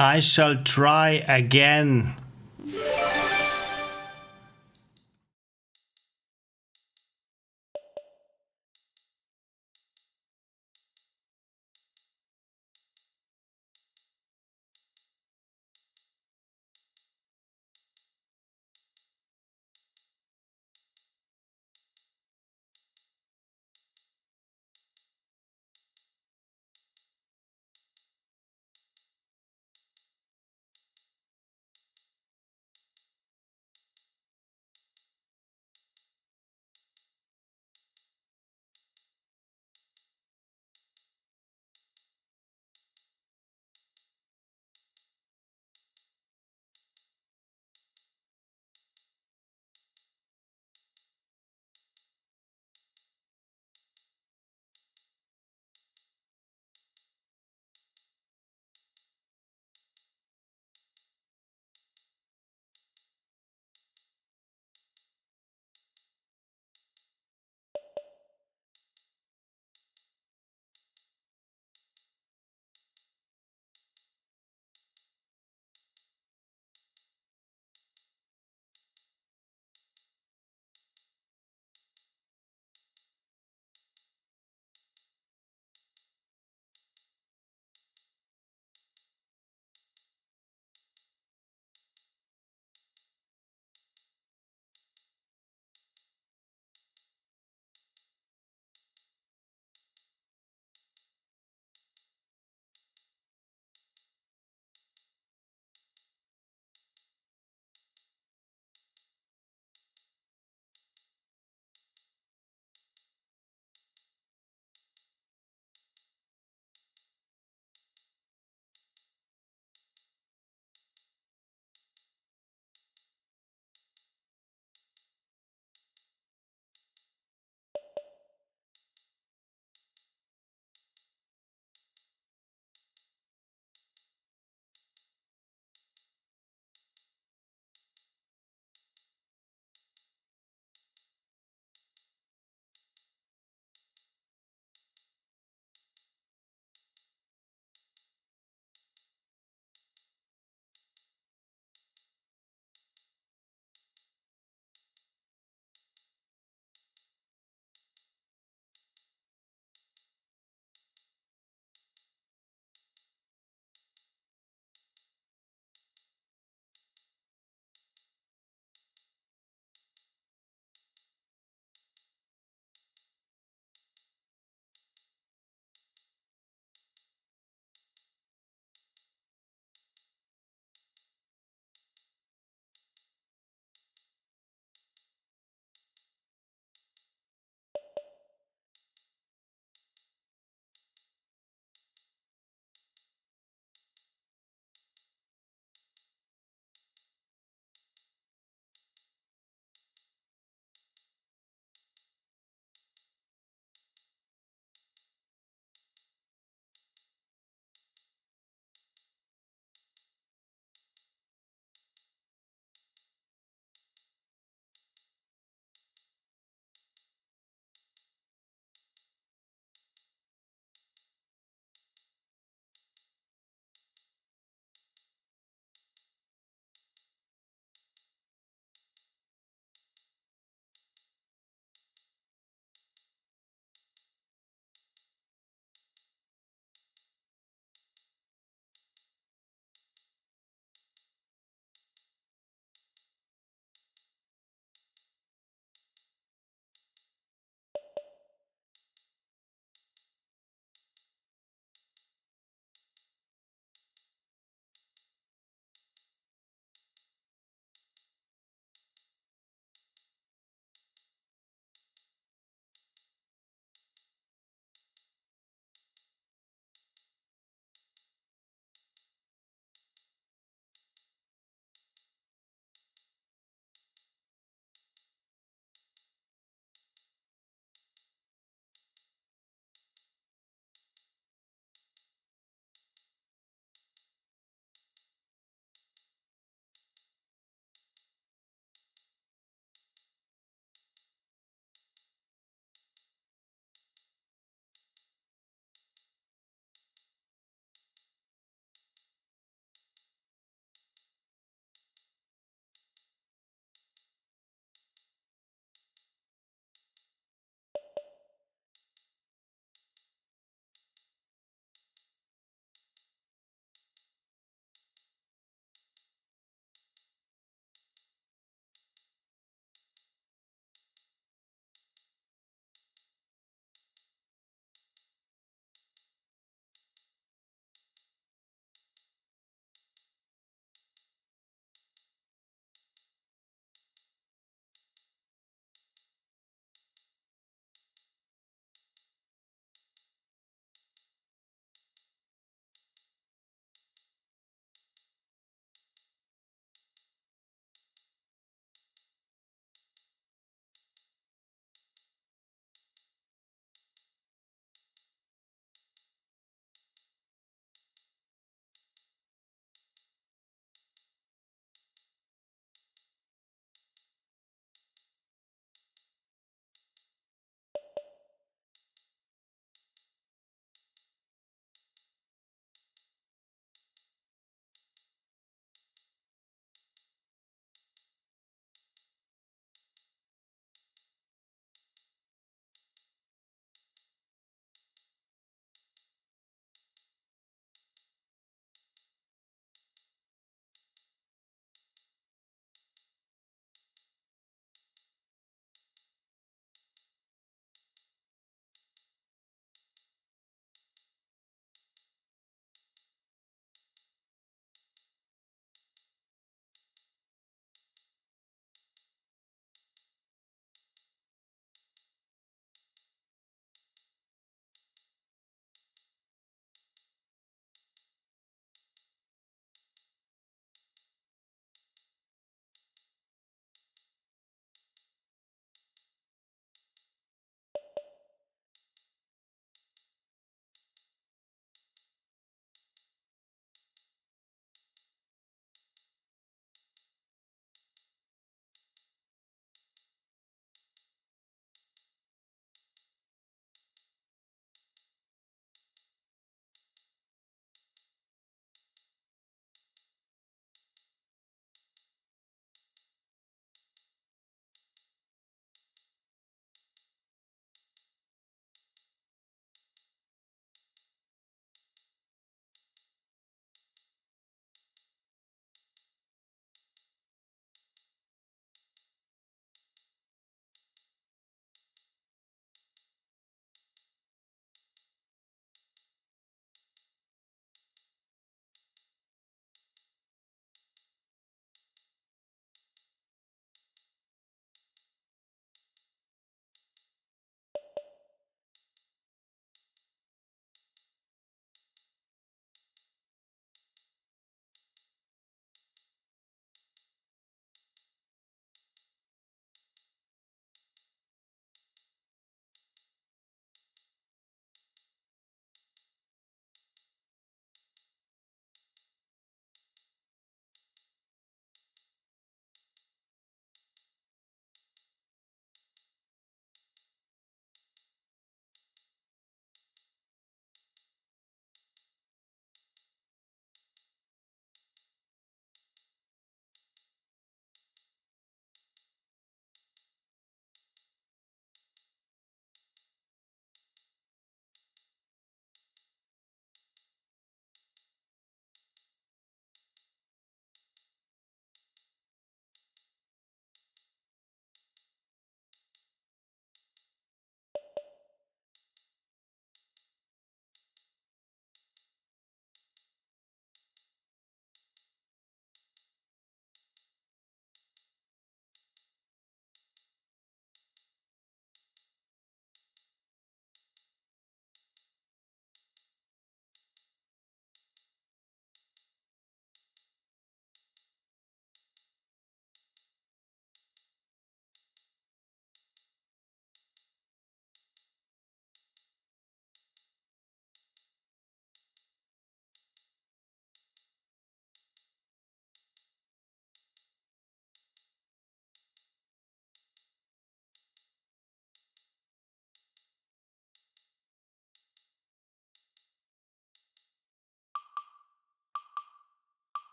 I shall try again.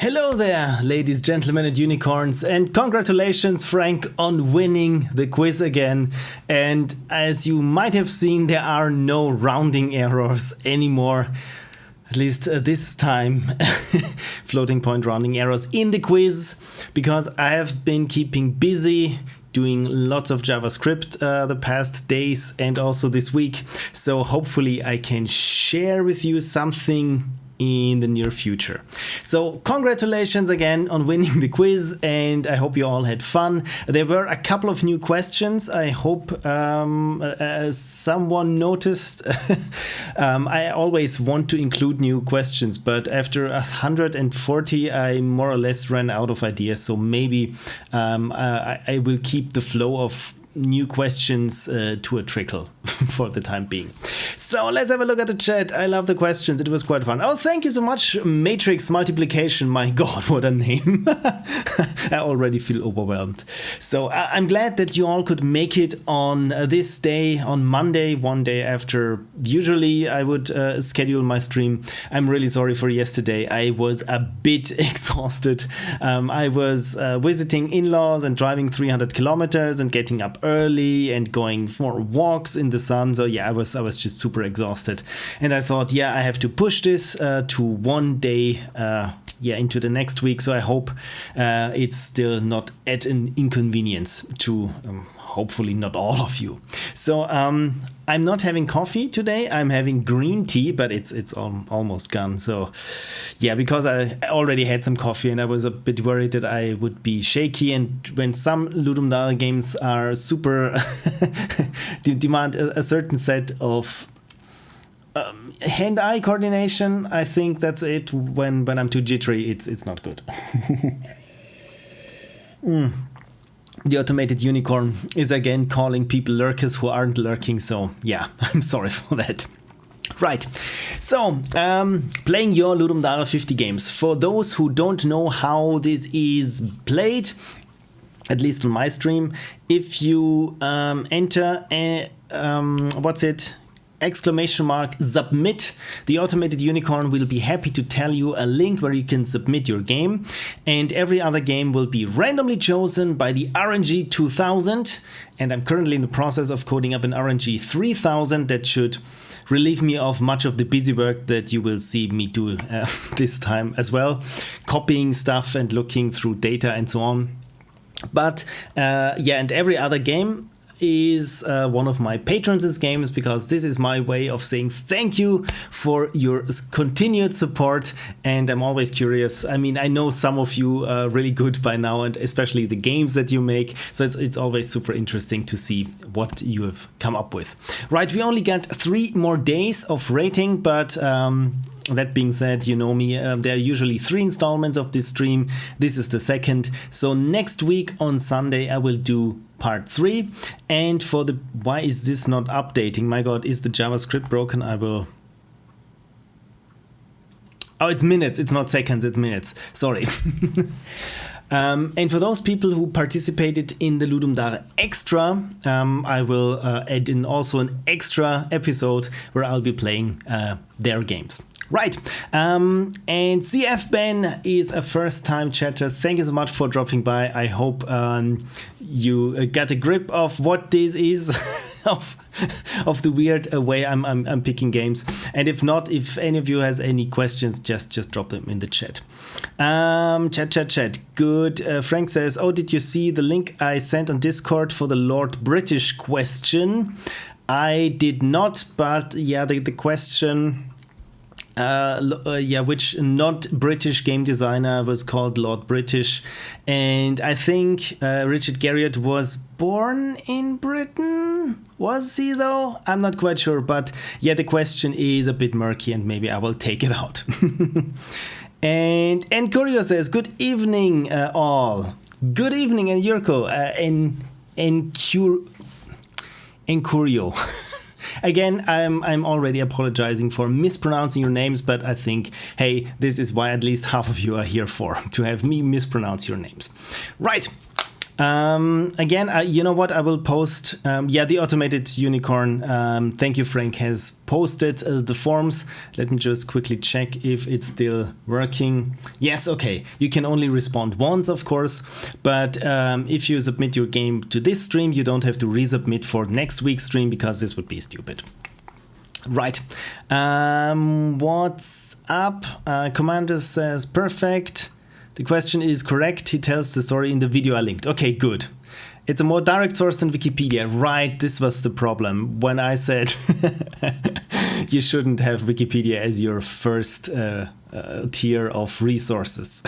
Hello there, ladies, gentlemen, and unicorns, and congratulations, Frank, on winning the quiz again. And as you might have seen, there are no rounding errors anymore, at least this time, floating point rounding errors in the quiz, because I have been keeping busy doing lots of JavaScript the past days and also this week. So hopefully I can share with you something in the near future. So congratulations again on winning the quiz, and I hope you all had fun. There were a couple of new questions. I hope someone noticed. I always want to include new questions, but after 140 I more or less ran out of ideas, so maybe I will keep the flow of new questions to a trickle for the time being. So let's have a look at the chat. I love the questions. It was quite fun. Oh, thank you so much, Matrix Multiplication. My God, what a name. I already feel overwhelmed. So I'm glad that you all could make it on this day, on Monday, one day after usually I would schedule my stream. I'm really sorry for yesterday. I was a bit exhausted. I was visiting in-laws and driving 300 kilometers and getting up early and going for walks in the sun. So yeah, I was just super exhausted, and I thought, yeah, I have to push this to one day into the next week. So I hope it's still not at an inconvenience to hopefully not all of you. So I'm not having coffee today. I'm having green tea, but it's almost gone. So yeah, because I already had some coffee and I was a bit worried that I would be shaky. And when some Ludum games are super demand a certain set of hand-eye coordination, I think that's it. When I'm too jittery, it's not good. The automated unicorn is again calling people lurkers who aren't lurking, so yeah, I'm sorry for that. Right, so playing your Ludum Dare 50 games. For those who don't know how this is played, at least on my stream, if you enter !submit, the automated unicorn will be happy to tell you a link where you can submit your game, and every other game will be randomly chosen by the RNG 2000, and I'm currently in the process of coding up an RNG 3000 that should relieve me of much of the busy work that you will see me do this time as well, copying stuff and looking through data and so on. But and every other game is one of my patrons' games, because this is my way of saying thank you for your continued support, and I'm always curious. I mean, I know some of you are really good by now, and especially the games that you make, so it's always super interesting to see what you have come up with. Right, we only got 3 more days of rating, but that being said, you know me, there are usually 3 installments of this stream. This is the 2nd. So next week on Sunday, I will do part 3. And for the, why is this not updating? My God, is the JavaScript broken? I will... Oh, it's minutes. It's not seconds, it's minutes. Sorry. And for those people who participated in the Ludum Dare Extra, I will add in also an extra episode where I'll be playing their games. Right, and CF Ben is a first-time chatter. Thank you so much for dropping by. I hope you got a grip of what this is, of the weird way I'm picking games. And if not, if any of you has any questions, just drop them in the chat. Chat. Good. Frank says, oh, did you see the link I sent on Discord for the Lord British question? I did not, but yeah, the question... which not British game designer was called Lord British, and I think Richard Garriott was born in Britain. Was he though? I'm not quite sure, but yeah, the question is a bit murky, and maybe I will take it out. And Curio says, good evening all. Good evening, and Yurko and Curio. Again, I'm already apologizing for mispronouncing your names, but I think, hey, this is why at least half of you are here for, to have me mispronounce your names. Right. Again, you know what? I will post. The automated unicorn. Thank you, Frank, has posted the forms. Let me just quickly check if it's still working. Yes, okay. You can only respond once, of course. But if you submit your game to this stream, you don't have to resubmit for next week's stream because this would be stupid. Right. What's up? Commander says perfect. The question is correct. He tells the story in the video I linked. Okay, good. It's a more direct source than Wikipedia. Right, this was the problem. When I said you shouldn't have Wikipedia as your first tier of resources.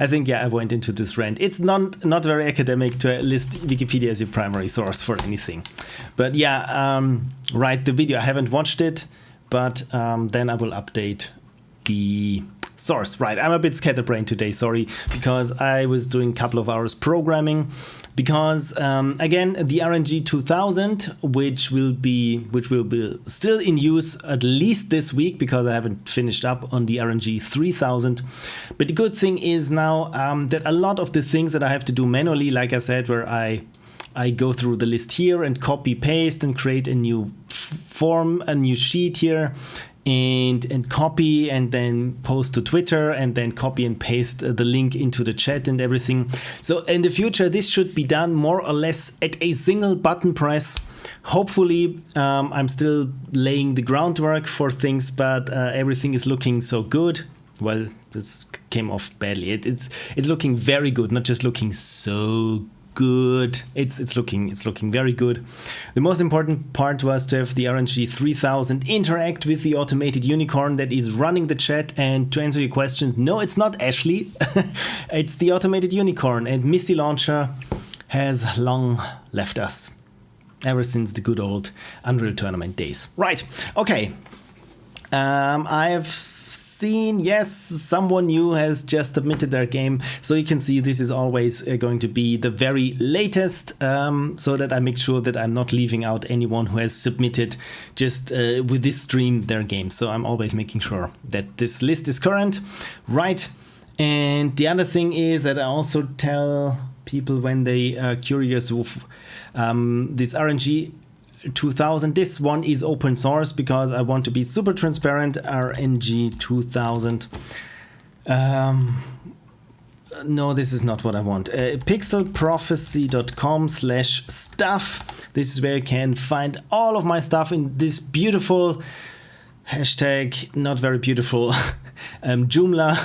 I think, I went into this rant. It's not very academic to list Wikipedia as your primary source for anything. But right, the video, I haven't watched it, but then I will update the source. Right, I'm a bit scatterbrained today, sorry, because I was doing a couple of hours programming. Because again, the RNG 2000, which will be still in use at least this week, because I haven't finished up on the RNG 3000. But the good thing is now that a lot of the things that I have to do manually, like I said, where I go through the list here and copy paste and create a new form, a new sheet here, and copy and then post to Twitter and then copy and paste the link into the chat and everything. So in the future, this should be done more or less at a single button press. Hopefully, I'm still laying the groundwork for things, but everything is looking so good. Well, this came off badly. It's looking very good, not just looking so good. It's looking very good. The most important part was to have the RNG 3000 interact with the automated unicorn that is running the chat. And to answer your question, no, it's not Ashley. It's the automated unicorn, and Missy Launcher has long left us ever since the good old Unreal Tournament days. Right. Okay. I've seen, yes, someone new has just submitted their game, so you can see this is always going to be the very latest, so that I make sure that I'm not leaving out anyone who has submitted just with this stream their game. So I'm always making sure that this list is current, right? And the other thing is that I also tell people when they are curious of this RNG 2000. This one is open source because I want to be super transparent. RNG 2000. No, this is not what I want. Pixelprophecy.com/stuff. This is where you can find all of my stuff in this beautiful hashtag, not very beautiful, Joomla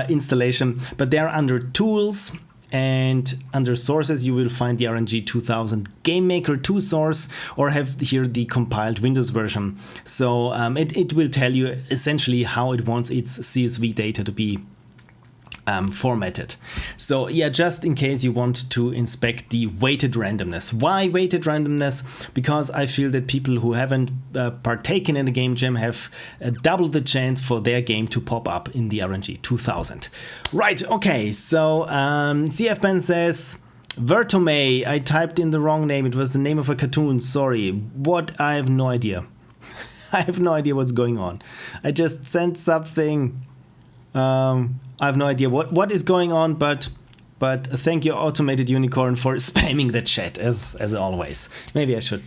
installation. But they're under tools. And under sources, you will find the RNG 2000 Game Maker 2 source, or have here the compiled Windows version. So it will tell you essentially how it wants its CSV data to be formatted. So yeah, just in case you want to inspect the weighted randomness. Why weighted randomness? Because I feel that people who haven't partaken in the game jam have double the chance for their game to pop up in the RNG 2000. Right, okay, so CFBen says, Vertome, I typed in the wrong name. It was the name of a cartoon, sorry. What? I have no idea. I have no idea what's going on. I just sent something. I have no idea what is going on, but thank you, Automated Unicorn, for spamming the chat as always. Maybe I should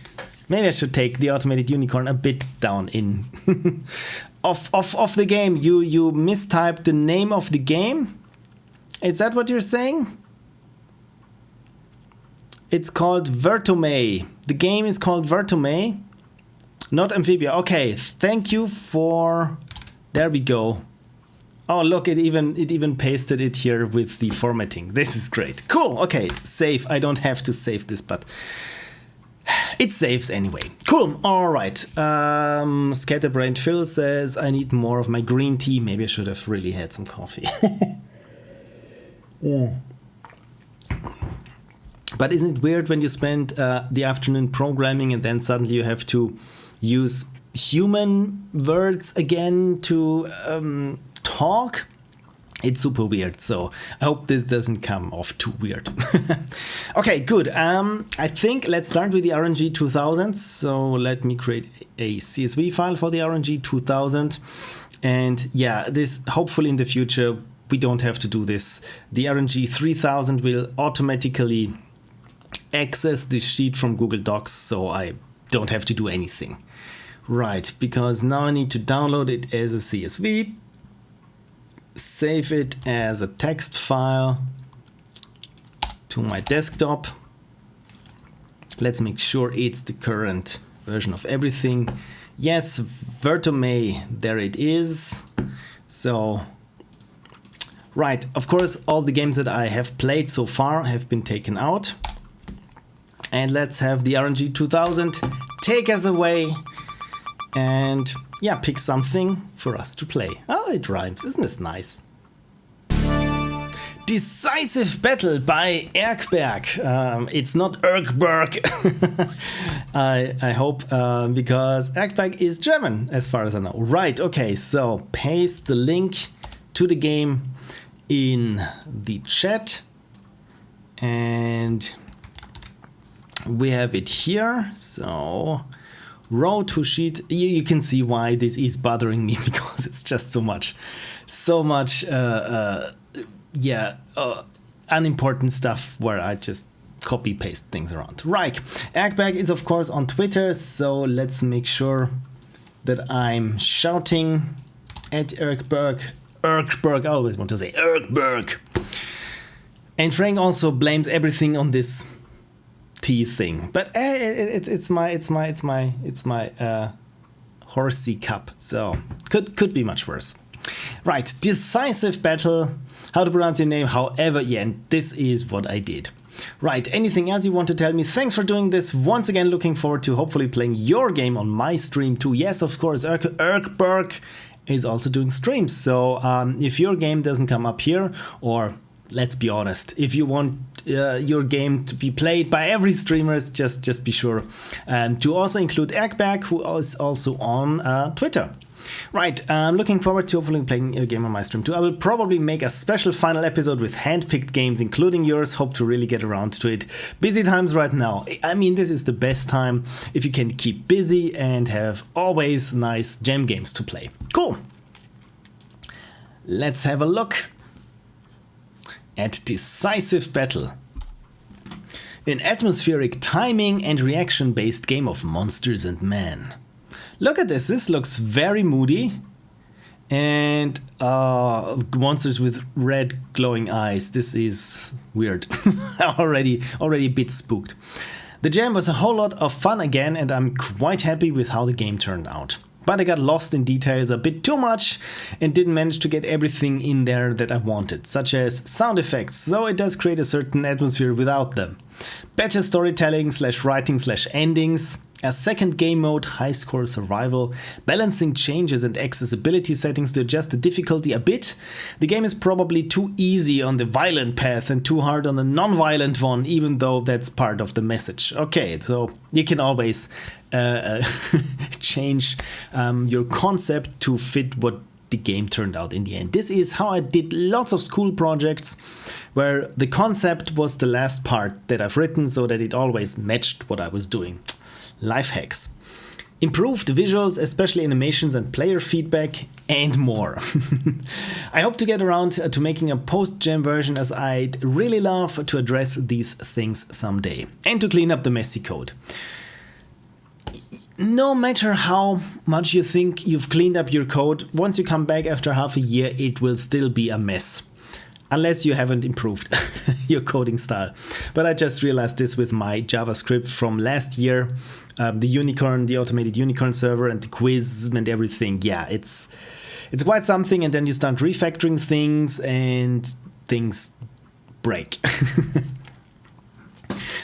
take the Automated Unicorn a bit down in of the game. You mistyped the name of the game. Is that what you're saying? It's called Vertome. The game is called Vertome, not Amphibia. Okay, thank you for. There we go. Oh, look, it even pasted it here with the formatting. This is great. Cool. Okay, save. I don't have to save this, but it saves anyway. Cool. All right. Scatterbrained Phil says, I need more of my green tea. Maybe I should have really had some coffee. Yeah. But isn't it weird when you spend the afternoon programming and then suddenly you have to use human words again to talk? It's super weird, so I hope this doesn't come off too weird. Okay, good. I think let's start with the RNG 2000. So let me create a CSV file for the RNG 2000. And yeah, this hopefully in the future we don't have to do this. The RNG 3000 will automatically access this sheet from Google Docs, so I don't have to do anything. Right, because now I need to download it as a CSV, save it as a text file to my desktop. Let's make sure it's the current version of everything. Yes, Vertomay, there it is. So, right, of course, all the games that I have played so far have been taken out. And let's have the RNG 2000 take us away and, yeah, pick something for us to play. Oh, it rhymes, isn't this nice? Decisive Battle by Erkberg. It's not Erkberg. I hope, because Erkberg is German, as far as I know. Right, okay, so paste the link to the game in the chat. And we have it here. So, row to sheet. You can see why this is bothering me, because it's just so much unimportant stuff where I just copy paste things around. Right, Erkberg is of course on Twitter, so let's make sure that I'm shouting at Erkberg. I always want to say Erkberg. And Frank also blames everything on this T thing, but it's my horsey cup, so could be much worse. Right, Decisive Battle, how to pronounce your name, however, yeah, and this is what I did. Right, anything else you want to tell me? Thanks for doing this. Once again, looking forward to hopefully playing your game on my stream too. Yes, of course, Erkberg is also doing streams, so if your game doesn't come up here, or let's be honest, if you want your game to be played by every streamer, just be sure to also include Erkberg, who is also on Twitter. Right, I'm looking forward to hopefully playing a game on my stream too. I will probably make a special final episode with hand-picked games, including yours. Hope to really get around to it. Busy times right now. I mean, this is the best time if you can keep busy and have always nice jam games to play. Cool. Let's have a look at Decisive Battle. An atmospheric timing and reaction-based game of monsters and men. Look at this, this looks very moody, and monsters with red glowing eyes. This is weird. already a bit spooked. The jam was a whole lot of fun again, and I'm quite happy with how the game turned out. But I got lost in details a bit too much and didn't manage to get everything in there that I wanted, such as sound effects, though it does create a certain atmosphere without them. Better storytelling / writing / endings, a second game mode, high score survival, balancing changes and accessibility settings to adjust the difficulty a bit. The game is probably too easy on the violent path and too hard on the non-violent one, even though that's part of the message. Okay, so you can always change your concept to fit what the game turned out in the end. This is how I did lots of school projects, where the concept was the last part that I've written so that it always matched what I was doing. Life hacks. Improved visuals, especially animations and player feedback, and more. I hope to get around to making a post-jam version, as I'd really love to address these things someday, and to clean up the messy code. No matter how much you think you've cleaned up your code, once you come back after half a year, it will still be a mess. Unless you haven't improved your coding style. But I just realized this with my JavaScript from last year. The automated unicorn server and the quiz and everything. Yeah, it's quite something, and then you start refactoring things and things break.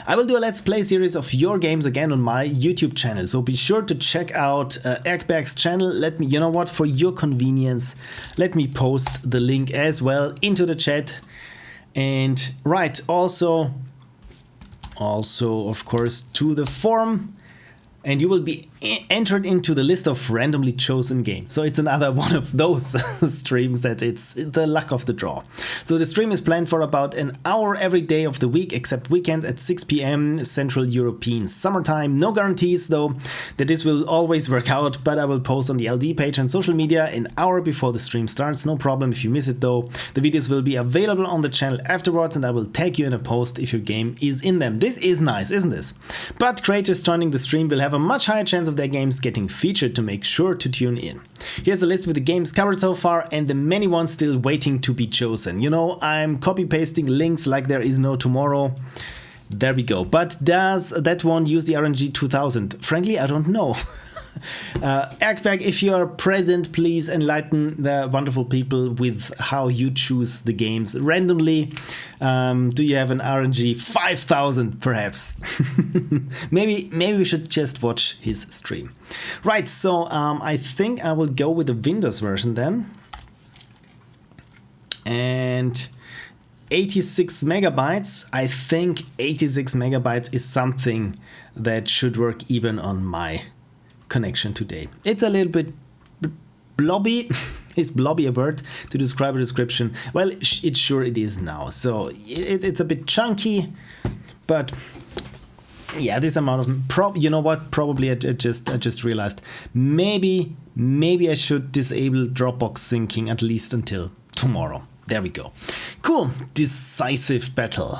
I will do a Let's Play series of your games again on my YouTube channel, so be sure to check out Erkberg's channel. Let me, you know what, for your convenience, let me post the link as well into the chat. And right, also of course to the forum, and you will be entered into the list of randomly chosen games. So it's another one of those streams that it's the luck of the draw. So the stream is planned for about an hour every day of the week, except weekends at 6 p.m. Central European Summertime. No guarantees though that this will always work out, but I will post on the LD page and social media an hour before the stream starts. No problem if you miss it though. The videos will be available on the channel afterwards, and I will tag you in a post if your game is in them. This is nice, isn't this? But creators joining the stream will have a much higher chance of their games getting featured, to make sure to tune in. Here's a list with the games covered so far and the many ones still waiting to be chosen. You know, I'm copy pasting links like there is no tomorrow. There we go. But does that one use the RNG 2000? Frankly, I don't know. Erkberg, if you are present, please enlighten the wonderful people with how you choose the games randomly. Do you have an RNG 5000 perhaps? maybe we should just watch his stream. Right, so I think I will go with the Windows version then. And 86 megabytes. I think 86 megabytes is something that should work even on my connection today. It's a little bit blobby. Is blobby a word to describe a description? Well, it sure it is now. So it's a bit chunky, but yeah, this amount of you know what? Probably I just realized maybe I should disable Dropbox syncing at least until tomorrow. There we go. Cool. Decisive battle.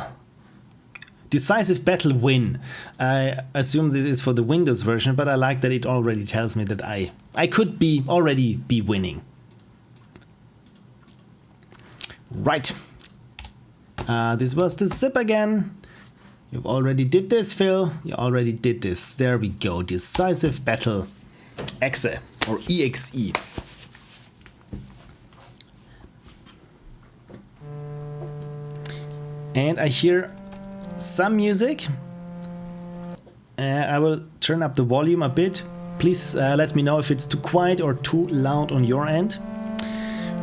Decisive battle win. I assume this is for the Windows version, but I like that it already tells me that I could already be winning. Right. This was the zip again. You already did this, Phil. You already did this. There we go. Decisive battle. Exe or EXE. And I hear some music. I will turn up the volume a bit. Please let me know if it's too quiet or too loud on your end.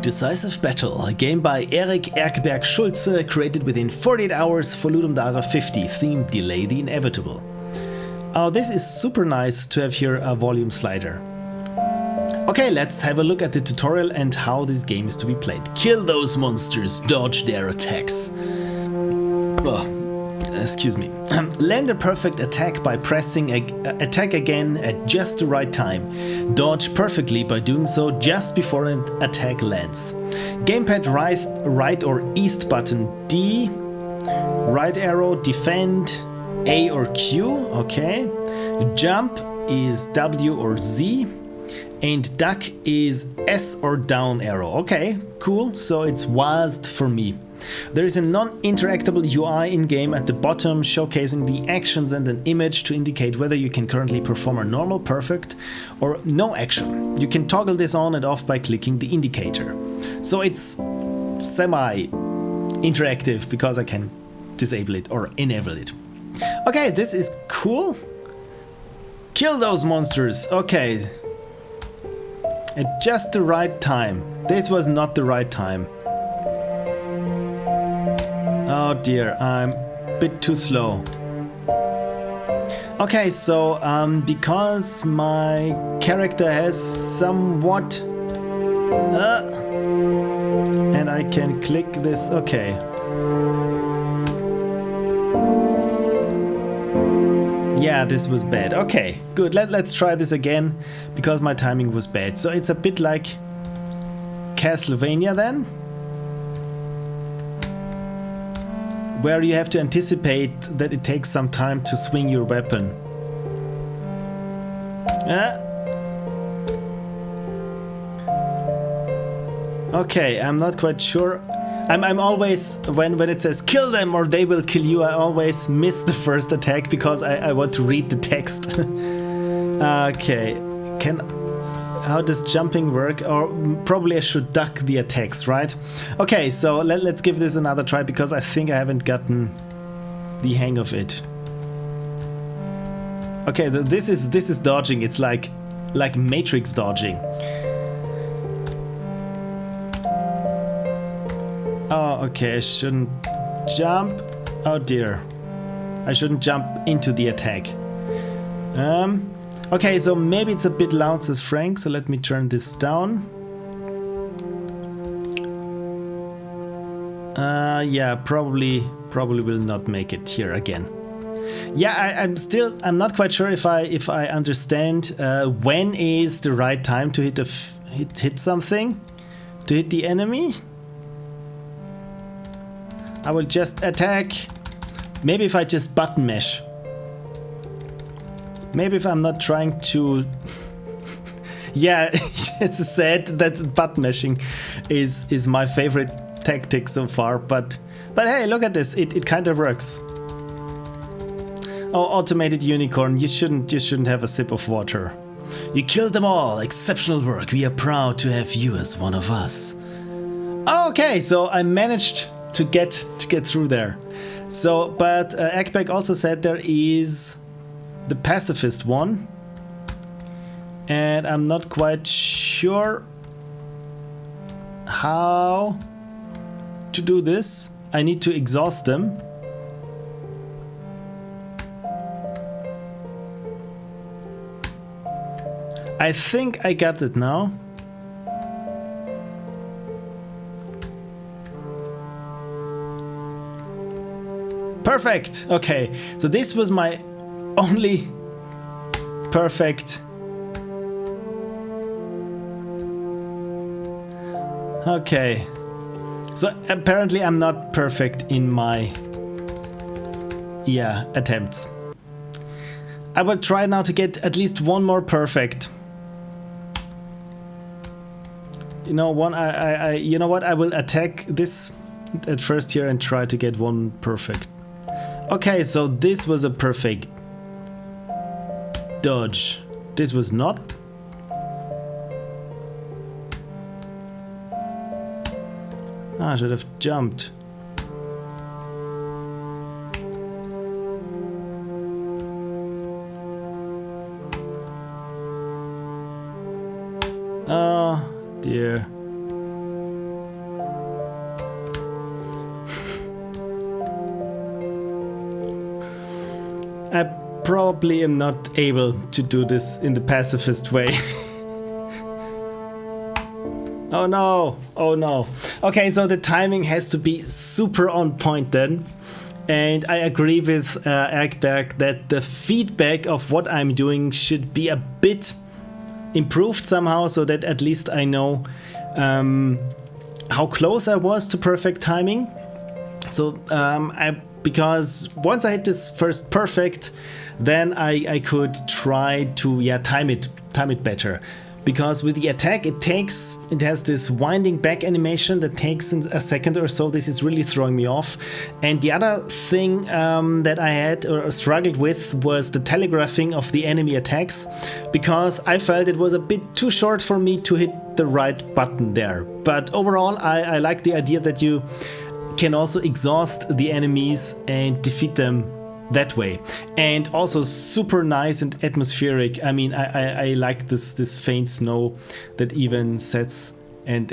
Decisive Battle, a game by Erkberg Schulze, created within 48 hours for Ludum Dare 50, theme Delay the Inevitable. Oh, this is super nice to have here a volume slider. Okay, let's have a look at the tutorial and how this game is to be played. Kill those monsters, dodge their attacks. Excuse me. Land a perfect attack by pressing attack again at just the right time. Dodge perfectly by doing so just before an attack lands. Gamepad right or east button D. Right arrow defend A or Q. Okay. Jump is W or Z. And duck is S or down arrow. Okay, cool. So it's WASD for me. There is a non-interactable UI in-game at the bottom, showcasing the actions and an image to indicate whether you can currently perform a normal, perfect, or no action. You can toggle this on and off by clicking the indicator. So it's semi-interactive because I can disable it or enable it. Okay, this is cool. Kill those monsters. Okay. At just the right time. This was not the right time. Oh dear, I'm a bit too slow. Okay, so because my character has somewhat... and I can click this, okay. Yeah, this was bad. Okay, good, let's try this again, because my timing was bad. So it's a bit like Castlevania then, where you have to anticipate that it takes some time to swing your weapon. Okay, I'm not quite sure. I'm always, when it says kill them or they will kill you, I always miss the first attack because I want to read the text. Okay, how does jumping work? Or probably I should duck the attacks, right? Okay, so let's give this another try because I think I haven't gotten the hang of it. Okay, this is dodging. It's like Matrix dodging. Oh, okay, I shouldn't jump. Oh dear. I shouldn't jump into the attack. Okay, so maybe it's a bit loud, says Frank, so let me turn this down. Yeah, probably will not make it here again. Yeah, I'm not quite sure if I understand when is the right time to hit something, to hit the enemy. I will just attack. Maybe if I just button mash. Maybe if I'm not trying to. Yeah, it's sad that button mashing is my favorite tactic so far, but hey, look at this, it kind of works. Oh, automated unicorn, you shouldn't have a sip of water. You killed them all, exceptional work, we are proud to have you as one of us. Okay, so I managed to get through there. So, but Erkberg also said there is the pacifist one, and I'm not quite sure how to do this. I need to exhaust them. I think I got it now. Perfect. Okay, so this was my only perfect. Okay. So apparently I'm not perfect in my attempts. I will try now to get at least one more perfect. You know, you know what? I will attack this at first here and try to get one perfect. Okay, so this was a perfect dodge. This was not. I should have jumped. Oh dear. I probably am not able to do this in the pacifist way. Oh no, oh no. Okay, so the timing has to be super on point then. And I agree with Erkberg that the feedback of what I'm doing should be a bit improved somehow, so that at least I know how close I was to perfect timing. So because once I hit this first perfect, then I could try to time it better. Because with the attack it has this winding back animation that takes a second or so. This is really throwing me off. And the other thing that I had or struggled with was the telegraphing of the enemy attacks, because I felt it was a bit too short for me to hit the right button there. But overall I like the idea that you can also exhaust the enemies and defeat them that way. And also super nice and atmospheric. I mean, I like this faint snow that even sets and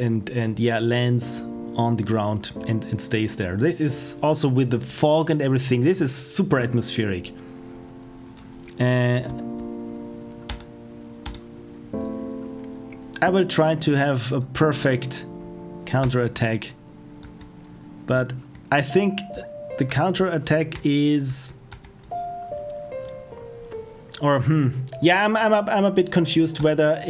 lands on the ground and stays there. This is also with the fog and everything. This is super atmospheric. I will try to have a perfect counter-attack, but I think the counter-attack is... Yeah, I'm a bit confused whether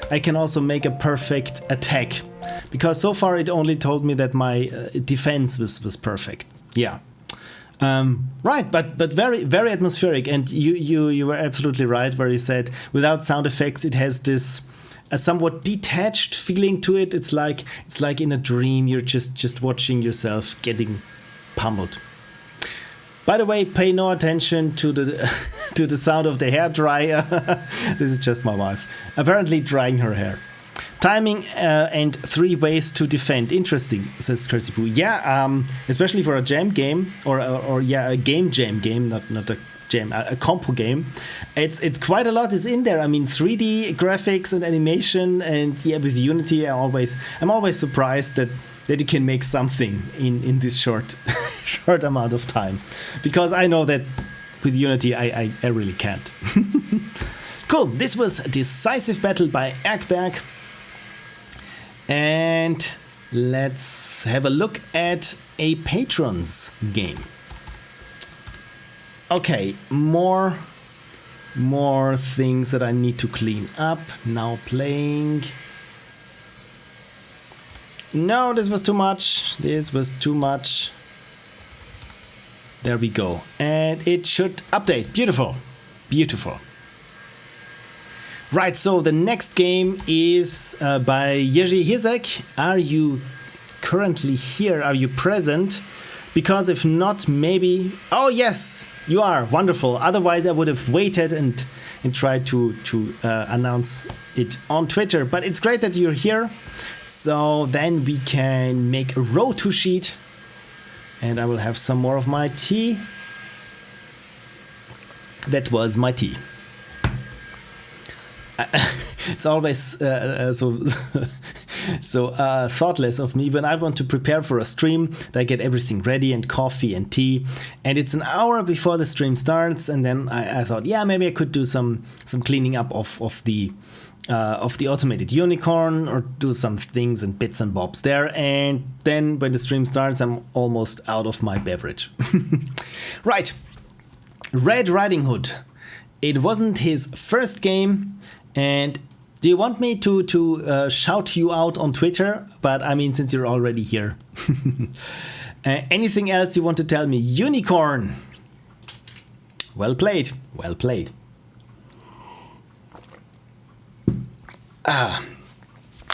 I can also make a perfect attack, because so far it only told me that my defense was perfect. Yeah, right, but very very atmospheric, and you were absolutely right where you said without sound effects it has this a somewhat detached feeling to it. It's like in a dream. You're just watching yourself getting pummeled. By the way, pay no attention to the to the sound of the hairdryer. This is just my wife apparently drying her hair. Timing and 3 ways to defend. Interesting, says Cursey Poo. Yeah, especially for a jam game or a game jam game, not a jam, a compo game. It's quite a lot is in there. I mean, 3D graphics and animation, and yeah, with Unity I'm always surprised that you can make something in this short amount of time, because I know that with Unity I really can't. Cool, this was Decisive Battle by Erkberg. And let's have a look at a Patrons game. Okay, more things that I need to clean up. Now playing. No, this was too much. This was too much. There we go. And it should update. Beautiful. Beautiful. Right, so the next game is by Jiri Hysek. Are you currently here? Are you present? Because if not, maybe... Oh, yes, you are. Wonderful. Otherwise, I would have waited and tried to announce it on Twitter. But it's great that you're here. So then we can make a row to sheet. And I will have some more of my tea. That was my tea. It's always so thoughtless of me when I want to prepare for a stream that I get everything ready and coffee and tea, and it's an hour before the stream starts, and then I thought, yeah, maybe I could do some cleaning up of the automated unicorn, or do some things and bits and bobs there, and then when the stream starts I'm almost out of my beverage. Right, Red Riding Hood. It wasn't his first game. And do you want me to shout you out on Twitter? But I mean, since you're already here. Anything else you want to tell me? Unicorn! Well played. Well played. Ah,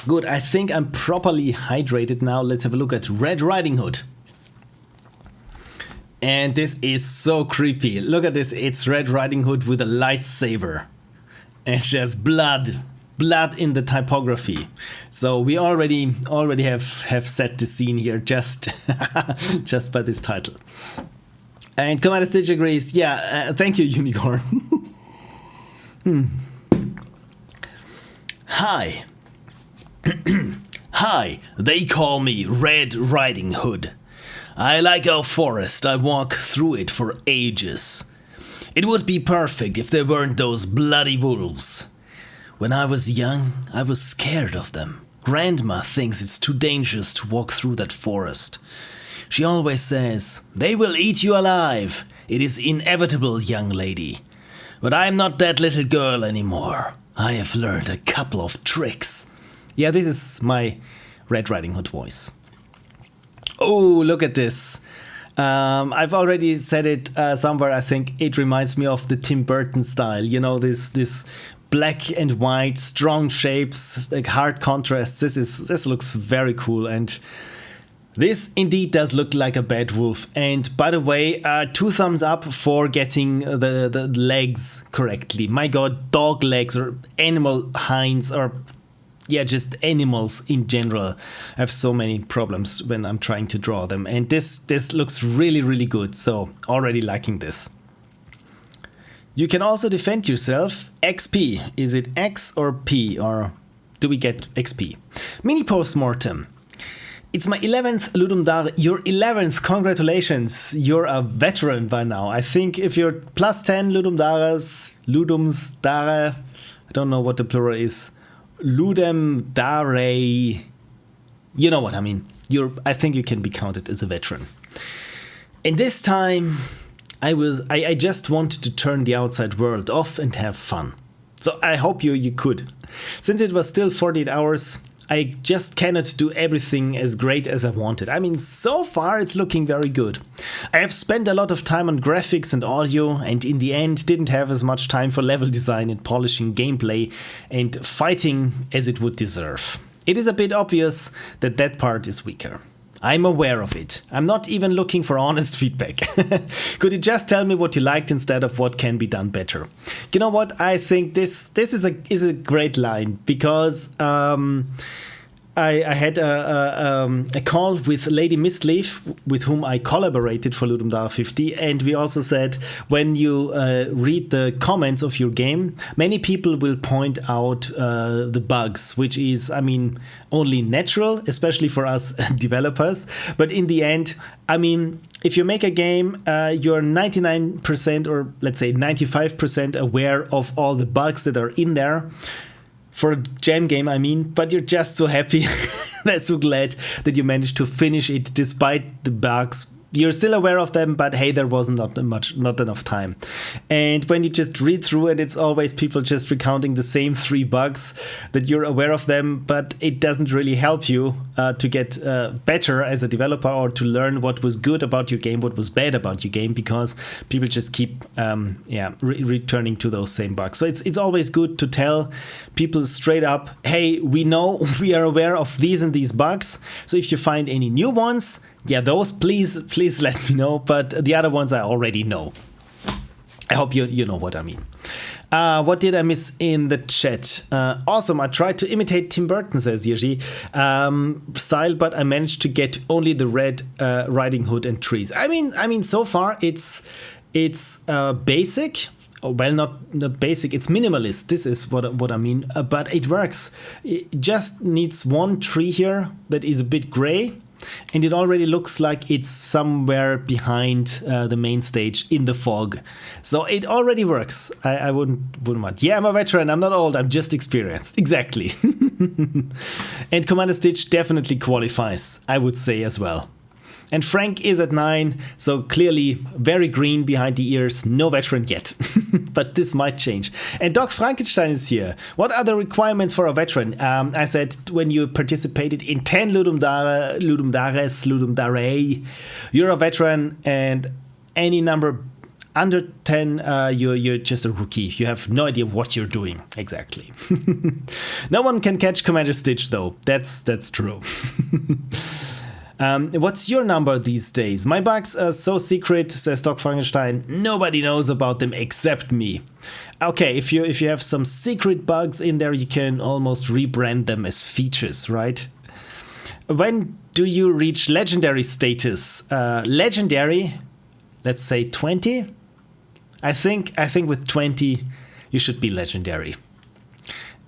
good. I think I'm properly hydrated now. Let's have a look at Red Riding Hood. And this is so creepy. Look at this. It's Red Riding Hood with a lightsaber. And there's blood in the typography. So we already have set the scene here just just by this title. And Commanderstitch agrees. Yeah, thank you, Unicorn. Hi. Hi, they call me Red Riding Hood. I like our forest. I walk through it for ages. It would be perfect if there weren't those bloody wolves. When I was young, I was scared of them. Grandma thinks it's too dangerous to walk through that forest. She always says, "They will eat you alive. It is inevitable, young lady." But I'm not that little girl anymore. I have learned a couple of tricks. Yeah, this is my Red Riding Hood voice. Oh, look at this. I've already said it somewhere. I think it reminds me of the Tim Burton style. You know, this black and white, strong shapes, like hard contrasts. This looks very cool, and this indeed does look like a bad wolf. And by the way, 2 thumbs up for getting the legs correctly. My God, dog legs or animal hinds or yeah, just animals in general. I have so many problems when I'm trying to draw them. And this looks really, really good. So already liking this. You can also defend yourself. XP. Is it X or P? Or do we get XP? Mini postmortem. It's my 11th Ludum Dare. Your 11th. Congratulations. You're a veteran by now. I think if you're plus 10 Ludum Dares, Ludums Dare, I don't know what the plural is. Ludum Dare, you know what I mean. I think you can be counted as a veteran. And this time, I just wanted to turn the outside world off and have fun. So I hope you could. Since it was still 48 hours, I just cannot do everything as great as I wanted. I mean, so far it's looking very good. I have spent a lot of time on graphics and audio, and in the end didn't have as much time for level design and polishing gameplay and fighting as it would deserve. It is a bit obvious that that part is weaker. I'm aware of it. I'm not even looking for honest feedback. Could you just tell me what you liked instead of what can be done better? You know what? I think this is a great line, because I had a call with Lady Mistleaf, with whom I collaborated for Ludum Dare 50, and we also said when you read the comments of your game, many people will point out the bugs, which is, I mean, only natural, especially for us developers. But in the end, I mean, if you make a game, you're 99% or let's say 95% aware of all the bugs that are in there. For a jam game, I mean, but you're just so happy, they're so glad that you managed to finish it despite the bugs. You're still aware of them, but hey, there wasn't not enough time. And when you just read through it, it's always people just recounting the same 3 bugs that you're aware of them, but it doesn't really help you to get better as a developer or to learn what was good about your game, what was bad about your game, because people just keep returning to those same bugs. So it's always good to tell people straight up, hey, we know, we are aware of these and these bugs. So if you find any new ones, yeah, those please let me know, but the other ones I already know. I hope you know what I mean. What did I miss in the chat? Awesome, I tried to imitate Tim Burton, says Jiri, style, but I managed to get only the Red Riding Hood and trees. I mean, so far it's basic. Well, not basic, it's minimalist. This is what I mean, but it works. It just needs one tree here that is a bit gray. And it already looks like it's somewhere behind the main stage in the fog. So it already works. I wouldn't mind. Yeah, I'm a veteran. I'm not old. I'm just experienced. Exactly. And Commanderstitch definitely qualifies, I would say as well. And Frank is at 9, so clearly very green behind the ears, no veteran yet. But this might change. And Doc Frankenstein is here. What are the requirements for a veteran? I said when you participated in 10 Ludum Dare, you're a veteran, and any number under 10, you're just a rookie. You have no idea what you're doing. Exactly. No one can catch Commanderstitch, though. That's true. What's your number these days? My bugs are so secret, says Doc Frankenstein. Nobody knows about them except me. Okay, if you have some secret bugs in there, you can almost rebrand them as features, right? When do you reach legendary status? Legendary, let's say 20. I think with 20 you should be legendary.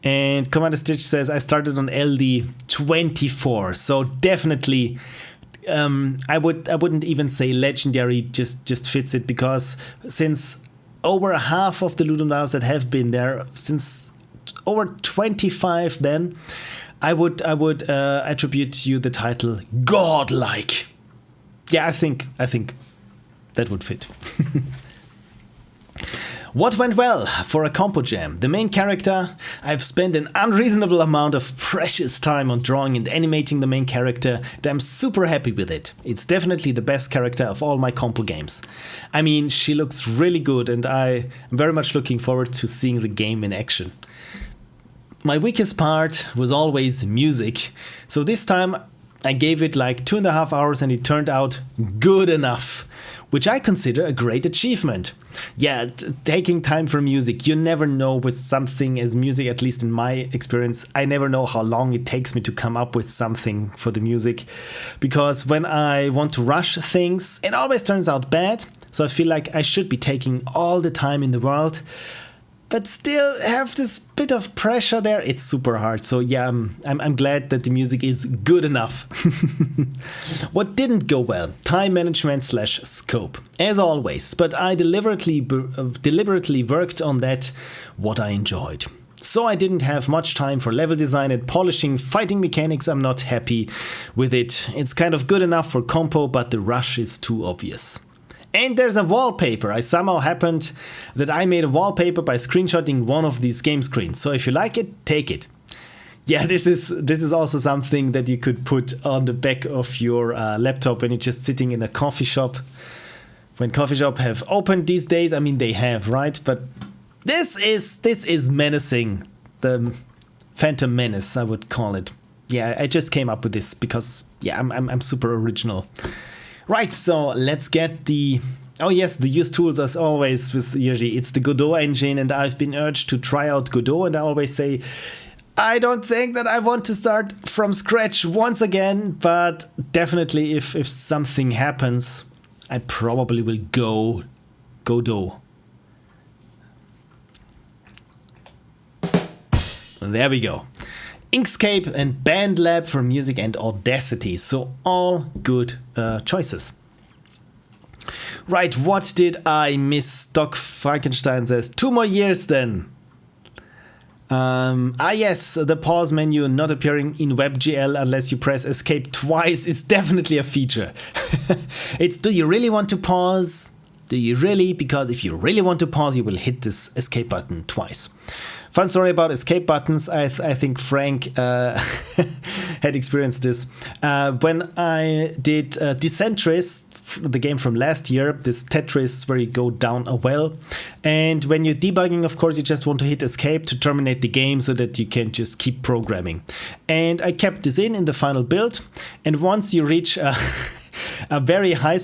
And Commanderstitch says, I started on LD 24, so definitely I wouldn't even say legendary just fits it, because since over half of the Ludum Dares that have been there, since over 25 then, I would attribute you the title godlike. Yeah, I think that would fit. What went well for a compo jam? The main character. I've spent an unreasonable amount of precious time on drawing and animating the main character, and I'm super happy with it. It's definitely the best character of all my compo games. I mean, she looks really good, and I'm very much looking forward to seeing the game in action. My weakest part was always music, so this time I gave it like 2.5 hours and it turned out good enough, which I consider a great achievement. Yeah, taking time for music. You never know with something as music, at least in my experience, I never know how long it takes me to come up with something for the music. Because when I want to rush things, it always turns out bad. So I feel like I should be taking all the time in the world, but still have this bit of pressure there. It's super hard. So yeah, I'm glad that the music is good enough. What didn't go well? Time management / scope, as always. But I deliberately worked on that, what I enjoyed. So I didn't have much time for level design and polishing fighting mechanics. I'm not happy with it. It's kind of good enough for compo, but the rush is too obvious. And there's a wallpaper. I somehow happened that I made a wallpaper by screenshotting one of these game screens. So if you like it, take it. Yeah, this is also something that you could put on the back of your laptop when you're just sitting in a coffee shop. When coffee shops have opened these days, I mean they have, right? But this is menacing. The Phantom Menace, I would call it. Yeah, I just came up with this because yeah, I'm super original. Right, so let's get the... Oh yes, the used tools as always with Jiri. It's the Godot engine, and I've been urged to try out Godot, and I always say, I don't think that I want to start from scratch once again, but definitely if something happens, I probably will go do. There we go. Inkscape and BandLab for music and Audacity. So all good choices. Right, what did I miss? Doc Frankenstein says 2 more years then. Yes, the pause menu not appearing in WebGL unless you press escape twice is definitely a feature. It's, do you really want to pause? Do you really? Because if you really want to pause, you will hit this escape button twice. Fun story about escape buttons. I think Frank had experienced this. When I did Decentris, the game from last year, this Tetris where you go down a well. And when you're debugging, of course, you just want to hit escape to terminate the game so that you can just keep programming. And I kept this in the final build. And once you reach a very high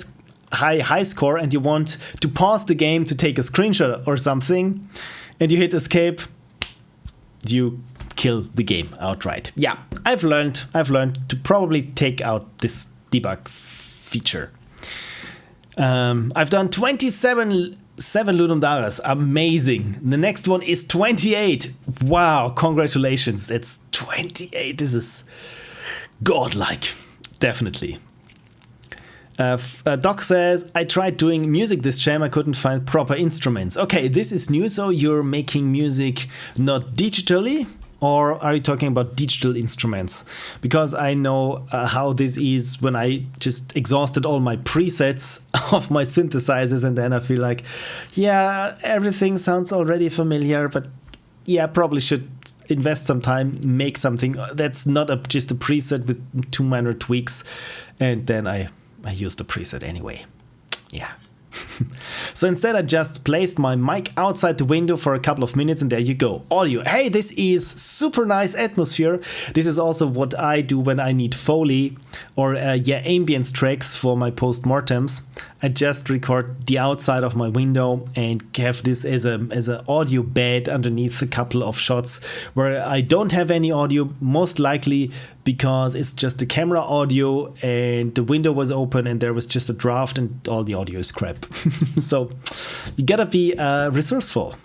score and you want to pause the game to take a screenshot or something, and you hit escape, you kill the game outright. Yeah, I've learned to probably take out this debug feature. I've done 27 Ludum Daras. Amazing. The next one is 28. Wow, congratulations. It's 28. This is godlike. Definitely. Doc says, I tried doing music this jam, I couldn't find proper instruments. Okay, this is new, so you're making music not digitally, or are you talking about digital instruments? Because I know how this is when I just exhausted all my presets of my synthesizers, and then I feel like, yeah, everything sounds already familiar, but yeah, probably should invest some time, make something that's not just a preset with 2 minor tweaks, and then I use the preset anyway. Yeah. So instead I just placed my mic outside the window for a couple of minutes and there you go. Audio. Hey, this is super nice atmosphere. This is also what I do when I need Foley or ambience tracks for my post-mortems. I just record the outside of my window and have this as a audio bed underneath a couple of shots where I don't have any audio, most likely because it's just the camera audio and the window was open and there was just a draft and all the audio is crap. So you gotta be resourceful.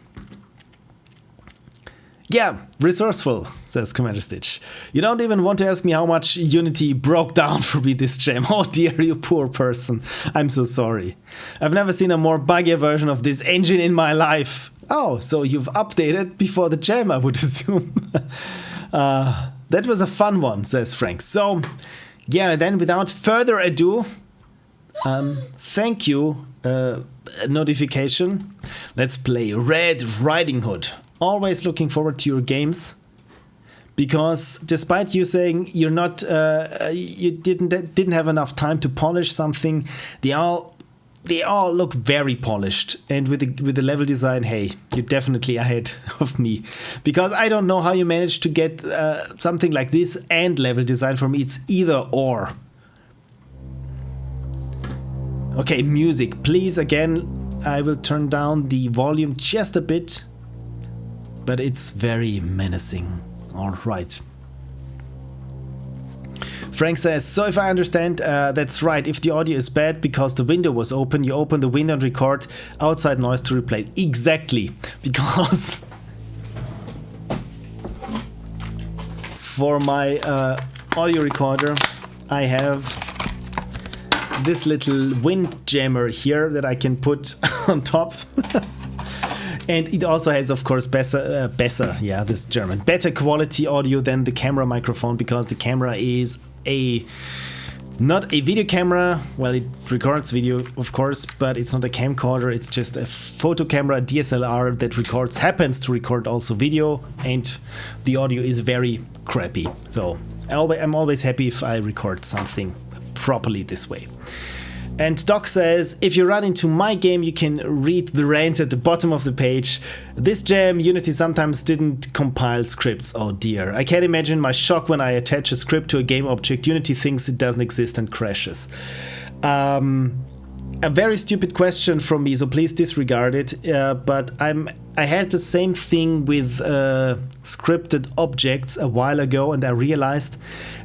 Yeah, resourceful, says Commanderstitch. You don't even want to ask me how much Unity broke down for me this jam. Oh dear, you poor person. I'm so sorry. I've never seen a more buggier version of this engine in my life. Oh, so you've updated before the jam, I would assume. That was a fun one, says Frank. So, yeah, then without further ado, thank you, notification. Let's play Red Riding Hood. Always looking forward to your games, because despite you saying you're not, you didn't have enough time to polish something, they all look very polished. And with the level design, hey, you're definitely ahead of me, because I don't know how you managed to get something like this and level design. For me, it's either or. Okay, music, please. Again, I will turn down the volume just a bit. But it's very menacing. All right. Frank says, so if I understand, that's right. If the audio is bad because the window was open, you open the window and record outside noise to replay. Exactly. Because for my audio recorder, I have this little wind jammer here that I can put on top. And it also has, of course, better quality audio than the camera microphone, because the camera is not a video camera. Well, it records video, of course, but it's not a camcorder. It's just a photo camera, DSLR that happens to record also video, and the audio is very crappy. So I'm always happy if I record something properly this way. And Doc says, if you run into my game, you can read the rant at the bottom of the page. This jam, Unity sometimes didn't compile scripts. Oh dear. I can't imagine my shock when I attach a script to a game object. Unity thinks it doesn't exist and crashes. a very stupid question from me, so please disregard it. But I had the same thing with scripted objects a while ago, and I realized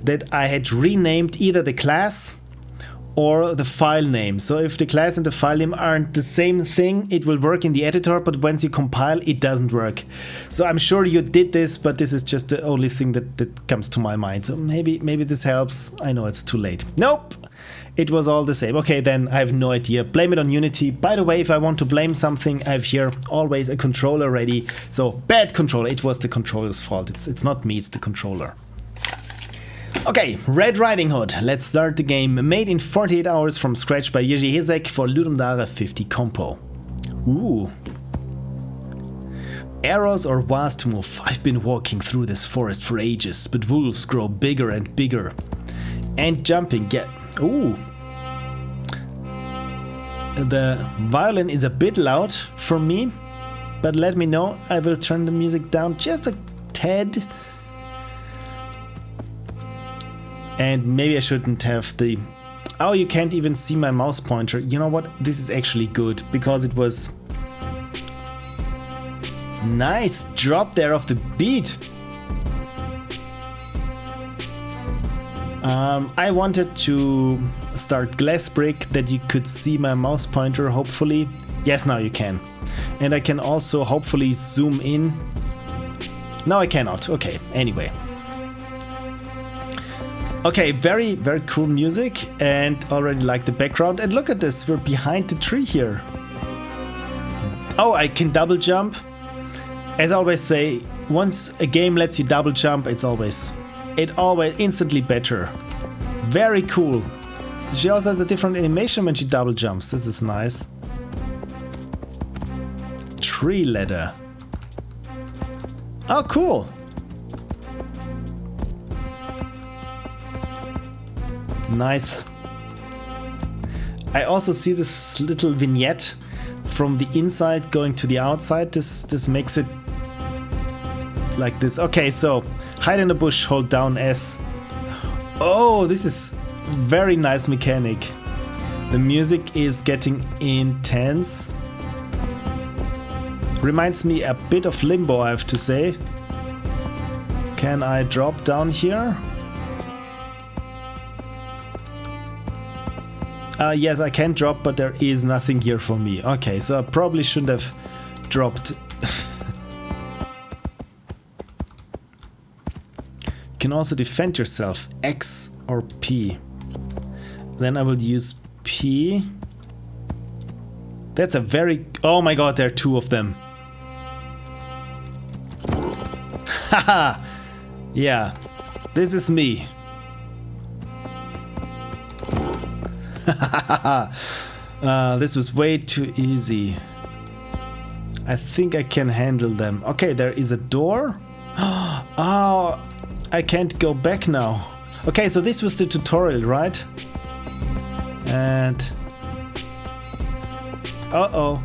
that I had renamed either the class or the file name. So if the class and the file name aren't the same thing, it will work in the editor, but once you compile, it doesn't work. So I'm sure you did this, but this is just the only thing that comes to my mind. So maybe this helps. I know it's too late. Nope, it was all the same. Okay, then I have no idea. Blame it on Unity. By the way, if I want to blame something, I have here always a controller ready. So bad controller. It was the controller's fault. It's not me, it's the controller. Okay, Red Riding Hood. Let's start the game. Made in 48 hours from scratch by Jiri Hysek for Ludum 50 compo. Ooh. Arrows or was to move. I've been walking through this forest for ages, but wolves grow bigger and bigger. And jumping, yeah. Ooh. The violin is a bit loud for me, but let me know. I will turn the music down just a tad. And maybe I shouldn't have the... Oh, you can't even see my mouse pointer. You know what? This is actually good, because it was... Nice drop there of the beat. I wanted to start glass brick that you could see my mouse pointer, hopefully. Yes, now you can. And I can also hopefully zoom in. No, I cannot. Okay, anyway. Okay, very, very cool music, and already like the background. And look at this, we're behind the tree here. Oh, I can double jump. As I always say, once a game lets you double jump, it always instantly better. Very cool. She also has a different animation when she double jumps. This is nice. Tree ladder. Oh, cool. Nice. I also see this little vignette from the inside going to the outside. This makes it like this. Okay, so hide in the bush, hold down S. Oh, this is very nice mechanic. The music is getting intense. Reminds me a bit of Limbo, I have to say. Can I drop down here? Yes, I can drop, but there is nothing here for me. Okay, so I probably shouldn't have dropped. You can also defend yourself, X or P. Then I will use P. That's a very... Oh my god, there are two of them. Haha! Yeah, this is me. This was way too easy. I think I can handle them. Okay, there is a door. Oh, I can't go back now. Okay, so this was the tutorial, right? And... Uh-oh.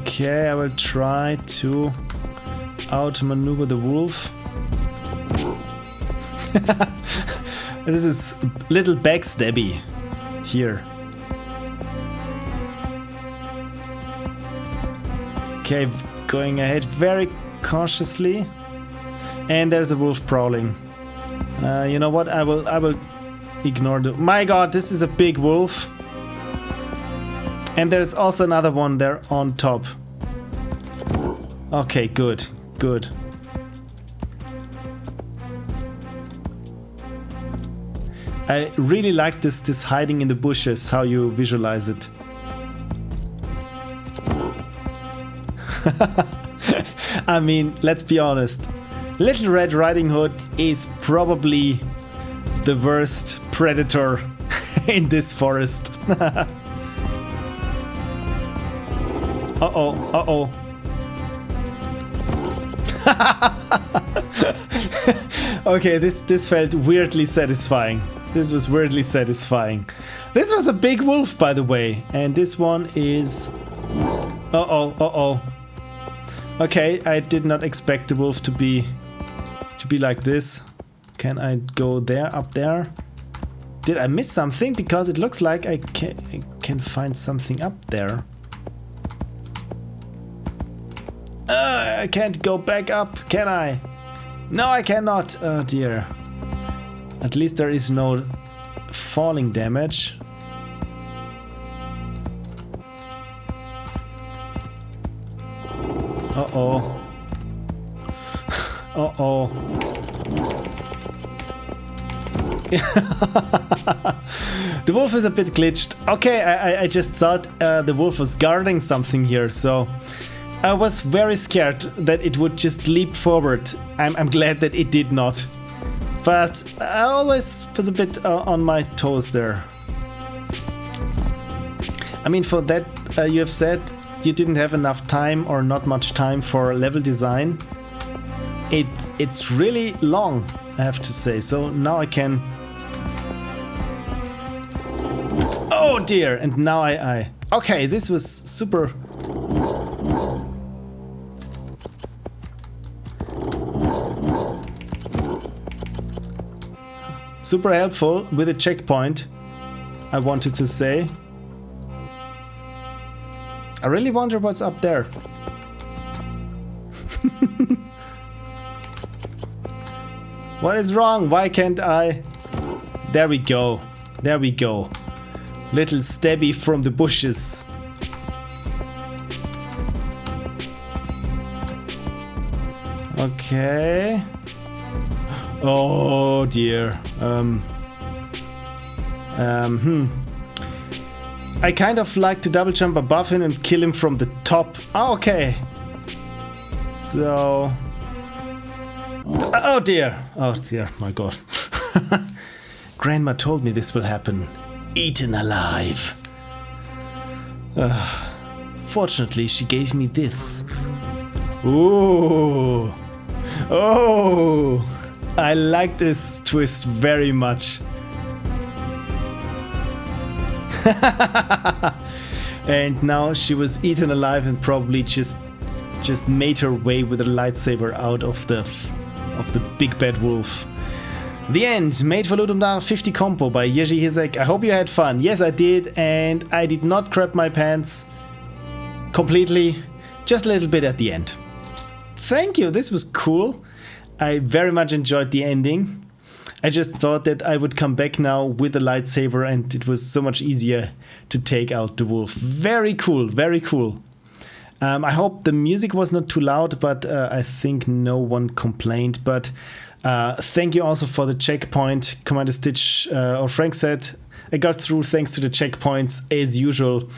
Okay, I will try to outmaneuver the wolf. This is little backstabby here. Okay, going ahead very cautiously. And there's a wolf prowling. You know what? I will ignore the... My god, this is a big wolf. And there's also another one there on top. Okay, good, good. I really like this hiding in the bushes, how you visualize it. I mean, let's be honest. Little Red Riding Hood is probably the worst predator in this forest. Uh-oh, uh-oh. Okay, this felt weirdly satisfying. This was weirdly satisfying. This was a big wolf, by the way. And this one is... Uh-oh, uh-oh. Okay, I did not expect the wolf to be like this. Can I go there, up there? Did I miss something? Because it looks like I can find something up there. I can't go back up, can I? No, I cannot. Oh dear. At least there is no falling damage. Uh-oh. Uh-oh. The wolf is a bit glitched. Okay, I just thought the wolf was guarding something here, so I was very scared that it would just leap forward. I'm glad that it did not. But I always was a bit on my toes there. I mean, for that you have said you didn't have enough time or not much time for level design. It's really long, I have to say. So now I can... Oh dear! And now I... Okay, this was super... Super helpful with a checkpoint, I wanted to say. I really wonder what's up there. What is wrong? Why can't I? There we go. There we go. Little stabby from the bushes. Okay. Oh dear. I kind of like to double jump above him and kill him from the top. Oh, okay. So... Oh dear. Oh dear, my god. Grandma told me this will happen. Eaten alive. Fortunately, she gave me this. Ooh. Oh. I like this twist very much. And now she was eaten alive and probably just made her way with a lightsaber out of the big bad wolf. The end. Made for Ludum 50 compo by Jiri Hysek. I hope you had fun. Yes, I did, and I did not crap my pants completely. Just a little bit at the end. Thank you. This was cool. I very much enjoyed the ending. I just thought that I would come back now with a lightsaber and it was so much easier to take out the wolf. Very cool, very cool. I hope the music was not too loud, but I think no one complained. But thank you also for the checkpoint. Commanderstitch or Frank said, I got through thanks to the checkpoints as usual.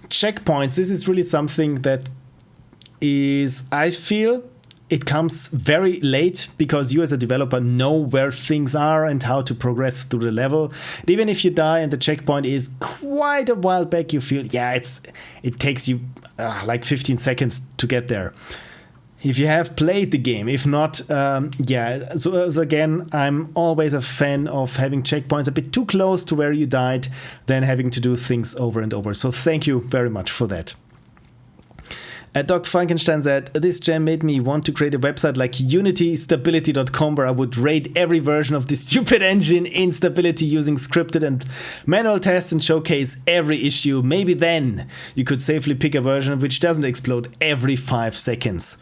Checkpoints, this is really something that is, I feel, it comes very late because you as a developer know where things are and how to progress through the level. And even if you die and the checkpoint is quite a while back, you feel, yeah, it takes you like 15 seconds to get there. If you have played the game, if not, yeah. So again, I'm always a fan of having checkpoints a bit too close to where you died than having to do things over and over. So thank you very much for that. Doc Frankenstein said, this jam made me want to create a website like unitystability.com where I would rate every version of this stupid engine in stability using scripted and manual tests and showcase every issue. Maybe then you could safely pick a version which doesn't explode every 5 seconds.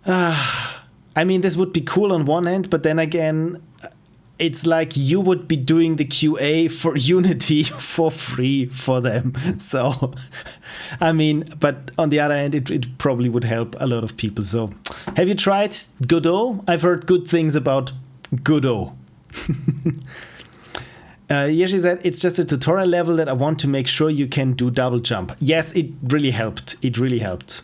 I mean, this would be cool on one hand, but then again, it's like you would be doing the QA for Unity for free for them. So, I mean, but on the other hand, it probably would help a lot of people. So, have you tried Godot? I've heard good things about Godot. Yoshi said, it's just a tutorial level that I want to make sure you can do double jump. Yes, it really helped. It really helped.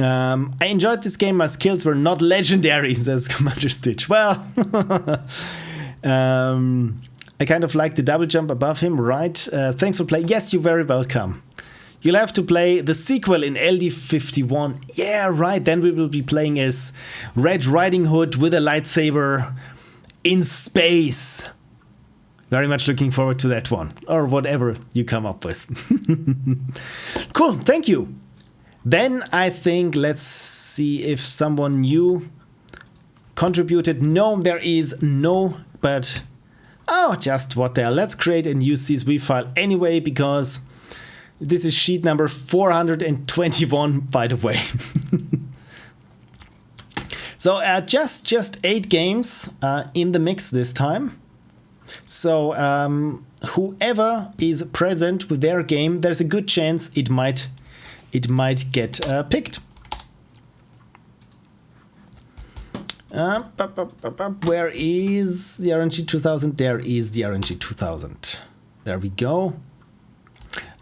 I enjoyed this game. My skills were not legendary, says Commanderstitch. Well, I kind of like the double jump above him, right? Thanks for playing. Yes, you're very welcome. You'll have to play the sequel in LD51. Yeah, right. Then we will be playing as Red Riding Hood with a lightsaber in space. Very much looking forward to that one, or whatever you come up with. Cool, thank you. Then I think let's see if someone new contributed. No, there is no, but oh, just what the hell. Let's create and use CSV file anyway, because this is sheet number 421, by the way. So just 8 games in the mix this time. So whoever is present with their game, there's a good chance it might get picked. Where is the RNG 2000? There is the RNG 2000. There we go.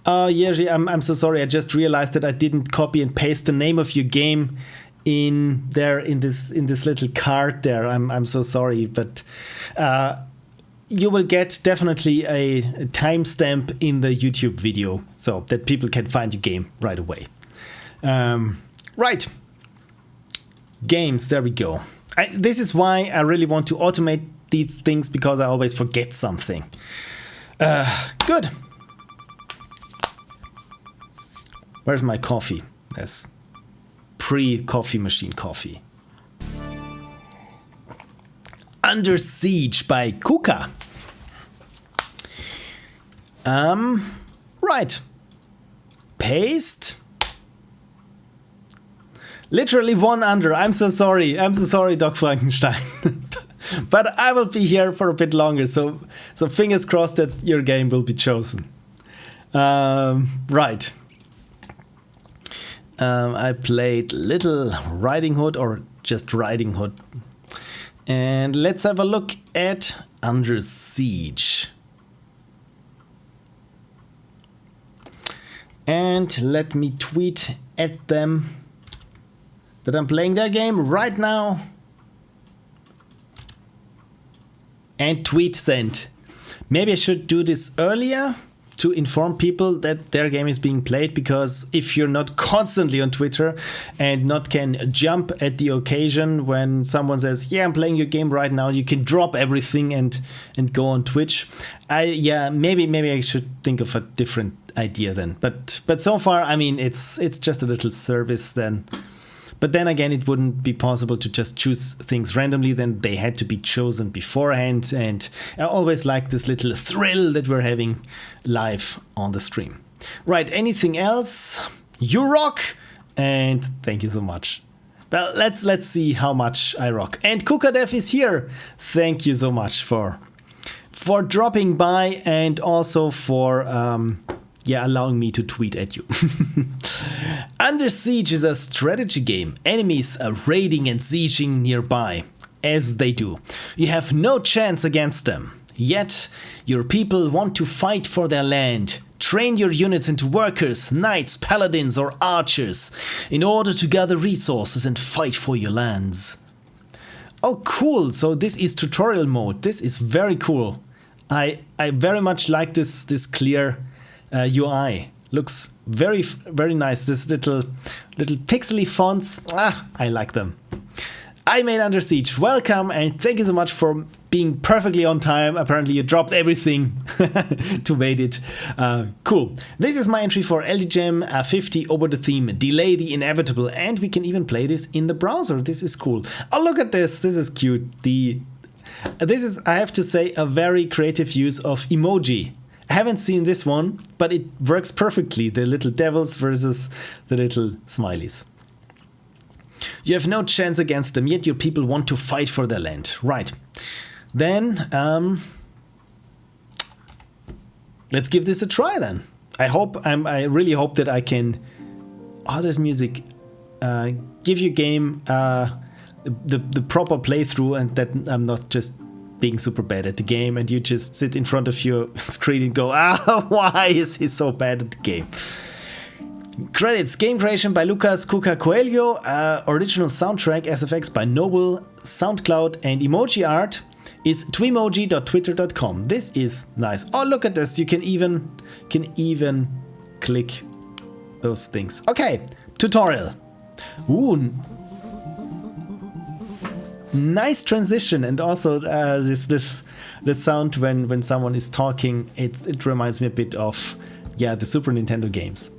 Jiri, I'm so sorry. I just realized that I didn't copy and paste the name of your game in there in this little card there. I'm so sorry, but you will get definitely a timestamp in the YouTube video so that people can find your game right away. Right. Games, there we go. This is why I really want to automate these things, because I always forget something. Good. Where's my coffee? There's pre-coffee machine coffee. Under Siege by Cuca. Right. Paste. Literally 1 under. I'm so sorry. I'm so sorry, Doc Frankenstein. But I will be here for a bit longer, so fingers crossed that your game will be chosen. Right. I played Little Riding Hood, or just Riding Hood. And let's have a look at Under Siege. And let me tweet at them that I'm playing their game right now. And tweet sent. Maybe I should do this earlier to inform people that their game is being played, because if you're not constantly on Twitter and not can jump at the occasion when someone says, yeah, I'm playing your game right now, you can drop everything and go on Twitch. Maybe I should think of a different idea then. But so far, I mean, it's just a little service then. But then again, it wouldn't be possible to just choose things randomly. Then they had to be chosen beforehand. And I always like this little thrill that we're having live on the stream. Right, anything else? You rock! And thank you so much. Well, let's see how much I rock. And Cuca is here. Thank you so much for dropping by, and also for allowing me to tweet at you. Under Siege is a strategy game. Enemies are raiding and sieging nearby, as they do. You have no chance against them. Yet, your people want to fight for their land. Train your units into workers, knights, paladins, or archers in order to gather resources and fight for your lands. Oh, cool. So this is tutorial mode. This is very cool. I very much like this clear UI. Looks very, very nice. This little pixely fonts. I like them. I made Under Siege. Welcome, and thank you so much for being perfectly on time. Apparently you dropped everything to make it. Cool. This is my entry for LDGem 50 over the theme Delay the Inevitable, and we can even play this in the browser. This is cool. Oh, look at this. This is cute. This is, I have to say, a very creative use of emoji. I haven't seen this one, but it works perfectly. The little devils versus the little smileys. You have no chance against them, yet your people want to fight for their land. Right. Then, let's give this a try then. I really hope that I can... Oh, there's music. Give your game the proper playthrough, and that I'm not just being super bad at the game and you just sit in front of your screen and go, why is he so bad at the game? Credits: game creation by Lucas Cuca Coelho, original soundtrack SFX by Noble, SoundCloud, and emoji art is twimoji.twitter.com. This is nice. Oh, look at this. You can even click those things. Okay, tutorial. Ooh, nice transition, and also the sound when someone is talking. It reminds me a bit of the Super Nintendo games.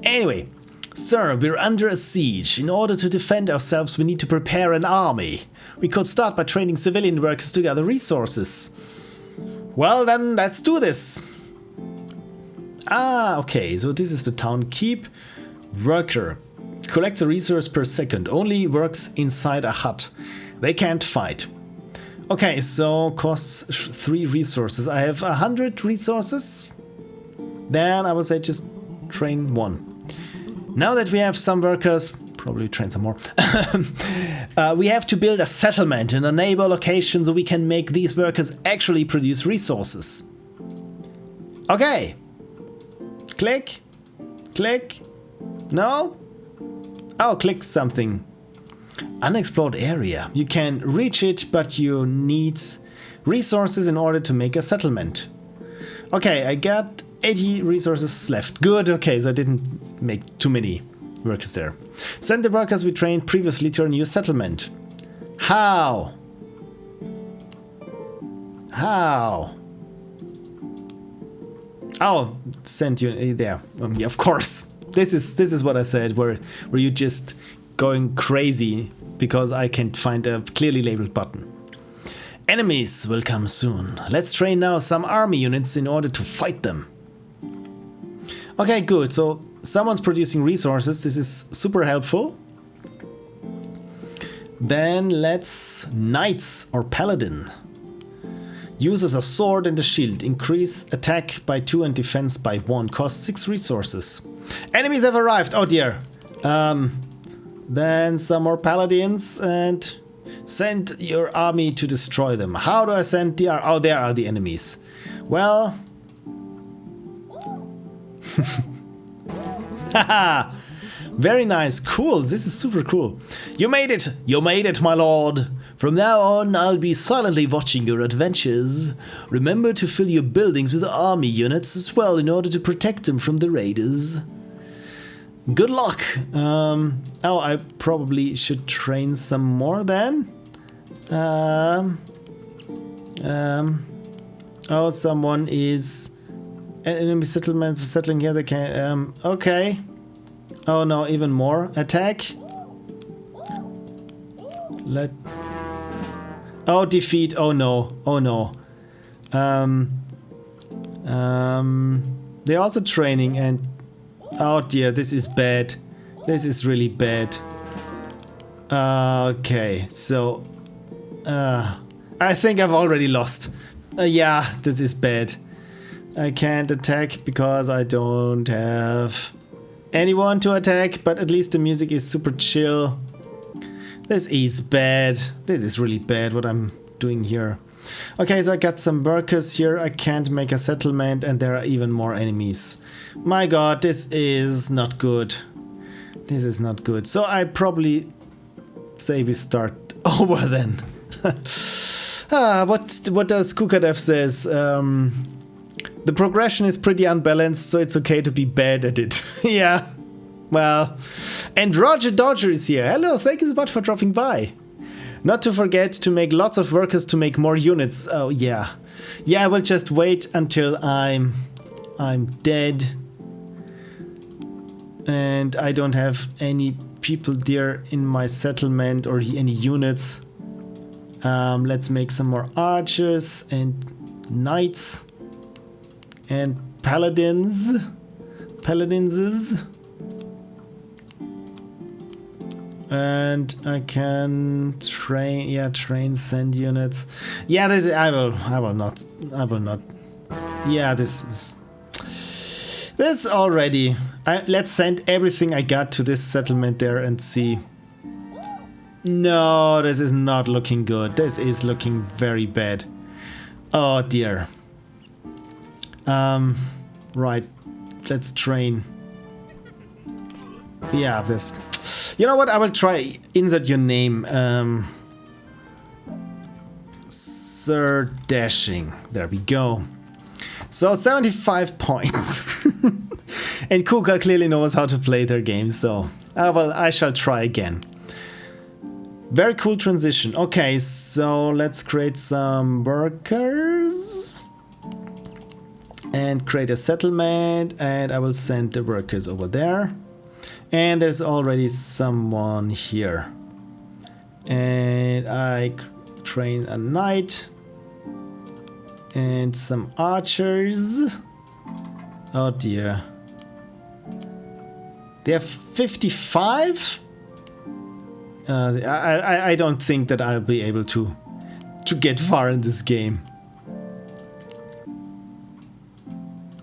Anyway, Sir, we're under a siege. In order to defend ourselves, we need to prepare an army. We could start by training civilian workers to gather resources. Well, then let's do this. Ah, okay, so this is the town keep. Worker. Collects a resource per second. Only works inside a hut. They can't fight. Okay, so costs 3 resources. I have 100 resources. Then I would say just train 1. Now that we have some workers, probably train some more. We have to build a settlement in a neighbor location so we can make these workers actually produce resources. Okay. Click. Click. No? Oh, click something. Unexplored area. You can reach it, but you need resources in order to make a settlement. Okay, I got 80 resources left. Good, okay, so I didn't make too many workers there. Send the workers we trained previously to a new settlement. How? How? Oh, send you there. Yeah, of course. This is what I said, where you just going crazy because I can't find a clearly labeled button. Enemies will come soon. Let's train now some army units in order to fight them. Okay, good. So someone's producing resources. This is super helpful. Then let's knights or paladin. Uses a sword and a shield. Increase attack by 2 and defense by 1. Costs 6 resources. Enemies have arrived. Oh dear. Then some more paladins and send your army to destroy them. How do I send the oh, there are the enemies. Well. Haha. Very nice. Cool. This is super cool. You made it. You made it, my lord. From now on, I'll be silently watching your adventures. Remember to fill your buildings with army units as well in order to protect them from the raiders. Good luck. Oh, I probably should train some more then. Oh, someone is enemy settlements settling here. They can. Okay. Oh no, even more attack. Oh, defeat. Oh no. Oh no. They're also training and. Oh dear, this is bad. This is really bad. Okay, so I think I've already lost. Yeah, this is bad. I can't attack because I don't have anyone to attack, but at least the music is super chill. This is bad. This is really bad what I'm doing here. Okay, so I got some workers here. I can't make a settlement and there are even more enemies. My god, this is not good. This is not good. So I probably say we start over then. What does Cuca Dev says? The progression is pretty unbalanced, so it's okay to be bad at it. Yeah. Well. And Roger Dodger is here. Hello, thank you so much for dropping by. Not to forget to make lots of workers to make more units. Oh yeah. Yeah, I will just wait until I'm dead. And I don't have any people there in my settlement or any units. Let's make some more archers and knights and paladins. And I can train send units. Yeah, this I will not. Yeah, this already. Let's send everything I got to this settlement there and see. No, this is not looking good. This is looking very bad. Oh dear. Right. Let's train. Yeah, this. You know what? I will try insert your name. Sir Dashing. There we go. So 75 points. And Cuca clearly knows how to play their game, so I shall try again. Very cool transition. Okay, so let's create some workers and create a settlement, and I will send the workers over there. And there's already someone here. And I train a knight. And some archers. Oh dear. They have 55? I don't think that I'll be able to get far in this game.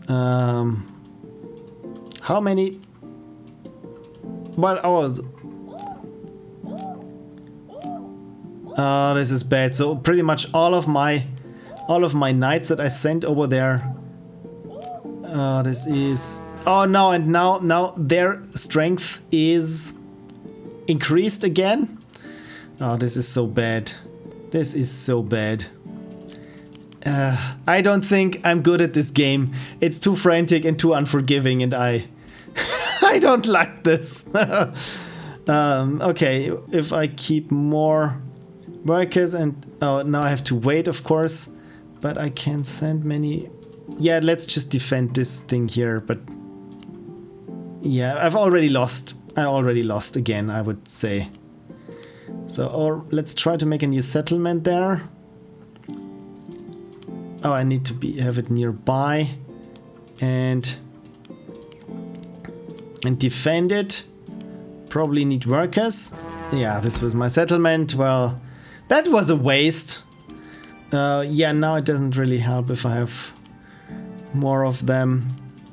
How many? Well, oh, this is bad. So pretty much all of my knights that I sent over there. This is. Oh no! And now their strength is increased again. Oh, this is so bad. This is so bad. I don't think I'm good at this game. It's too frantic and too unforgiving, and I don't like this. Okay, if I keep more workers and now I have to wait, of course, but I can send many. Yeah, let's just defend this thing here. But yeah, I already lost again, I would say. So, or let's try to make a new settlement there. Oh, I need to have it nearby and defend it. Probably need workers. Yeah, this was my settlement. Well, that was a waste. Yeah, now it doesn't really help if I have more of them.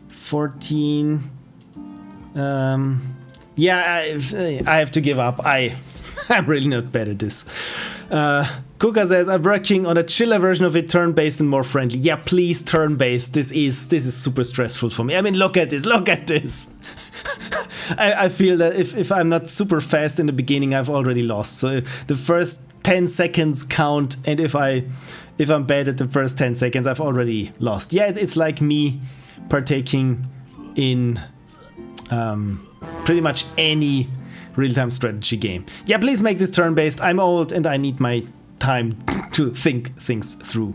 14. Yeah, I have to give up. I'm really not bad at this. Cuca says, I'm working on a chiller version of it, turn-based and more friendly. Yeah, please, turn-based. This is super stressful for me. I mean, look at this. I feel that if I'm not super fast in the beginning, I've already lost. So the first 10 seconds count, and if I'm bad at the first 10 seconds, I've already lost. Yeah, it's like me partaking in pretty much any real-time strategy game. Yeah, please make this turn-based. I'm old and I need my time to think things through.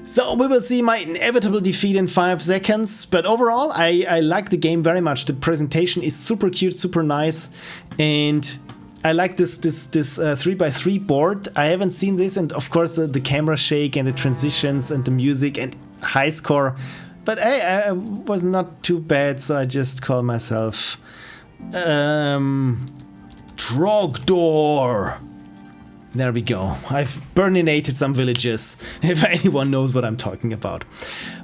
So we will see my inevitable defeat in 5 seconds. But overall, I like the game very much. The presentation is super cute, super nice, and I like this 3x3 board. I haven't seen this, and of course the camera shake and the transitions and the music and high score. But hey, I was not too bad, so I just call myself Trogdor. There we go. I've burninated some villages, if anyone knows what I'm talking about.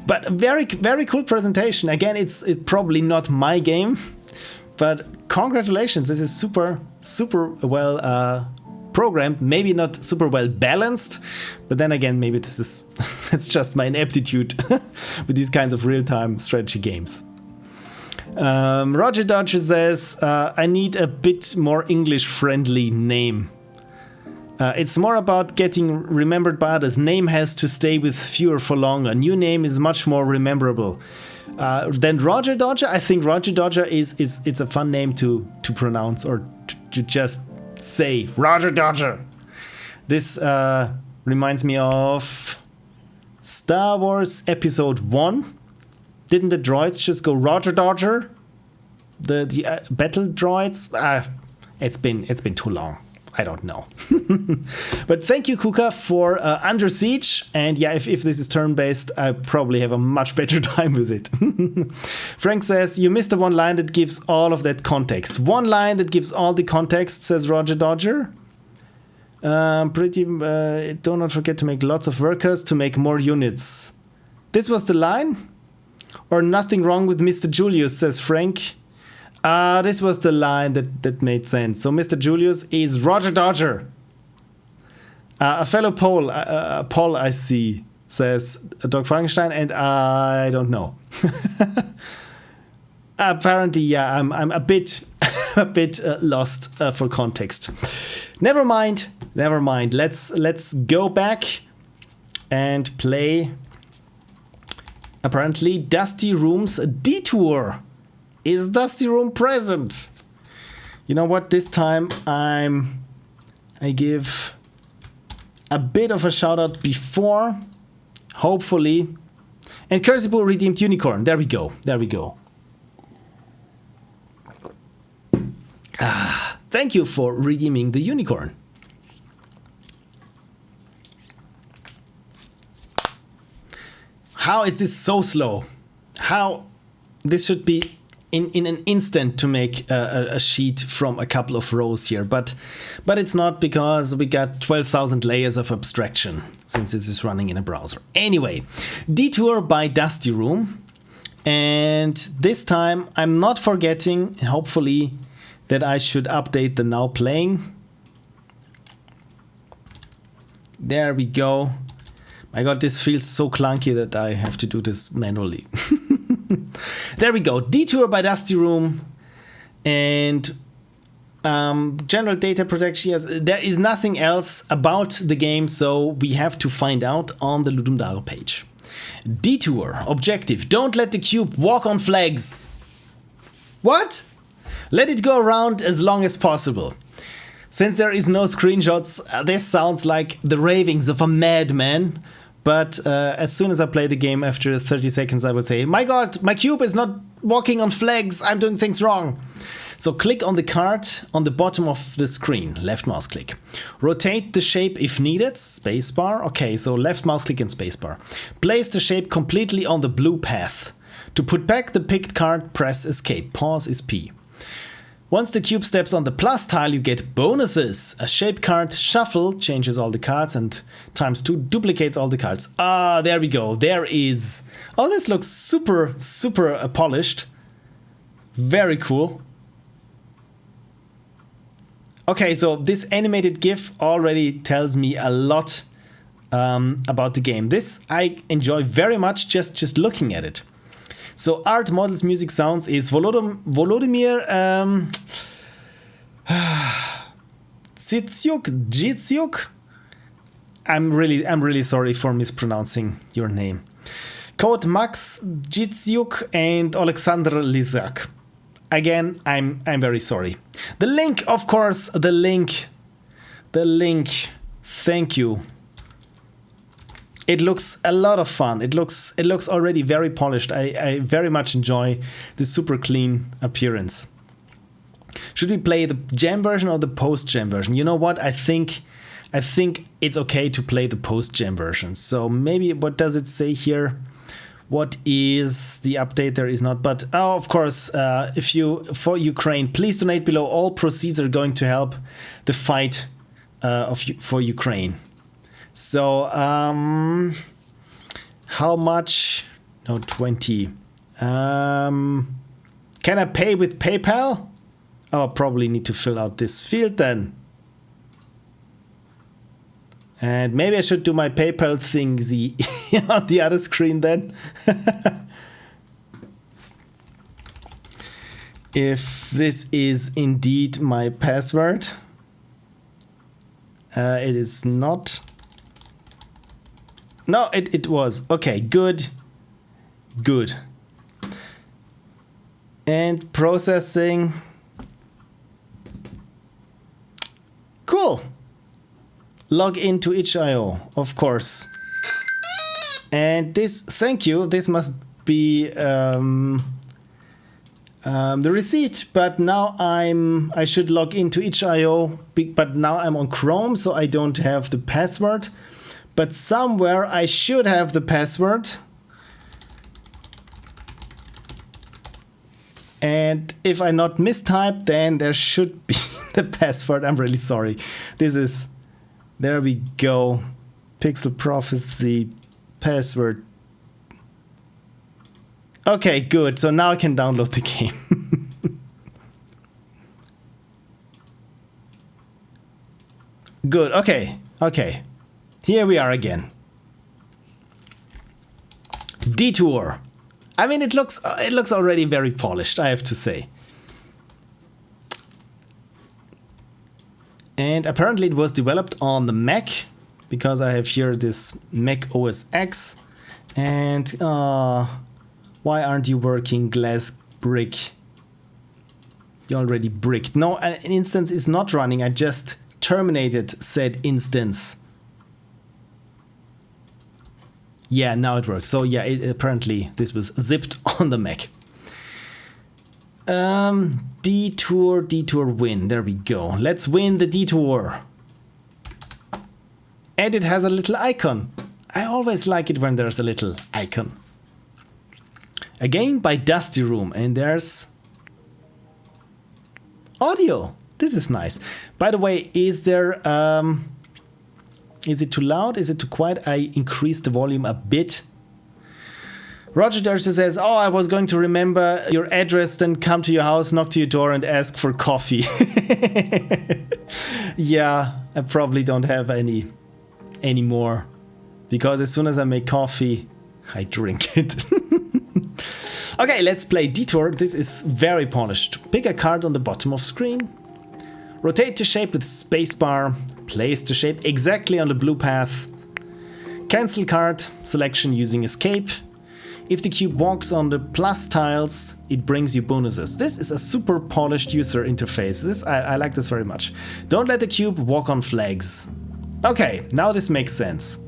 But very, very cool presentation. Again, it's probably not my game, but congratulations. This is super, super well programmed. Maybe not super well balanced, but then again, maybe this is that's just my ineptitude with these kinds of real-time strategy games. Roger Dodger says, I need a bit more English-friendly name. It's more about getting remembered by others. Name has to stay with fewer for longer. New name is much more rememberable. Than Roger Dodger. I think Roger Dodger it's a fun name to pronounce or to just say. Roger Dodger. This reminds me of Star Wars Episode 1. Didn't the droids just go Roger Dodger? The battle droids? It's been too long. I don't know. But thank you, Cuca, for Under Siege. And yeah, if this is turn-based, I probably have a much better time with it. Frank says, you missed the one line that gives all of that context. One line that gives all the context, says Roger Dodger. Do not forget to make lots of workers to make more units. This was the line? Or nothing wrong with Mr. Julius, says Frank. This was the line that made sense. So Mr. Julius is Roger Dodger. A fellow Paul I see, says Dr. Frankenstein, and I don't know. Apparently, yeah, I'm a bit lost for context. Never mind. Let's go back and play. Apparently, Dustyroom's Detour. Is Dustyroom present? You know what? This time I give a bit of a shout out before, hopefully. And Cursible redeemed Unicorn. There we go. Thank you for redeeming the unicorn. How is this so slow? How? This should be in an instant to make a sheet from a couple of rows here, but it's not, because we got 12,000 layers of abstraction since this is running in a browser. Anyway, Detour by Dustyroom, and this time I'm not forgetting, hopefully, that I should update the now playing. There we go. My god, this feels so clunky that I have to do this manually. There we go. Detour by Dustyroom. And general data protection. Yes, there is nothing else about the game, so we have to find out on the Ludum Dare page. Detour. Objective. Don't let the cube walk on flags. What? Let it go around as long as possible. Since there is no screenshots, this sounds like the ravings of a madman. But as soon as I play the game, after 30 seconds, I will say, my god, my cube is not walking on flags, I'm doing things wrong. So click on the card on the bottom of the screen, left mouse click. Rotate the shape if needed, spacebar. Okay, so left mouse click and spacebar. Place the shape completely on the blue path. To put back the picked card, press escape. Pause is P. Once the cube steps on the plus tile, you get bonuses. A shape card shuffle changes all the cards, and ×2 duplicates all the cards. Ah, there we go. There is. Oh, this looks super, super polished. Very cool. Okay, so this animated GIF already tells me a lot about the game. This I enjoy very much just looking at it. So art, models, music, sounds is Volodymyr Dzitsiuk. I'm really sorry for mispronouncing your name. Code Max Dzitsiuk and Alexander Lizak. Again, I'm very sorry. The link, of course, the link. Thank you. It looks a lot of fun. It looks already very polished. I very much enjoy the super clean appearance. Should we play the jam version or the post jam version? You know what? I think it's okay to play the post jam version. So maybe, what does it say here? What is the update? There is not, but oh, of course, for Ukraine, please donate below. All proceeds are going to help the fight for Ukraine. So, how much? No, 20. Can I pay with PayPal? Oh, probably need to fill out this field then. And maybe I should do my PayPal thingy on the other screen then. If this is indeed my password. It is not. No, it was. Okay, good. Good. And processing. Cool. Log into itch.io, of course. And this, thank you, this must be the receipt, but now I should log into itch.io, but now I'm on Chrome, so I don't have the password. But somewhere I should have the password. And if I not mistype, then there should be the password. I'm really sorry. This is, there we go. Pixel Prophecy password. Okay, good. So now I can download the game. Good. Okay. Okay. Here we are again. Detour. I mean, it looks already very polished, I have to say. And apparently it was developed on the Mac, because I have here this Mac OS X. And why aren't you working, glass brick? You already bricked. No, an instance is not running. I just terminated said instance. Yeah, now it works. So yeah, apparently this was zipped on the Mac. Detour, Detour win. There we go. Let's win the Detour. And it has a little icon. I always like it when there's a little icon. A game by Dustyroom, and there's audio. This is nice. By the way, is there is it too loud? Is it too quiet? I increased the volume a bit. Roger Darcy says, oh, I was going to remember your address, then come to your house, knock to your door and ask for coffee. Yeah, I probably don't have any anymore. Because as soon as I make coffee, I drink it. Okay, let's play Detour. This is very polished. Pick a card on the bottom of screen. Rotate the shape with spacebar. Place the shape exactly on the blue path. Cancel card selection using escape. If the cube walks on the plus tiles, it brings you bonuses. This is a super polished user interface. I like this very much. Don't let the cube walk on flags. Okay, now this makes sense.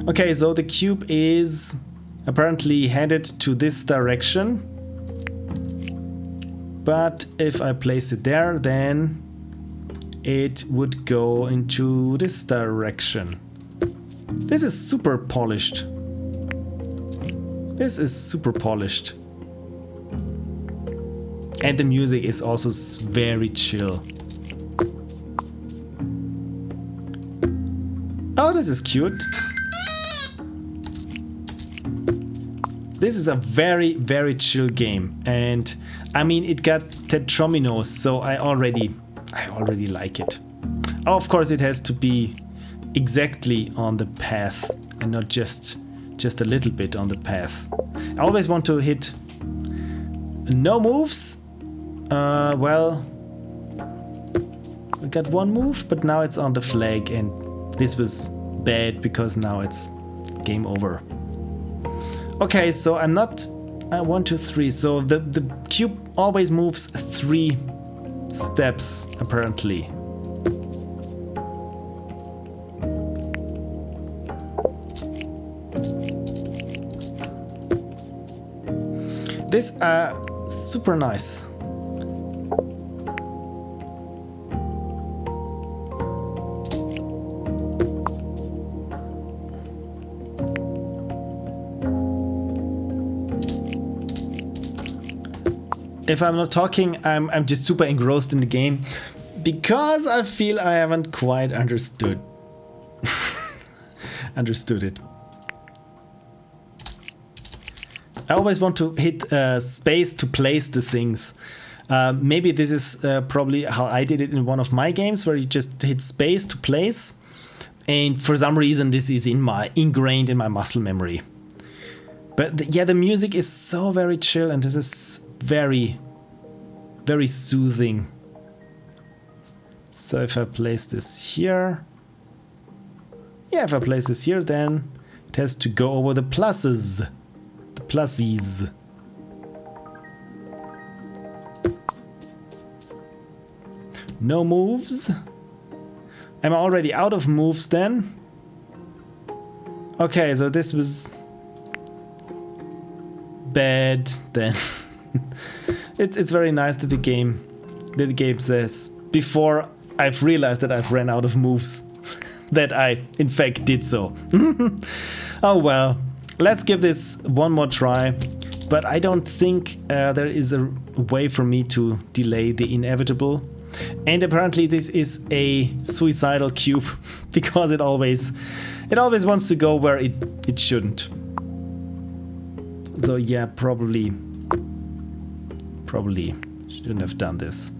Okay, so the cube is apparently headed to this direction. But if I place it there, then it would go into this direction. This is super polished. This is super polished. And the music is also very chill. Oh, this is cute. This is a very, very chill game. And I mean, it got tetrominos, so I already like it. Oh, of course, it has to be exactly on the path and not just a little bit on the path. I always want to hit no moves. Well, I got one move, but now it's on the flag, and this was bad because now it's game over. Okay, so I'm not 1, 2, 3. So the cube always moves 3 steps apparently. This super nice. If I'm not talking, I'm just super engrossed in the game because I feel I haven't quite understood it. I always want to hit space to place the things. Maybe this is probably how I did it in one of my games, where you just hit space to place, and for some reason this is ingrained in my muscle memory. But yeah, the music is so very chill, and this is very, very soothing. So if I place this here, yeah, if I place this here, then it has to go over the pluses. The plusies. No moves. I'm already out of moves then. Okay, so this was bad then. It's very nice that the game says before I've realized that I've ran out of moves that I in fact did so. Oh well, let's give this one more try, but I don't think there is a way for me to delay the inevitable. And apparently this is a suicidal cube because it always wants to go where it shouldn't. So yeah, probably shouldn't have done this.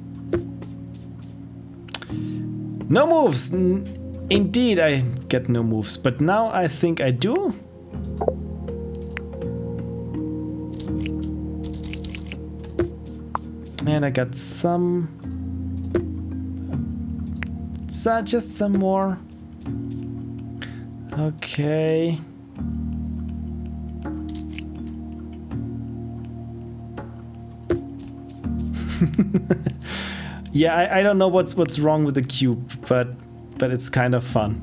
No moves! Indeed, I get no moves, but now I think I do. And I got just some more. Okay. Yeah, I don't know what's wrong with the cube, but it's kind of fun.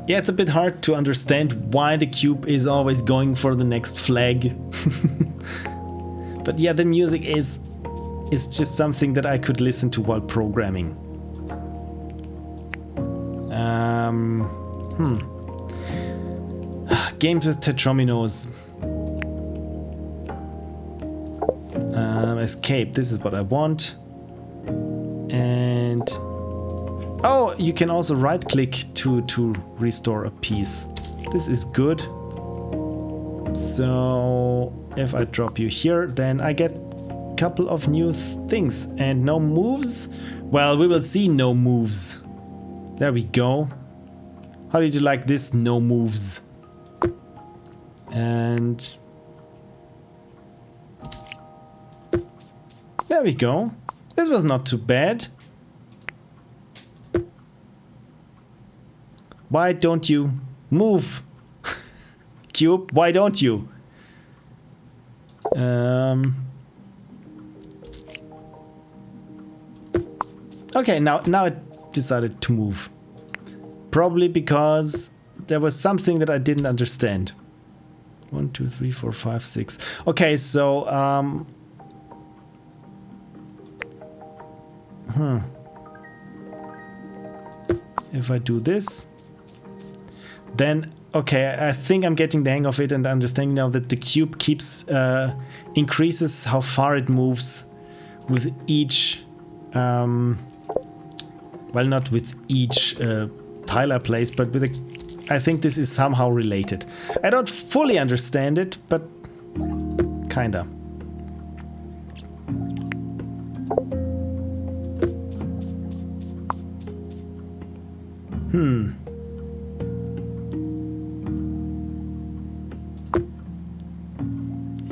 Yeah, it's a bit hard to understand why the cube is always going for the next flag. But yeah, the music is just something that I could listen to while programming. Games with tetrominos. Escape, this is what I want. And oh, you can also right click to restore a piece. This is good. So if I drop you here, then I get a couple of new things. And no moves? Well, we will see no moves. There we go. How did you like this? No moves. And there we go. This was not too bad. Why don't you move? Cube, why don't you? Okay, now it decided to move. Probably because there was something that I didn't understand. 1, 2, 3, 4, 5, 6. Okay, so if I do this, then okay, I think I'm getting the hang of it and understanding now that the cube keeps increases how far it moves with each well, not with each tile I place, but with I think this is somehow related. I don't fully understand it, but kinda.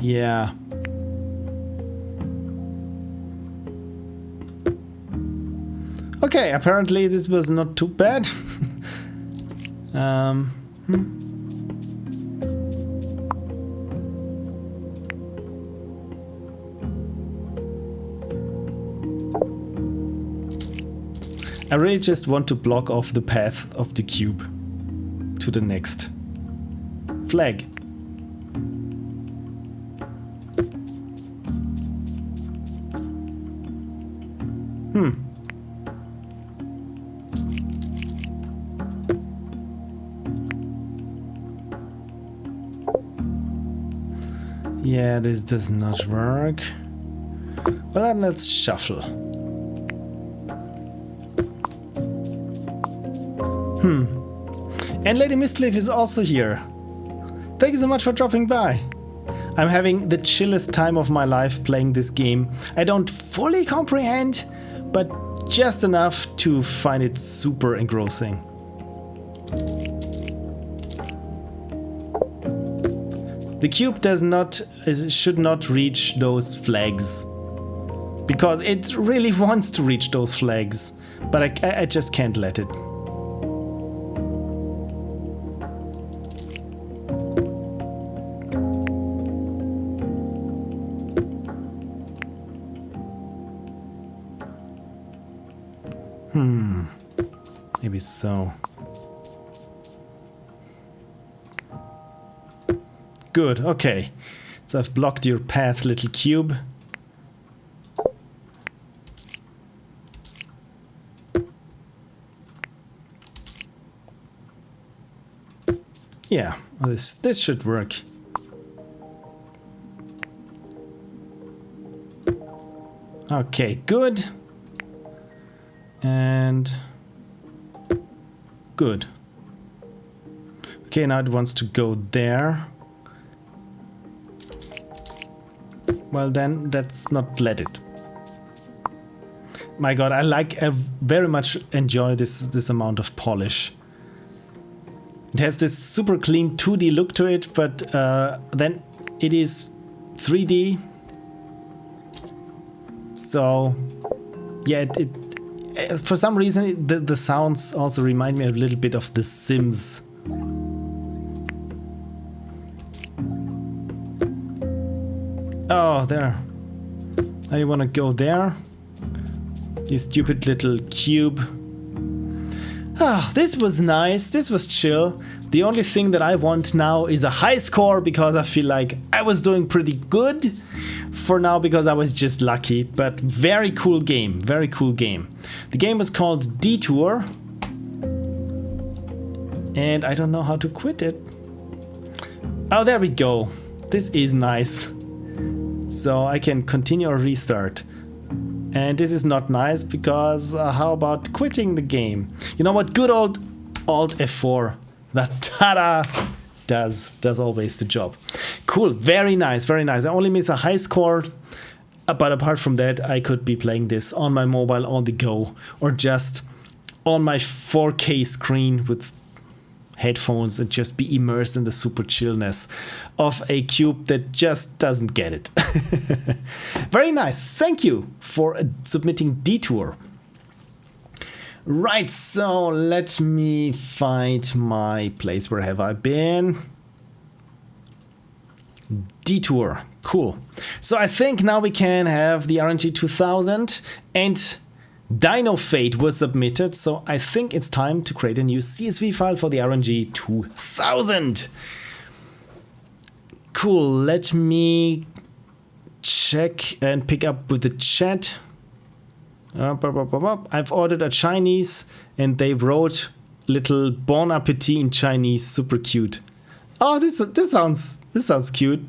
Yeah. Okay, apparently this was not too bad. I really just want to block off the path of the cube to the next flag. Yeah, this does not work. Well, then let's shuffle. And Lady Mistleaf is also here. Thank you so much for dropping by. I'm having the chillest time of my life playing this game. I don't fully comprehend, but just enough to find it super engrossing. The cube should not reach those flags, because it really wants to reach those flags, but I just can't let it. Maybe so. Good, okay. So I've blocked your path, little cube. Yeah, this should work. Okay, good. And good. Okay, now it wants to go there. Well then, let's not let it. My god, I very much enjoy this amount of polish. It has this super clean 2D look to it, but then it is 3D. So yeah, for some reason the sounds also remind me a little bit of The Sims. Oh, there. Now you want to go there? You stupid little cube. Ah, this was nice, this was chill. The only thing that I want now is a high score because I feel like I was doing pretty good for now because I was just lucky. But very cool game, very cool game. The game was called Detour. And I don't know how to quit it. Oh, there we go. This is nice. So I can continue or restart. And this is not nice because how about quitting the game? You know what? Good old Alt F4. That ta-da does always the job. Cool. Very nice. Very nice. I only miss a high score. But apart from that, I could be playing this on my mobile on the go. Or just on my 4K screen with headphones and just be immersed in the super chillness of a cube that just doesn't get it. Very nice. Thank you for submitting Detour. Right, so let me find my place. Where have I been? Detour. Cool. So I think now we can have the RNG 2000 and Dino Fate was submitted, so I think it's time to create a new CSV file for the RNG 2000. Cool, let me check and pick up with the chat. I've ordered a Chinese and they wrote little Bon Appetit in Chinese, super cute. Oh, this sounds cute.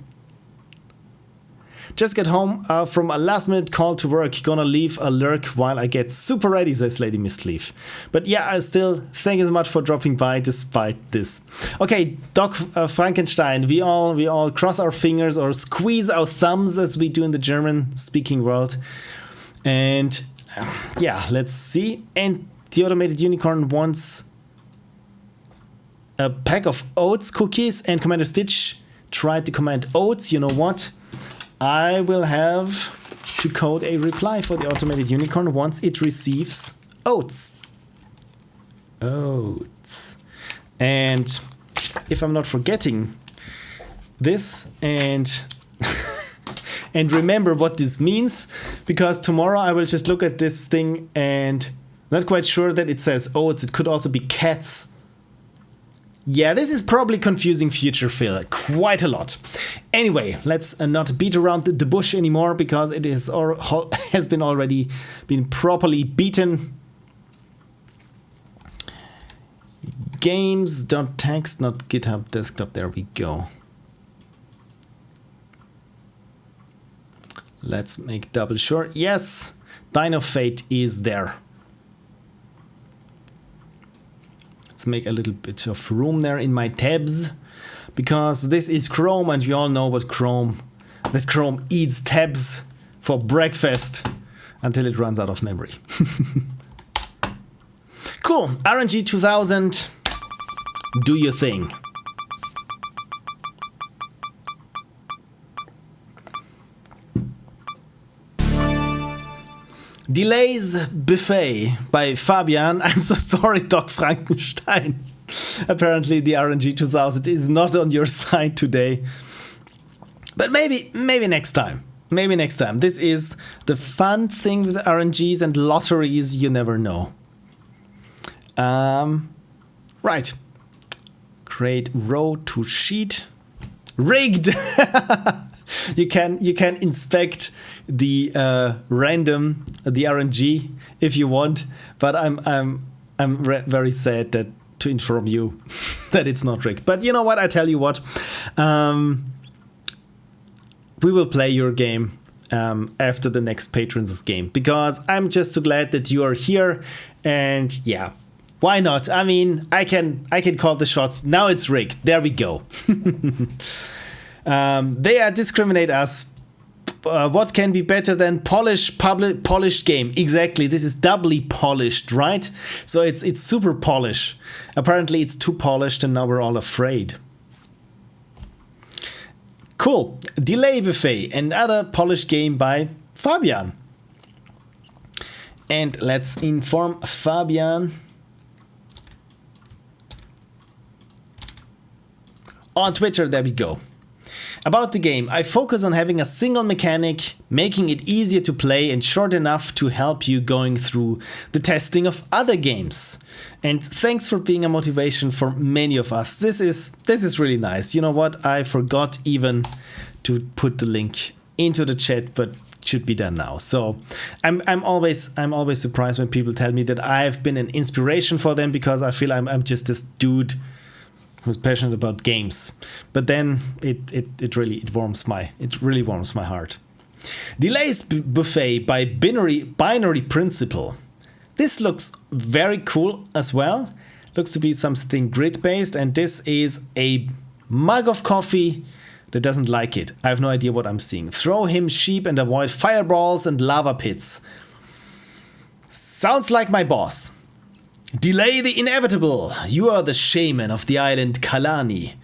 Just get home from a last minute call to work. Gonna leave a lurk while I get super ready, says Lady Mistleaf. But yeah, I still thank you so much for dropping by despite this. Okay, Doc Frankenstein, we all cross our fingers or squeeze our thumbs as we do in the German speaking world. And yeah, let's see. And the automated unicorn wants a pack of oats cookies, and Commanderstitch tried to command oats. You know what? I will have to code a reply for the automated unicorn once it receives oats. Oats. And if I'm not forgetting this and and remember what this means, because tomorrow I will just look at this thing and not quite sure that it says oats. It could also be cats. Yeah, this is probably confusing future Phil quite a lot. Anyway, let's not beat around the bush anymore because it is or has been already been properly beaten. Games.txt, not GitHub desktop. There we go. Let's make double sure. Yes, Dino Fate is there. Let's make a little bit of room there in my tabs, because this is Chrome and we all know what Chrome eats tabs for breakfast until it runs out of memory. Cool, RNG 2000, do your thing. Delays Buffet by Fabian. I'm so sorry, Doc Frankenstein. Apparently the RNG 2000 is not on your side today. But maybe next time. Maybe next time. This is the fun thing with RNGs and lotteries, you never know. Right. Create row to sheet. Rigged! You can inspect the random, the RNG if you want, but I'm very sad that to inform you that it's not rigged. But you know what? I tell you what, we will play your game after the next Patrons game, because I'm just so glad that you are here, and yeah, why not? I mean, I can call the shots. Now it's rigged. There we go. They discriminate us. What can be better than polished game? Exactly. This is doubly polished, right? So it's super polish. Apparently it's too polished and now we're all afraid. Cool. Delay Buffet, another polished game by Fabian. And let's inform Fabian on Twitter. There we go. About the game, I focus on having a single mechanic, making it easier to play and short enough to help you going through the testing of other games. And thanks for being a motivation for many of us. This is really nice. You know what? I forgot even to put the link into the chat, but it should be done now. So I'm always surprised when people tell me that I've been an inspiration for them, because I feel I'm just this dude who's passionate about games. But then it really warms my heart. Delays Buffet by Binary Principle. This looks very cool as well. Looks to be something grid based, and this is a mug of coffee that doesn't like it. I have no idea what I'm seeing. Throw him sheep and avoid fireballs and lava pits. Sounds like my boss. Delay the inevitable. You are the shaman of the island Kalani.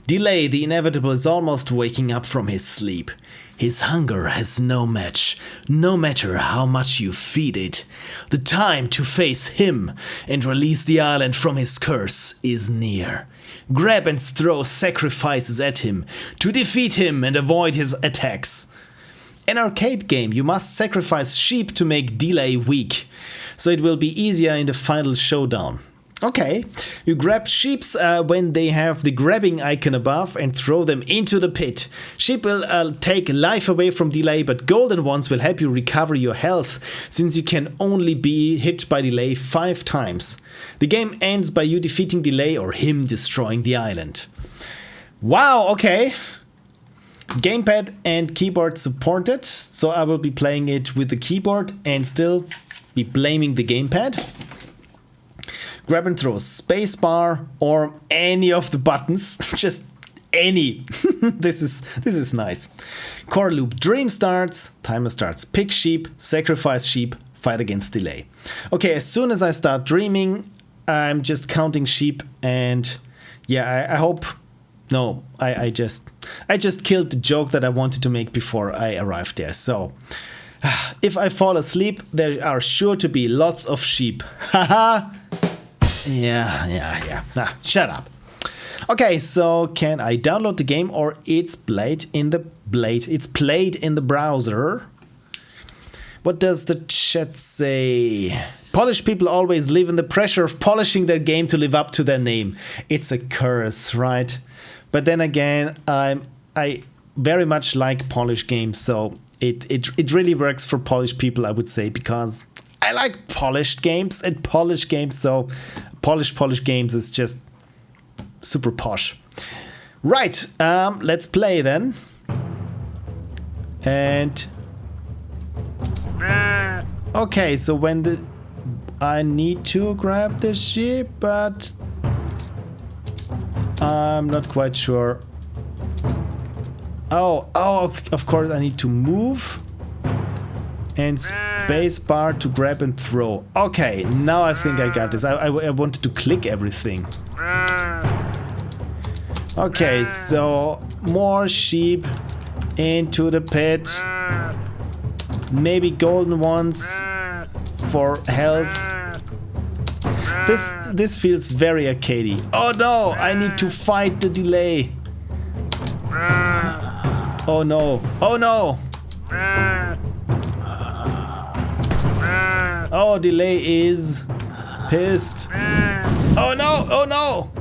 Delay the inevitable is almost waking up from his sleep. His hunger has no match, no matter how much you feed it. The time to face him and release the island from his curse is near. Grab and throw sacrifices at him to defeat him and avoid his attacks. An arcade game, you must sacrifice sheep to make Delay weak, so it will be easier in the final showdown. Okay, you grab sheeps when they have the grabbing icon above and throw them into the pit. Sheep will take life away from Delay, but golden ones will help you recover your health, since you can only be hit by Delay 5 times. The game ends by you defeating Delay or him destroying the island. Wow, okay. Gamepad and keyboard supported, so I will be playing it with the keyboard and still be blaming the gamepad. Grab and throw spacebar or any of the buttons, just any. This is nice. Core loop, dream starts, timer starts, pick sheep, sacrifice sheep, fight against Delay. Okay, as soon as I start dreaming, I'm just counting sheep, and yeah, I hope. No, I just killed the joke that I wanted to make before I arrived there. So, if I fall asleep, there are sure to be lots of sheep. Haha. Yeah. Shut up. Okay, so can I download the game, or it's played in the browser? What does the chat say? Polish people always live in the pressure of polishing their game to live up to their name. It's a curse, right? But then again, I very much like Polish games, so it really works for Polish people, I would say, because I like polished games and Polish games, so Polish games is just super posh. Right, let's play then. And okay, so when I need to grab the sheep, but I'm not quite sure. Oh, of course I need to move and space bar to grab and throw. Okay, now I think I got this. I wanted to click everything. Okay, so more sheep into the pit. Maybe golden ones for health. This feels very arcadey. Oh no, I need to fight the Delay. Oh no, oh no. Oh, Delay is pissed. Oh no, oh no.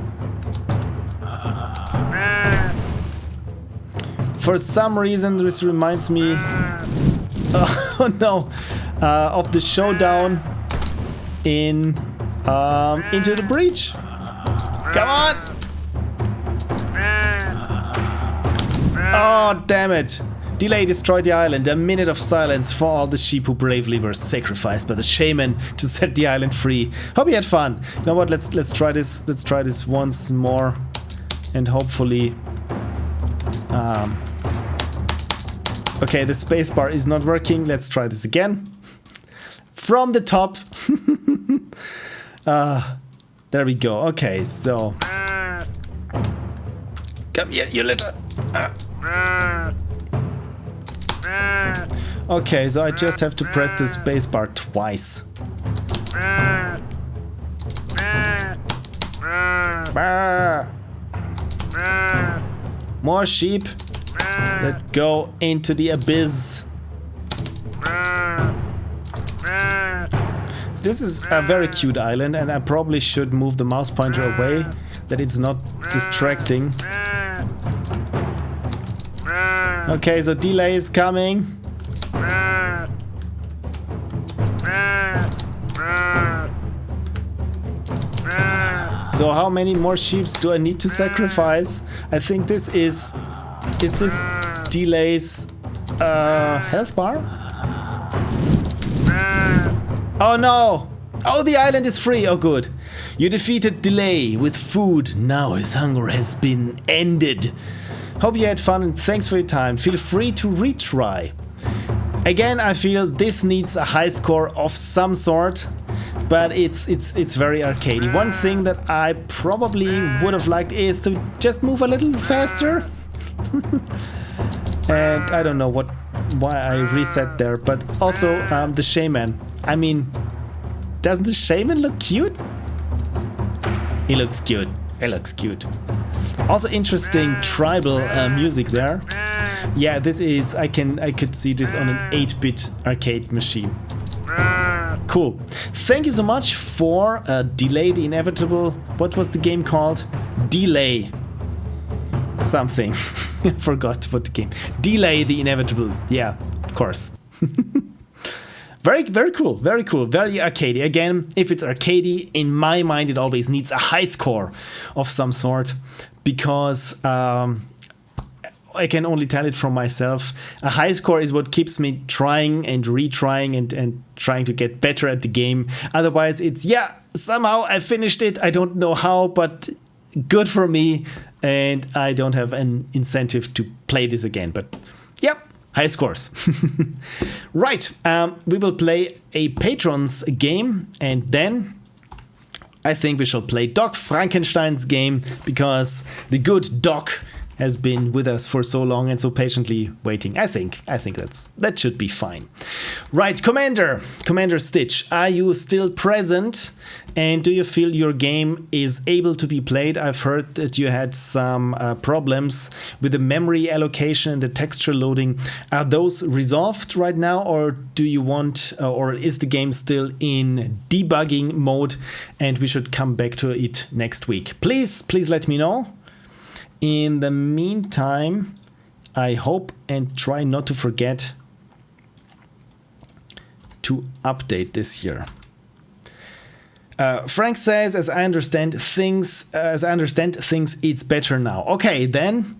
For some reason, this reminds me, oh no, of the showdown in Into the Breach. Come on! Oh, damn it! Delay destroyed the island. A minute of silence for all the sheep who bravely were sacrificed by the shaman to set the island free. Hope you had fun. You know what? Let's try this. Let's try this once more, and hopefully. Okay, the spacebar is not working. Let's try this again. From the top. There we go. Okay, so. Come here, you little. Okay, so I just have to press the spacebar twice. More sheep. Let's go into the abyss. This is a very cute island, and I probably should move the mouse pointer away, that it's not distracting. Okay, so DLAY is coming. So how many more sheep do I need to sacrifice? I think this is this DLAY's health bar? Oh no! Oh, the island is free! Oh good. You defeated DLAY with food. Now his hunger has been ended. Hope you had fun and thanks for your time. Feel free to retry. Again, I feel this needs a high score of some sort, but it's very arcadey. One thing that I probably would have liked is to just move a little faster. And I don't know why I reset there, but also the shaman. I mean, doesn't the shaman look cute? He looks cute. He looks cute. Also interesting tribal music there. Yeah, this is I could see this on an 8-bit arcade machine. Cool. Thank you so much for DLAY the Inevitable. What was the game called? DLAY something. I forgot what the game. DLAY the Inevitable. Yeah, of course. Very cool, very cool, very arcadey. Again, if it's arcadey, in my mind it always needs a high score of some sort, because I can only tell it from myself. A high score is what keeps me trying and retrying and trying to get better at the game. Otherwise it's, yeah, somehow I finished it, I don't know how, but good for me, and I don't have an incentive to play this again. But yep. High scores. Right, we will play a Patrons game, and then I think we shall play Doc Frankenstein's game, because the good Doc has been with us for so long and so patiently waiting. I think that should be fine. Right, Commanderstitch, are you still present? And do you feel your game is able to be played? I've heard that you had some problems with the memory allocation and the texture loading. Are those resolved right now, or do you want, or is the game still in debugging mode and we should come back to it next week? Please let me know. In the meantime, I hope and try not to forget to update this year. Frank says, as I understand things, it's better now. Okay, then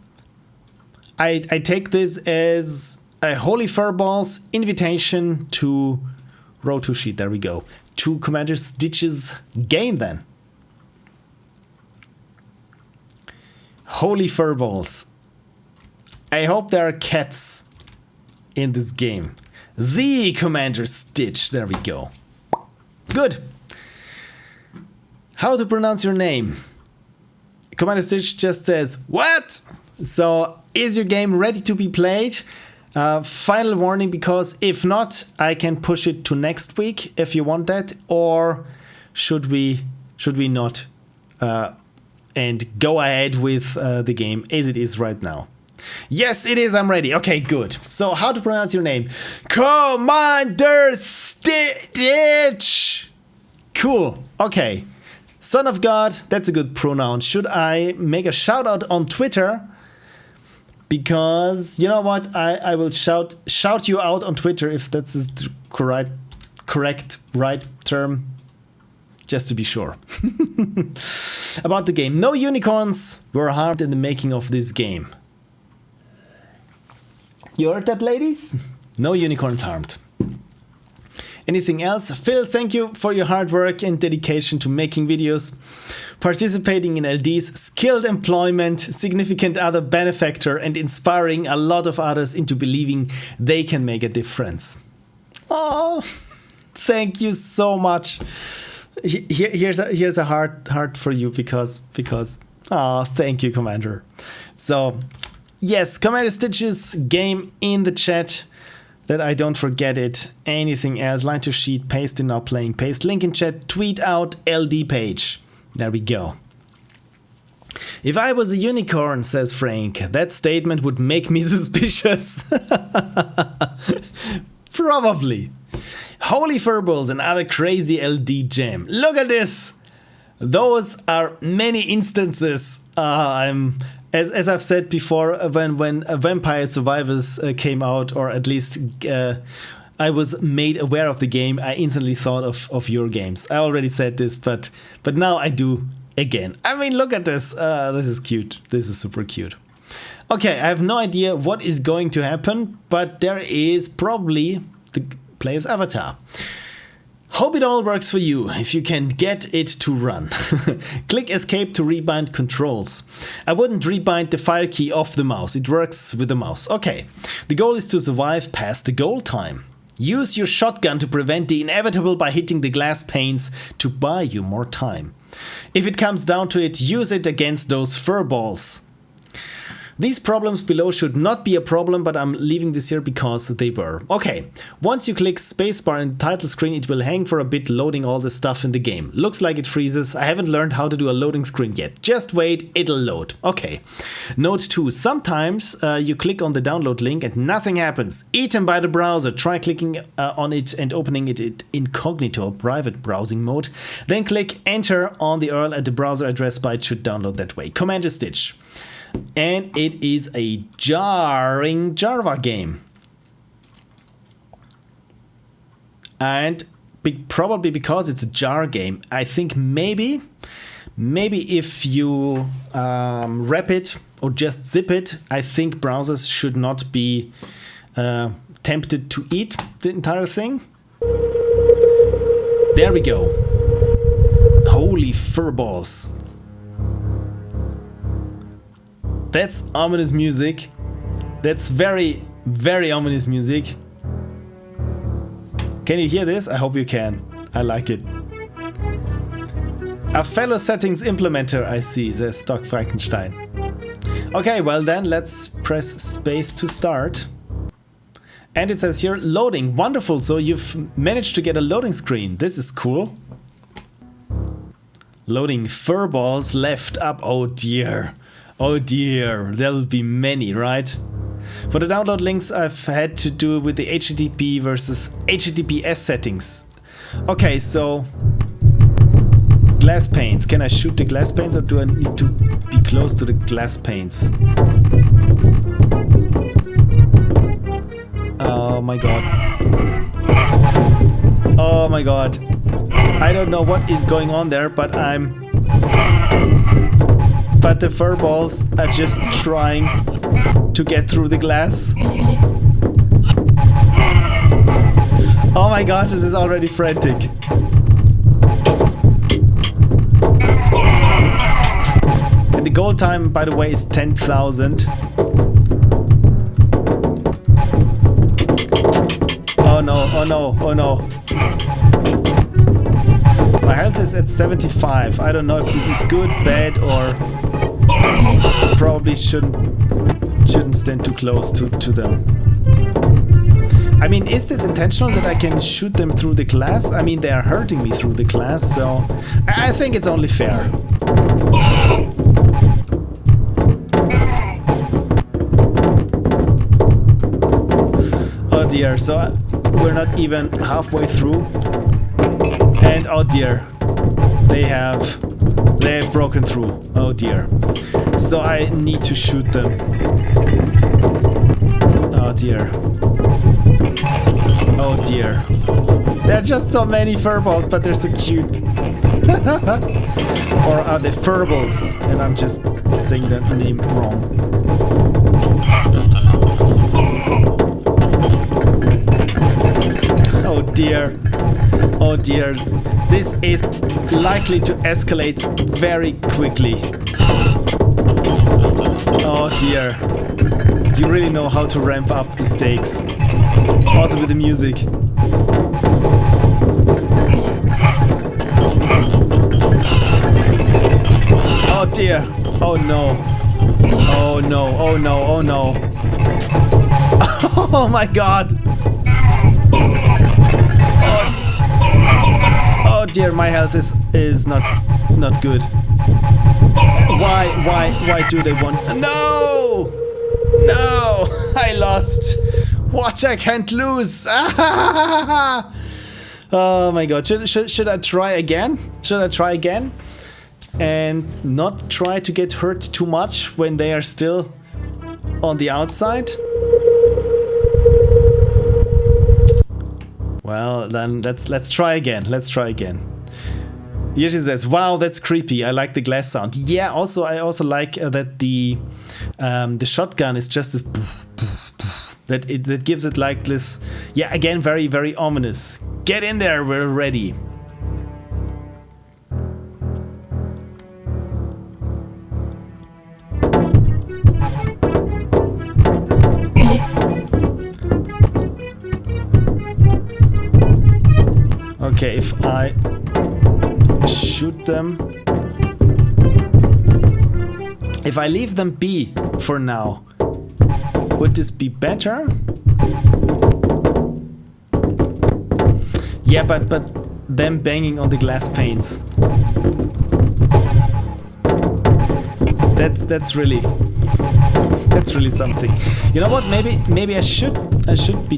I take this as a Holy Furbals invitation to row to sheet. There we go. To Commanderstitch's game then. Holy Furbals. I hope there are cats in this game. The Commanderstitch. There we go. Good. How to pronounce your name? Commanderstitch just says, what? So, is your game ready to be played? Final warning, because if not, I can push it to next week if you want that. Or should we not? And go ahead with the game as it is right now. Yes, it is. I'm ready. Okay, good. So, how to pronounce your name? Commanderstitch. Cool. Okay. Son of God. That's a good pronoun. Should I make a shout out on Twitter? Because you know what? I will shout you out on Twitter if that's the correct term. Just to be sure. About the game. No unicorns were harmed in the making of this game. You heard that, ladies? No unicorns harmed. Anything else? Phil, thank you for your hard work and dedication to making videos, participating in LDs, skilled employment, significant other benefactor, and inspiring a lot of others into believing they can make a difference. Oh, thank you so much. Here's a heart for you because thank you, Commander. So yes, Commanderstitch's game in the chat, that I don't forget it. Anything else? Line to sheet, paste in now playing, paste link in chat, tweet out LD page. There we go. If I was a unicorn, says Frank, that statement would make me suspicious. Probably. Holy Furbals and other crazy LD jam. Look at this! Those are many instances. As I've said before, when Vampire Survivors came out, or at least I was made aware of the game, I instantly thought of your games. I already said this, but now I do again. I mean, look at this. This is cute. This is super cute. Okay, I have no idea what is going to happen, but there is probably the player's avatar. Hope it all works for you, if you can get it to run. Click escape to rebind controls. I wouldn't rebind the fire key off the mouse, it works with the mouse. Okay, the goal is to survive past the goal time. Use your shotgun to prevent the inevitable by hitting the glass panes to buy you more time. If it comes down to it, use it against those furballs. These problems below should not be a problem, but I'm leaving this here because they were. Okay, once you click spacebar in the title screen, it will hang for a bit loading all the stuff in the game. Looks like it freezes. I haven't learned how to do a loading screen yet. Just wait, it'll load. Okay. Note 2. Sometimes you click on the download link and nothing happens. Eaten by the browser. Try clicking on it and opening it in incognito, private browsing mode. Then click enter on the URL at the browser address bar. It should download that way. Commanderstitch. And it is a jarring Java game. And probably because it's a jar game, I think maybe if you wrap it or just zip it, I think browsers should not be tempted to eat the entire thing. There we go. Holy furballs. That's ominous music. That's very, very ominous music. Can you hear this? I hope you can. I like it. A fellow settings implementer, I see, says Stock Frankenstein. Okay, well then, let's press space to start. And it says here, loading. Wonderful, so you've managed to get a loading screen. This is cool. Loading furballs left up. Oh dear. Oh dear, there'll be many, right? For the download links, I've had to do with the HTTP versus HTTPS settings. Okay, so glass panes. Can I shoot the glass panes or do I need to be close to the glass panes? Oh my god. Oh my god. I don't know what is going on there, but But the furballs are just trying to get through the glass. Oh my god, this is already frantic. And the goal time, by the way, is 10,000. Oh no, oh no, oh no. My health is at 75. I don't know if this is good, bad, or probably shouldn't stand too close to them. I mean, is this intentional that I can shoot them through the glass? I mean, they are hurting me through the glass, so I think it's only fair. Oh dear, so we're not even halfway through. And oh dear, they have broken through. Oh dear. So I need to shoot them. Oh dear. Oh dear. There are just so many furballs, but they're so cute. Or are they Furbals? And I'm just saying the name wrong. Oh dear. Oh dear. This is likely to escalate very quickly. Oh dear. You really know how to ramp up the stakes. Also with the music. Oh dear. Oh no. Oh no. Oh no. Oh no. Oh my god. Oh dear, my health is not good. Why do they want... No! No! I lost! Watch, I can't lose! Oh my god, should I try again? Should I try again? And not try to get hurt too much when they are still on the outside? Well, then let's try again. Let's try again. Jiri says, "Wow, that's creepy. I like the glass sound." Yeah. Also, I also like that the shotgun is just this poof, poof, poof, that gives it like this. Yeah. Again, very very ominous. Get in there. We're ready. Okay, if I shoot them, if I leave them be for now, would this be better? Yeah, but them banging on the glass panes. That's really something. You know what? Maybe I should be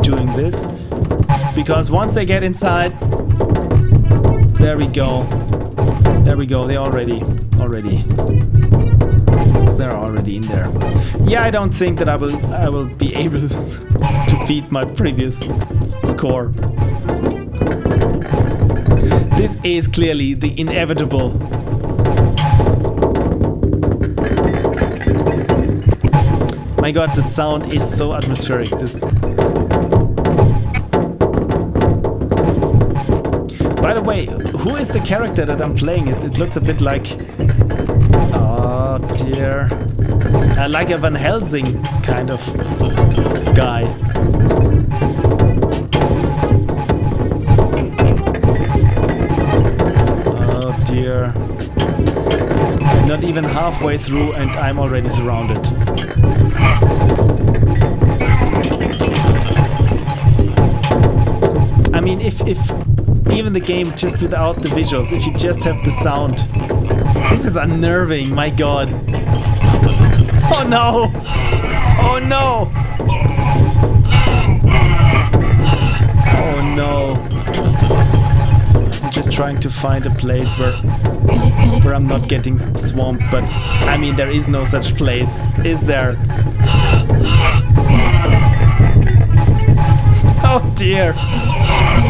doing this. Because once they get inside, there we go. There we go. They're already in there. Yeah, I don't think that I will be able to beat my previous score. This is clearly the inevitable. My god, the sound is so atmospheric. By the way, who is the character that I'm playing? It looks a bit like... Oh dear. Like a Van Helsing kind of guy. Oh dear. Not even halfway through and I'm already surrounded. I mean, if even the game just without the visuals, if you just have the sound. This is unnerving, my god. Oh no! Oh no! Oh no. I'm just trying to find a place where I'm not getting swamped, but I mean there is no such place, is there? Oh dear!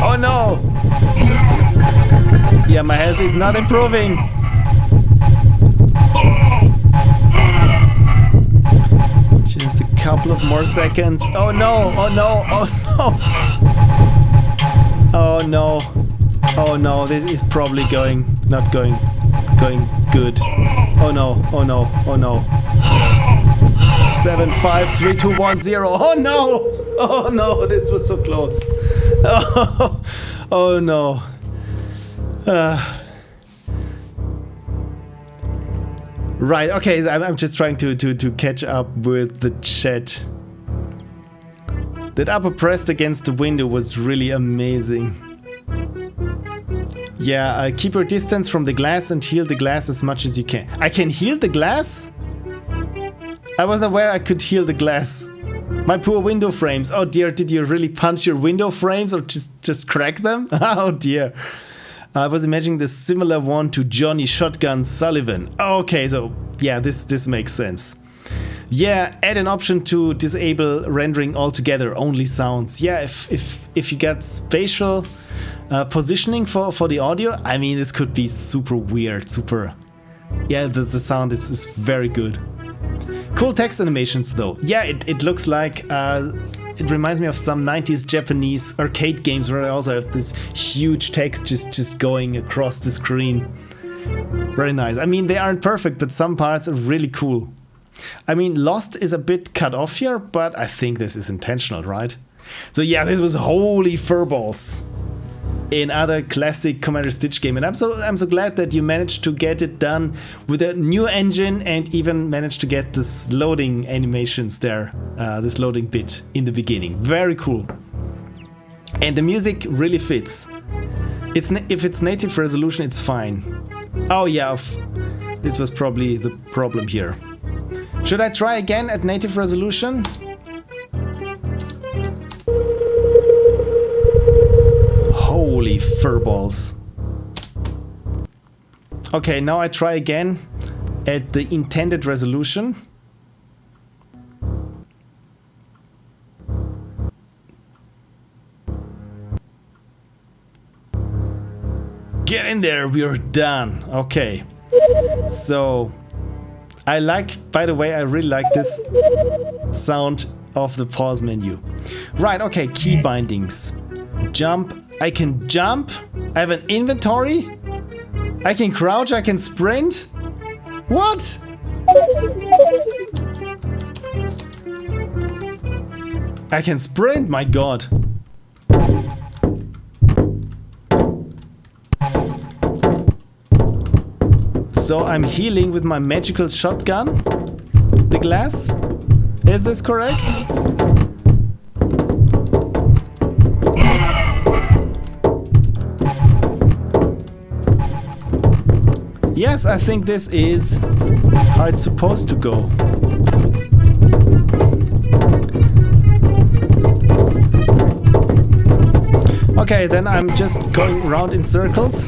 Oh no! Yeah, my health is not improving. Just a couple of more seconds. Oh no! Oh no! Oh no! Oh no! Oh no! This is probably not going good. Oh no! Oh no! Oh no! 7, 5, 3, 2, 1, 0. Oh no! Oh no! This was so close. Oh, oh no. Right, okay, I'm just trying to catch up with the chat. That upper pressed against the window was really amazing. Yeah, keep your distance from the glass and heal the glass as much as you can. I can heal the glass? I wasn't aware I could heal the glass. My poor window frames. Oh dear, did you really punch your window frames or just crack them? Oh dear. I was imagining the similar one to Johnny Shotgun Sullivan. Okay, so yeah, this makes sense. Yeah, add an option to disable rendering altogether, only sounds. Yeah, if you get spatial positioning for the audio, I mean, this could be super weird, super... Yeah, the sound is very good. Cool text animations though. Yeah, it looks like... it reminds me of some 90s Japanese arcade games where I also have this huge text just going across the screen. Very nice. I mean, they aren't perfect, but some parts are really cool. I mean, Lost is a bit cut off here, but I think this is intentional, right? So yeah, this was holy Furbals. Another classic Commanderstitch game, and I'm so glad that you managed to get it done with a new engine and even managed to get this loading animations there, this loading bit in the beginning. Very cool. And the music really fits. If it's native resolution, it's fine. Oh yeah, This was probably the problem here. Should I try again at native resolution? Holy furballs. Okay, now I try again at the intended resolution. Get in there, we're done. Okay. So, I like, by the way, I really like this sound of the pause menu. Right, okay, key bindings. Jump, I can jump. I have an inventory. I can crouch, I can sprint. What? I can sprint, my god. So I'm healing with my magical shotgun the glass. Is this correct? Yes, I think this is how it's supposed to go. Okay, then I'm just going around in circles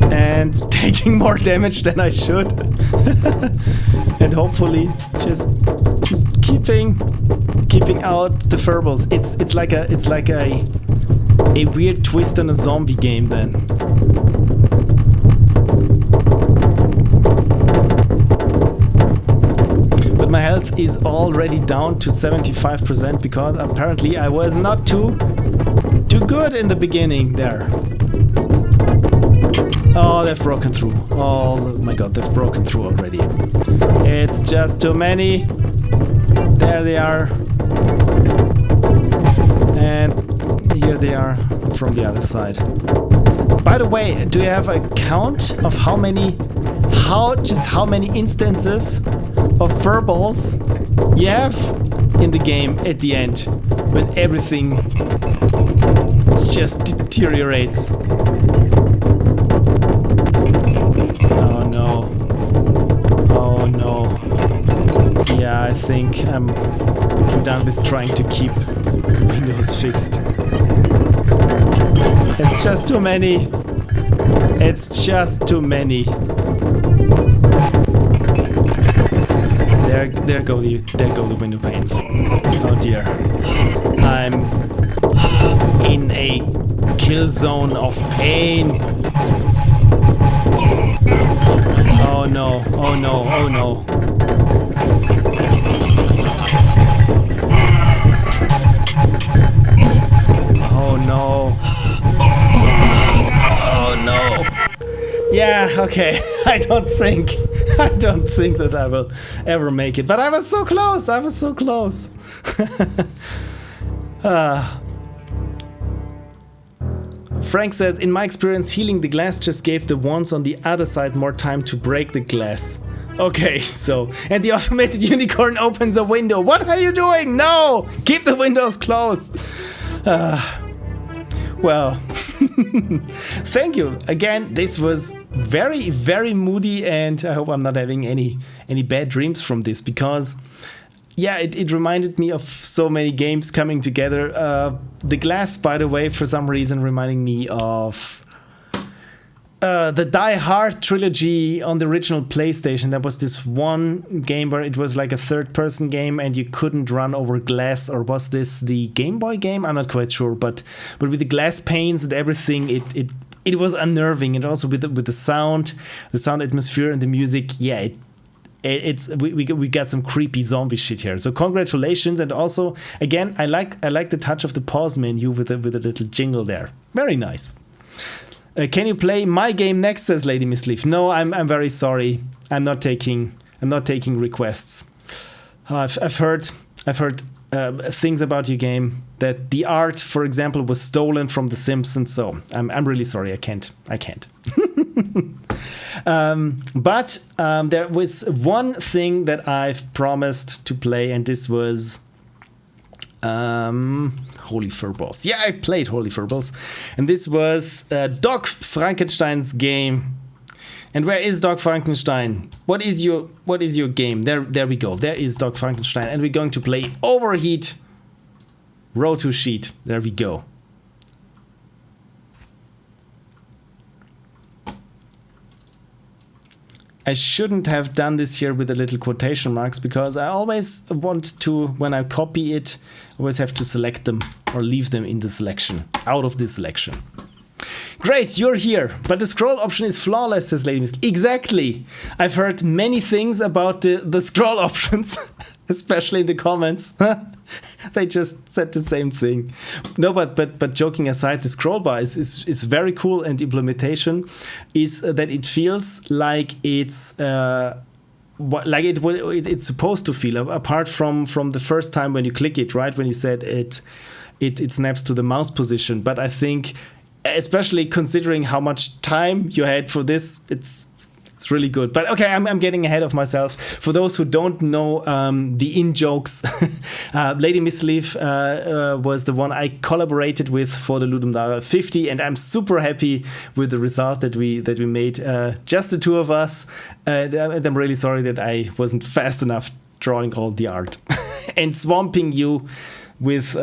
and taking more damage than I should. And hopefully just keeping out the furbals. It's like a weird twist on a zombie game then. But my health is already down to 75% because apparently I was not too good in the beginning there. Oh, they've broken through. Oh my god, they've broken through already. It's just too many. There they are. And here they are from the other side. By the way, do you have a count of how many instances of furbals you have in the game at the end when everything just deteriorates? Oh no. Oh no. Yeah, I think I'm done with trying to keep Windows fixed. It's just too many. It's just too many. There go the window panes. Oh dear. I'm in a kill zone of pain. Oh no, oh no, oh no. Oh no. Oh no. Yeah, okay. I don't think that I will ever make it. But I was so close. I was so close. Frank says, in my experience, healing the glass just gave the ones on the other side more time to break the glass. Okay, so, and the automated unicorn opens a window. What are you doing? No! Keep the windows closed. Well, thank you. Again, this was very, very moody, and I hope I'm not having any bad dreams from this, because yeah, it reminded me of so many games coming together. The glass, by the way, for some reason reminding me of the Die Hard trilogy on the original PlayStation. There was this one game where it was like a third-person game and you couldn't run over glass, or was this the Game Boy game? I'm not quite sure, but with the glass panes and everything, it was unnerving, and also with the sound atmosphere and the music. Yeah, we got some creepy zombie shit here. So congratulations, and also again, I like the touch of the pause menu with a little jingle there. Very nice. Can you play my game next? Says Lady Miss Leaf. No, I'm very sorry. I'm not taking requests. I've heard things about your game, that the art, for example, was stolen from The Simpsons. So I'm really sorry. I can't. But there was one thing that I've promised to play, and this was Holy Furbals. Yeah, I played Holy Furbals, and this was Doc Frankenstein's game. And where is Dog Frankenstein? What is your game? There we go. There is Dog Frankenstein, and we're going to play Overheat. Row to sheet. There we go. I shouldn't have done this here with the little quotation marks, because I always want to, when I copy it, I always have to select them or leave them in the selection, out of the selection. Great, you're here, but the scroll option is flawless, says Lady Mist. Exactly. I've heard many things about the scroll options, especially in the comments. They just said the same thing. No, but joking aside, the scroll bar is very cool, and implementation is that it feels like it's it's supposed to feel, apart from the first time when you click it, right? When you said it snaps to the mouse position. But I think, especially considering how much time you had for this, it's really good. But okay, I'm getting ahead of myself. For those who don't know the in-jokes, Lady Misleaf was the one I collaborated with for the Ludum Dare 50, and I'm super happy with the result that we made. Just the two of us, and I'm really sorry that I wasn't fast enough drawing all the art and swamping you with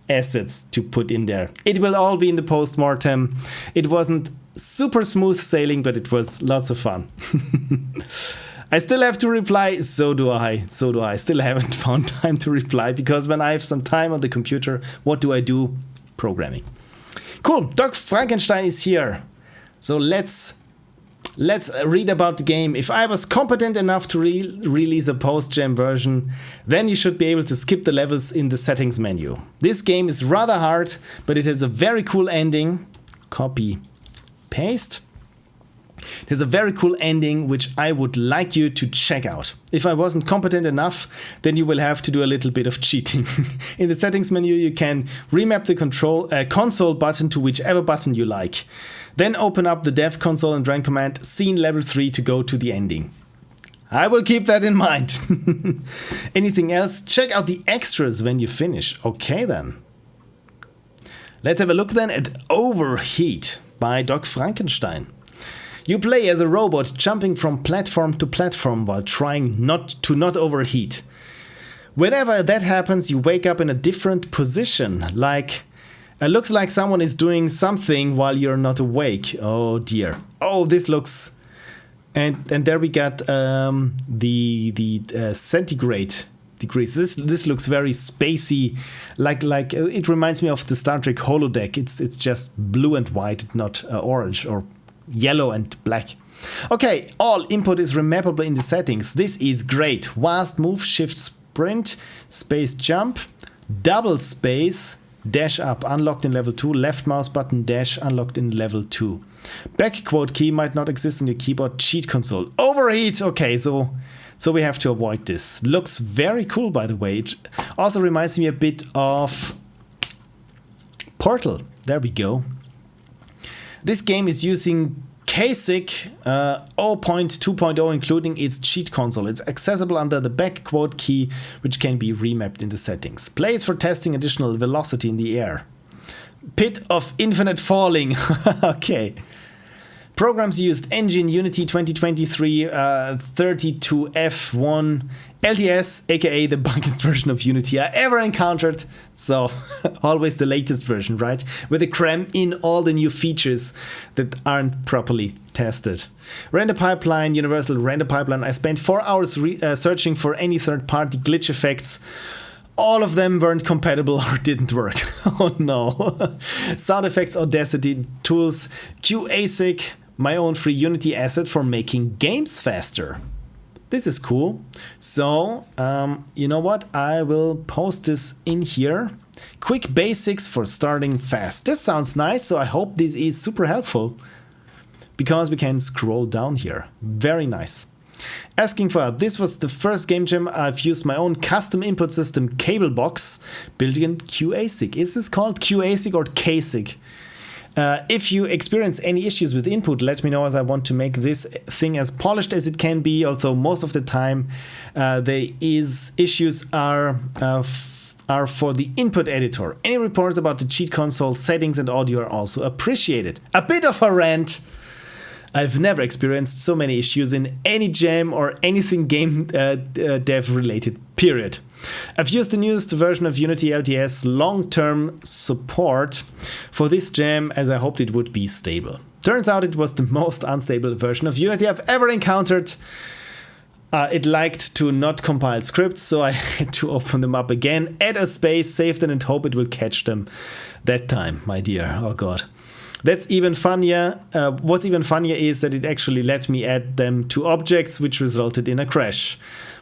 assets to put in there. It will all be in the post-mortem. It wasn't super smooth sailing, but it was lots of fun. I still have to reply. So do I. Still haven't found time to reply, because when I have some time on the computer, what do? Programming. Cool. Dog Frankenstein is here. So let's read about the game. If I was competent enough to release a post-gen version, then you should be able to skip the levels in the settings menu. This game is rather hard, but it has a very cool ending. Copy. Paste. There's a very cool ending which I would like you to check out. If I wasn't competent enough, then you will have to do a little bit of cheating. In the settings menu, you can remap the console button to whichever button you like. Then open up the dev console and run command scene level 3 to go to the ending. I will keep that in mind. Anything else? Check out the extras when you finish. Okay then. Let's have a look then at Overheat by Dog Frankenstein. You play as a robot jumping from platform to platform while trying not to overheat. Whenever that happens, you wake up in a different position, like it looks like someone is doing something while you're not awake. Oh dear. Oh, this looks, and there we got the centigrade degrees. This looks very spacey, like it reminds me of the Star Trek holodeck. It's just blue and white, not orange or yellow and black. Okay, all input is remappable in the settings. This is great. Fast move, shift sprint, space jump, double space, dash up unlocked in level 2, left mouse button dash unlocked in level 2. Back quote key might not exist in your keyboard cheat console. Overheat. Okay, so we have to avoid this. Looks very cool, by the way. It also reminds me a bit of Portal. There we go. This game is using Hysek 0.2.0, including its cheat console. It's accessible under the back quote key, which can be remapped in the settings. Plays for testing additional velocity in the air. Pit of infinite falling. Okay. Programs used Engine Unity 2023 32F1 LTS, aka the biggest version of Unity I ever encountered. So always the latest version, right? With a cram in all the new features that aren't properly tested. Render pipeline, universal render pipeline. I spent 4 hours searching for any third-party glitch effects. All of them weren't compatible or didn't work. Oh no. Sound effects, Audacity tools, Hysek, my own free Unity asset for making games faster. This is cool. So, you know what? I will post this in here. Quick basics for starting fast. This sounds nice, so I hope this is super helpful, because we can scroll down here. Very nice. Asking for help. This was the first game jam I've used my own custom input system cable box built in Hysek. Is this called Hysek or Hysek? If you experience any issues with input, let me know, as I want to make this thing as polished as it can be. Although most of the time the issues are for the input editor. Any reports about the cheat console settings and audio are also appreciated. A bit of a rant. I've never experienced so many issues in any jam or anything game dev related, period. I've used the newest version of Unity LTS long-term support for this jam as I hoped it would be stable. Turns out it was the most unstable version of Unity I've ever encountered. It liked to not compile scripts, so I had to open them up again, add a space, save them, and hope it will catch them that time, my dear. Oh god. That's even funnier. What's even funnier is that it actually let me add them to objects, which resulted in a crash.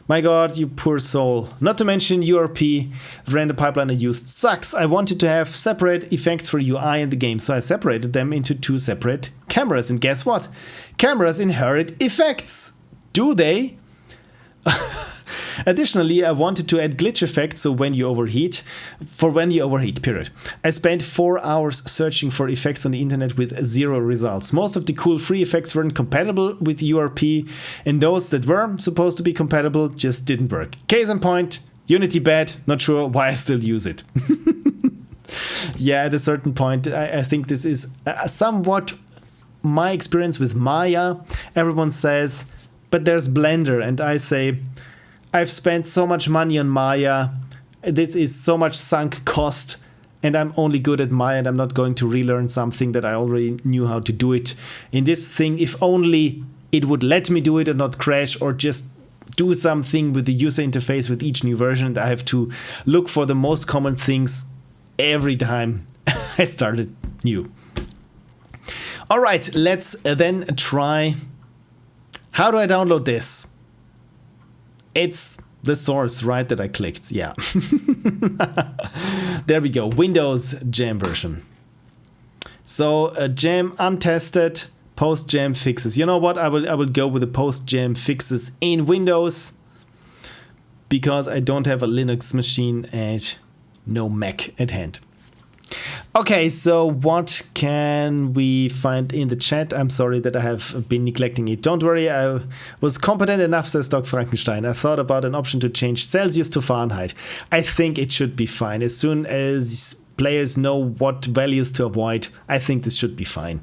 My god, you poor soul. Not to mention URP, the random pipeline I used sucks. I wanted to have separate effects for UI in the game, so I separated them into 2 separate cameras. And guess what? Cameras inherit effects. Do they? Additionally, I wanted to add glitch effects so when you overheat, period. I spent 4 hours searching for effects on the internet with 0 results. Most of the cool free effects weren't compatible with URP, and those that were supposed to be compatible just didn't work. Case in point, Unity bad, not sure why I still use it. Yeah, at a certain point, I think this is somewhat my experience with Maya. Everyone says, but there's Blender, and I say, I've spent so much money on Maya, this is so much sunk cost, and I'm only good at Maya and I'm not going to relearn something that I already knew how to do it. In this thing, if only it would let me do it or not crash or just do something with the user interface with each new version, and I have to look for the most common things every time I started new. All right, let's then try. How do I download this? It's the source, right, that I clicked. Yeah. There we go. Windows jam version. So jam untested, post jam fixes. You know what? I will go with the post jam fixes in Windows because I don't have a Linux machine and no Mac at hand. Okay, so what can we find in the chat? I'm sorry that I have been neglecting it. Don't worry, I was competent enough, says Doc Frankenstein. I thought about an option to change Celsius to Fahrenheit. I think it should be fine. As soon as players know what values to avoid, I think this should be fine.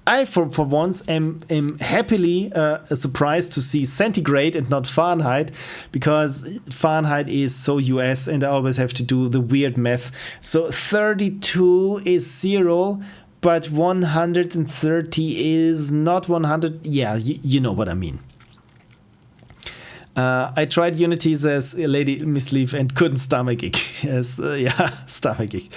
I for once am happily surprised to see centigrade and not Fahrenheit, because Fahrenheit is so US and I always have to do the weird math. So 32 is 0, but 130 is not 100. Yeah, you know what I mean. I tried Unity, says Lady Miss Leaf, and couldn't stomach it. Yes, yeah, stomach it.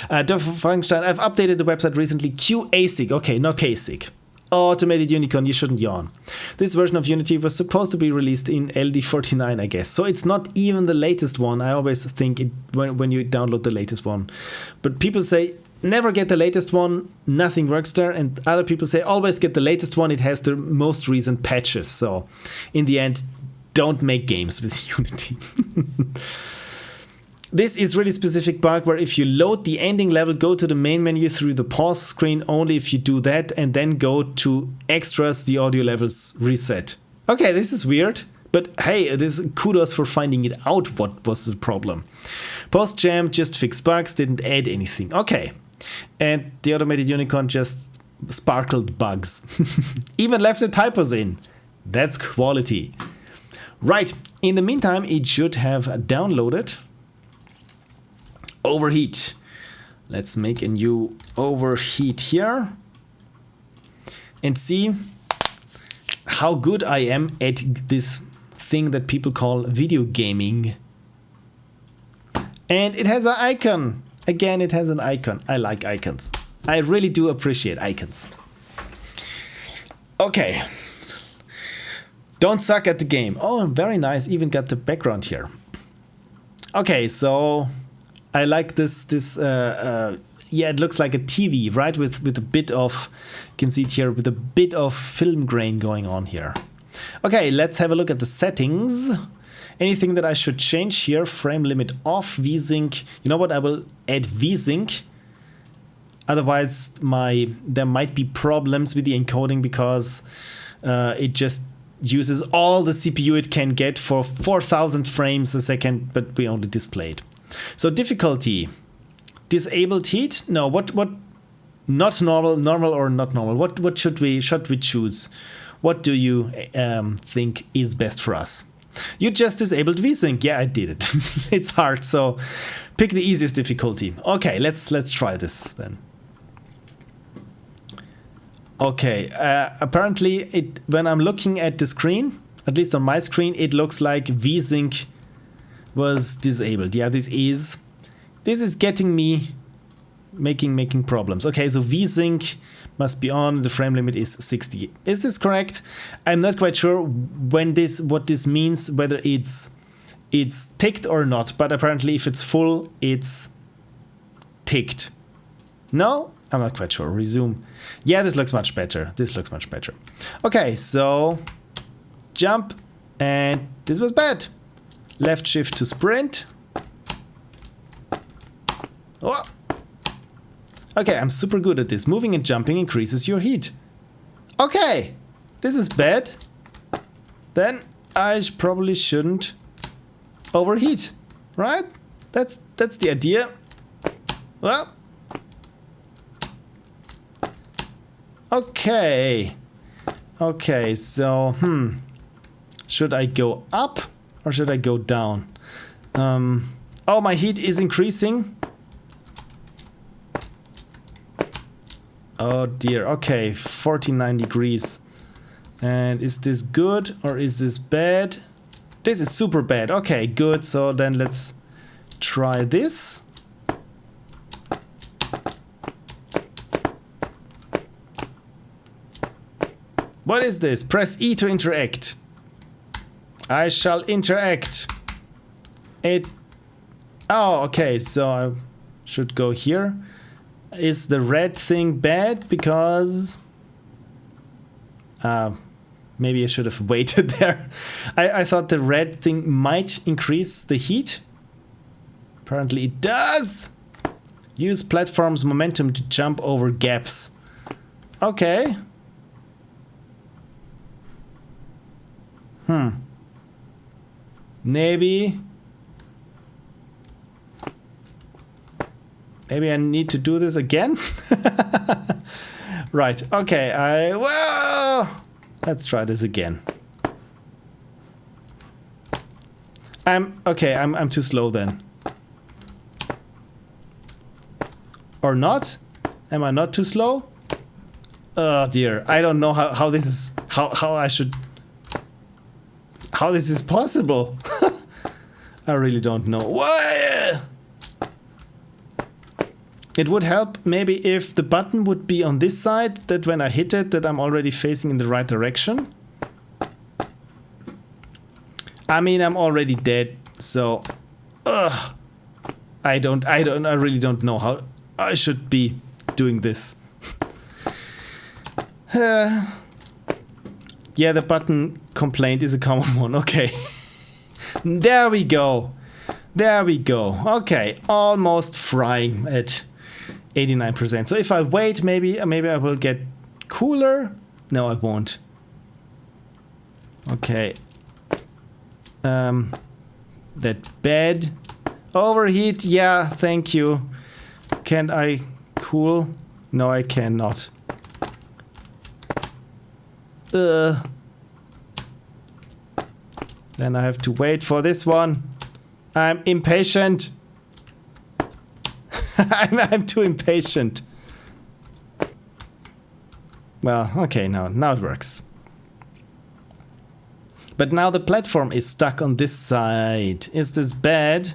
Dr. Frankenstein, I've updated the website recently. QASIC, okay, not KSIC. Automated Unicorn, you shouldn't yawn. This version of Unity was supposed to be released in LD49, I guess. So it's not even the latest one. I always think it when you download the latest one. But people say, never get the latest one, nothing works there. And other people say, always get the latest one, it has the most recent patches. So in the end, don't make games with Unity. This is really specific bug where if you load the ending level, go to the main menu through the pause screen only if you do that, and then go to extras, the audio levels reset. Okay, this is weird, but hey, this kudos for finding it out what was the problem. Post jam just fixed bugs, didn't add anything. Okay, and the automated unicorn just sparkled bugs. Even left the typos in. That's quality. Right, in the meantime, it should have downloaded Overheat. Let's make a new Overheat here and see how good I am at this thing that people call video gaming. And it has an icon. Again, it has an icon. I like icons. I really do appreciate icons. Okay. Don't suck at the game. Oh, very nice. Even got the background here. Okay, so I like this. Yeah, it looks like a TV, right? With a bit of, you can see it here, with a bit of film grain going on here. Okay, let's have a look at the settings. Anything that I should change here? Frame limit off, VSync. You know what? I will add VSync. Otherwise, there might be problems with the encoding because it just uses all the CPU it can get for 4,000 frames a second, but we only displayed. So difficulty, disabled heat? No, what? not normal, normal or not normal? What should we choose? What do you think is best for us? You just disabled VSync. Yeah, I did it. It's hard, so pick the easiest difficulty. Okay, let's try this then. Okay, apparently when I'm looking at the screen, at least on my screen, it looks like VSync was disabled. Yeah, this is getting me making problems. Okay, so VSync must be on. The frame limit is 60. Is this correct? I'm not quite sure what this means, whether it's ticked or not. But apparently, if it's full, it's ticked. No, I'm not quite sure. Resume. Yeah, this looks much better. This looks much better. Okay, so jump, and this was bad. Left shift to sprint. Oh. Okay, I'm super good at this. Moving and jumping increases your heat. Okay, this is bad. Then I probably shouldn't overheat, right? That's the idea. Well, okay. Okay, so should I go up or should I go down? Oh, my heat is increasing. Oh dear, okay, 49 degrees. And is this good or is this bad? This is super bad. Okay, good, so then let's try this. What is this? Press E to interact. I shall interact. Oh, okay, so I should go here. Is the red thing bad? Because maybe I should have waited there. I thought the red thing might increase the heat. Apparently it does. Use platform's momentum to jump over gaps. Okay. Maybe I need to do this again. Right. Okay. Well, let's try this again. I'm too slow then. Or not? Am I not too slow? Oh dear. I don't know how this is how this is possible. I really don't know. Why? It would help maybe if the button would be on this side, that when I hit it, that I'm already facing in the right direction. I mean, I'm already dead, so I really don't know how I should be doing this. Yeah, the button complaint is a common one. Okay. There we go. There we go. Okay, almost frying at 89%. So if I wait, maybe I will get cooler. No, I won't. Okay. That bad. Overheat. Yeah, thank you. Can I cool? No, I cannot. Then I have to wait for this one. I'm impatient. I'm too impatient. Well, okay, now it works. But now the platform is stuck on this side. Is this bad?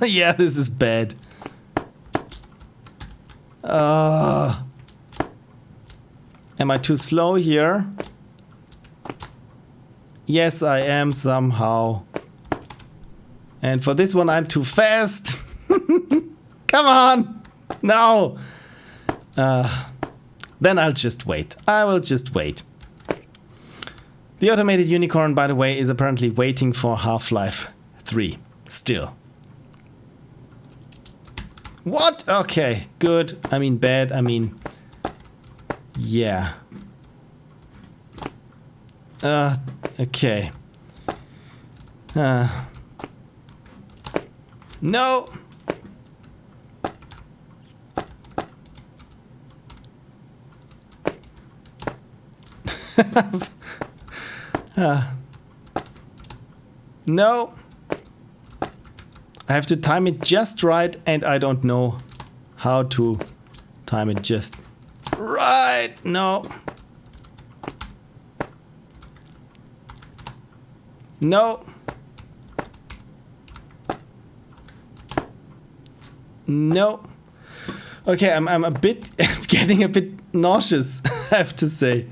Yeah, this is bad. Am I too slow here? Yes, I am somehow. And for this one, I'm too fast. Come on. No. Then I'll just wait. I will just wait. The automated unicorn, by the way, is apparently waiting for Half-Life 3. Still. What? Okay, good. I mean bad. I mean... yeah. Okay. No. No. I have to time it just right, and I don't know how to time it just right. No. No. No. Okay, I'm a bit getting a bit nauseous, I have to say.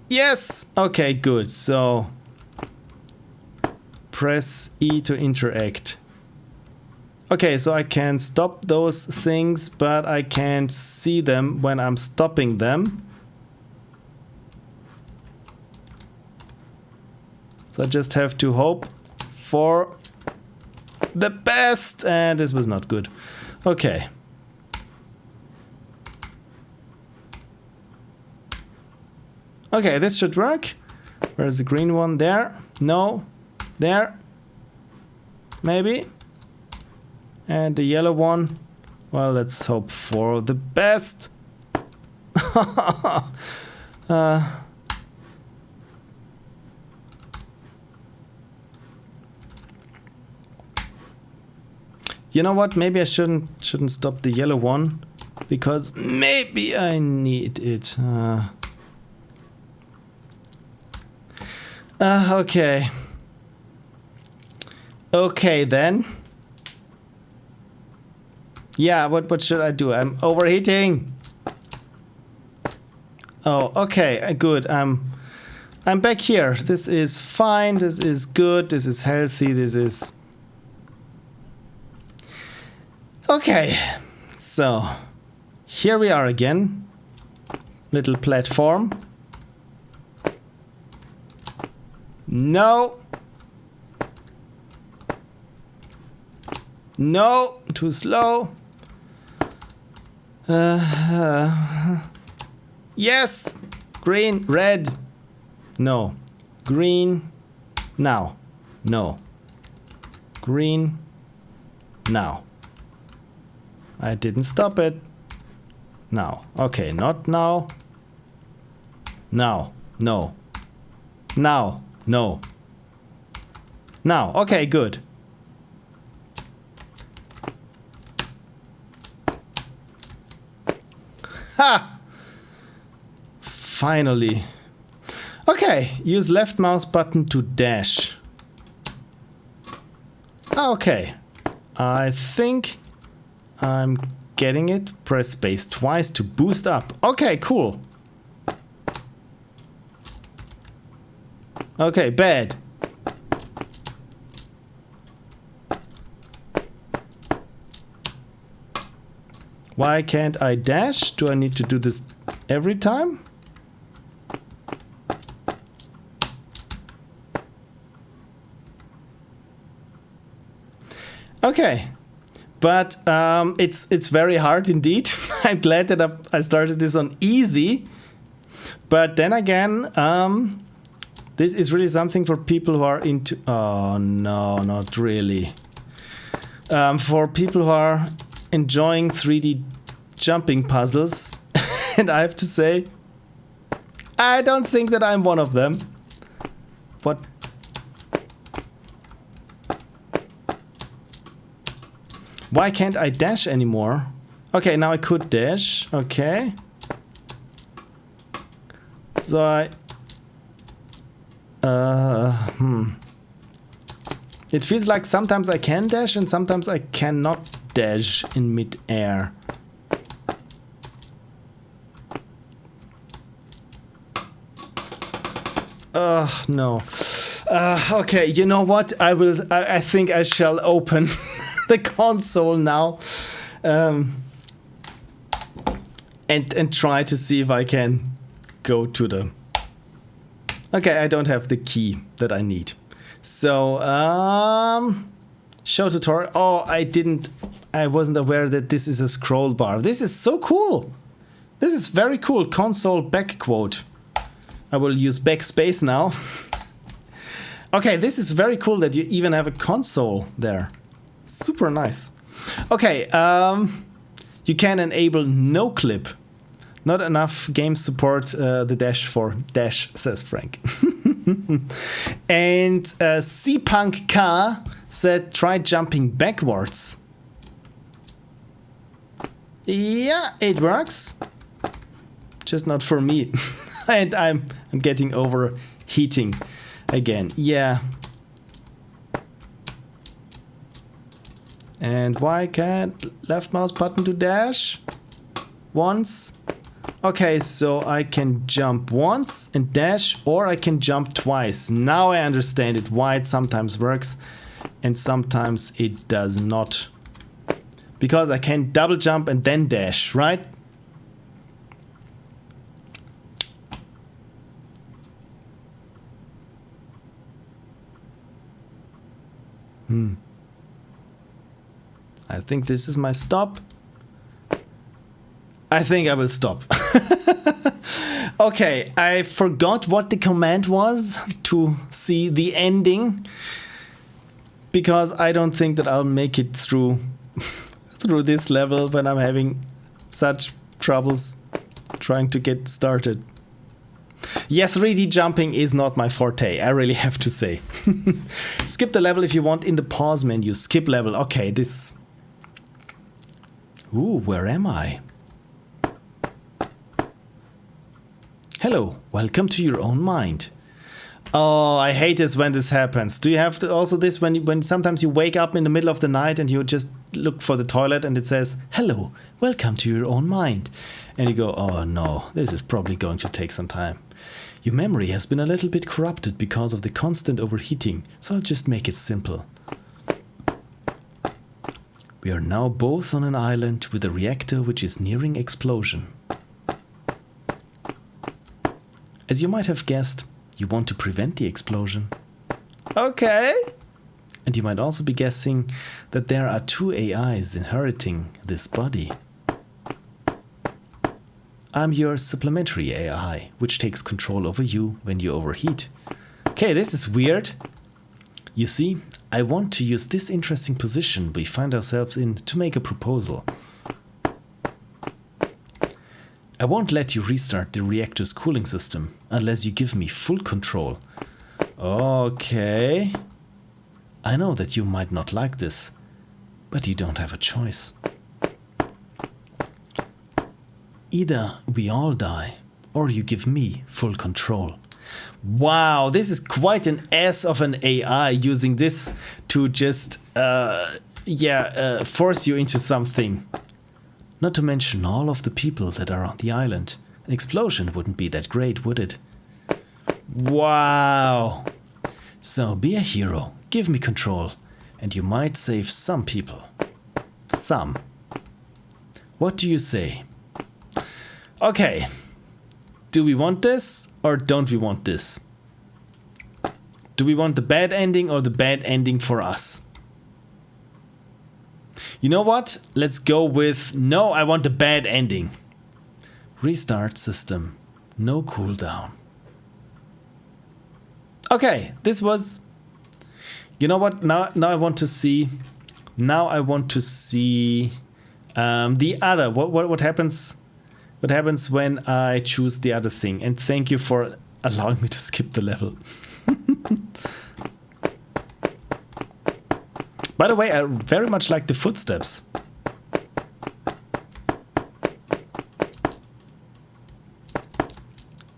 Yes. Okay, good. So press E to interact. Okay, so I can stop those things, but I can't see them when I'm stopping them. So I just have to hope for the best, and this was not good. Okay. Okay, this should work. Where's the green one? There. No. There. Maybe. And the yellow one. Well, let's hope for the best. You know what? Maybe I shouldn't stop the yellow one, because maybe I need it. Okay. Okay then. Yeah, what should I do? I'm overheating. Oh, okay, good. I'm back here. This is fine. This is good. This is healthy. This is okay. So here we are again. Little platform. No. No, too slow. Yes. Green, red. No. Green. Now. No. Green. Now. I didn't stop it. Now. Okay, not now. Now. No. Now. No. Now. Okay, good. Ha! Finally. Okay, use left mouse button to dash. Okay. I think I'm getting it. Press space twice to boost up. Okay, cool. Okay, bad. Why can't I dash? Do I need to do this every time? Okay, but it's very hard indeed. I'm glad that I started this on easy, but then again, this is really something for people who are into. Oh no, not really. For people who are enjoying 3D jumping puzzles, and I have to say, I don't think that I'm one of them. What? Why can't I dash anymore? Okay, now I could dash. Okay. So I... It feels like sometimes I can dash and sometimes I cannot dash in mid-air. No. Okay, you know what? I think I shall open the console now, and try to see if I can go to the... Okay, I don't have the key that I need. So, show tutorial. Oh, I wasn't aware that this is a scroll bar. This is so cool. This is very cool. Console back quote. I will use backspace now. Okay, this is very cool that you even have a console there. Super nice. Okay, you can enable no clip. Not enough games support the dash for dash, says Frank. And C-Punk K said, try jumping backwards. Yeah, it works. Just not for me. And I'm getting overheating again. Yeah. And why can't left mouse button to dash? Once. Okay, so I can jump once and dash, or I can jump twice. Now I understand it, why it sometimes works and sometimes it does not. Because I can double jump and then dash, right? I think this is my stop. I think I will stop. Okay, I forgot what the command was to see the ending, because I don't think that I'll make it through this level when I'm having such troubles trying to get started. Yeah, 3D jumping is not my forte, I really have to say. Skip the level if you want in the pause menu. Skip level. Okay, this... Ooh, where am I? Hello, welcome to your own mind. Oh, I hate this when this happens. Do you have to also this when sometimes you wake up in the middle of the night and you just look for the toilet and it says, hello, welcome to your own mind. And you go, oh no, this is probably going to take some time. Your memory has been a little bit corrupted because of the constant overheating, so I'll just make it simple. We are now both on an island with a reactor which is nearing explosion. As you might have guessed, you want to prevent the explosion. Okay. And you might also be guessing that there are 2 AIs inheriting this body. I'm your supplementary AI, which takes control over you when you overheat. Okay, this is weird. You see, I want to use this interesting position we find ourselves in to make a proposal. I won't let you restart the reactor's cooling system unless you give me full control. Okay. I know that you might not like this, but you don't have a choice. Either we all die, or you give me full control. Wow, this is quite an ass of an AI using this to just, force you into something. Not to mention all of the people that are on the island. An explosion wouldn't be that great, would it? Wow. So be a hero, give me control, and you might save some people. Some. What do you say? Okay. Do we want this or don't we want this? Do we want the bad ending or the bad ending for us? You know what? Let's go with no, I want the bad ending. Restart system. No cooldown. Okay, this was... You know what? Now I want to see... Now I want to see the other. What happens? What happens when I choose the other thing? And thank you for allowing me to skip the level. By the way, I very much like the footsteps.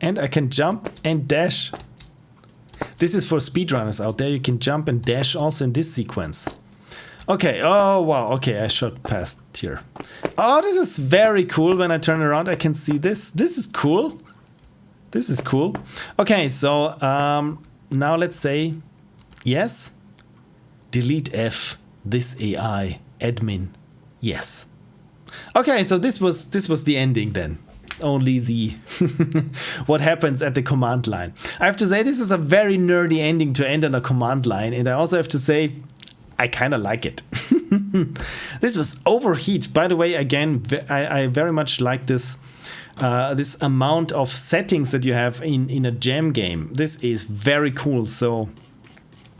And I can jump and dash. This is for speedrunners out there. You can jump and dash also in this sequence. Okay, oh wow, okay, I shot past here. Oh, this is very cool. When I turn around, I can see this. This is cool. This is cool. Okay, so now let's say yes. Delete F, this AI, admin, yes. Okay, so this was the ending then. Only the what happens at the command line. I have to say this is a very nerdy ending to end on a command line, and I also have to say I kind of like it. This was Overheat. By the way, again, I very much like this this amount of settings that you have in a jam game. This is very cool. So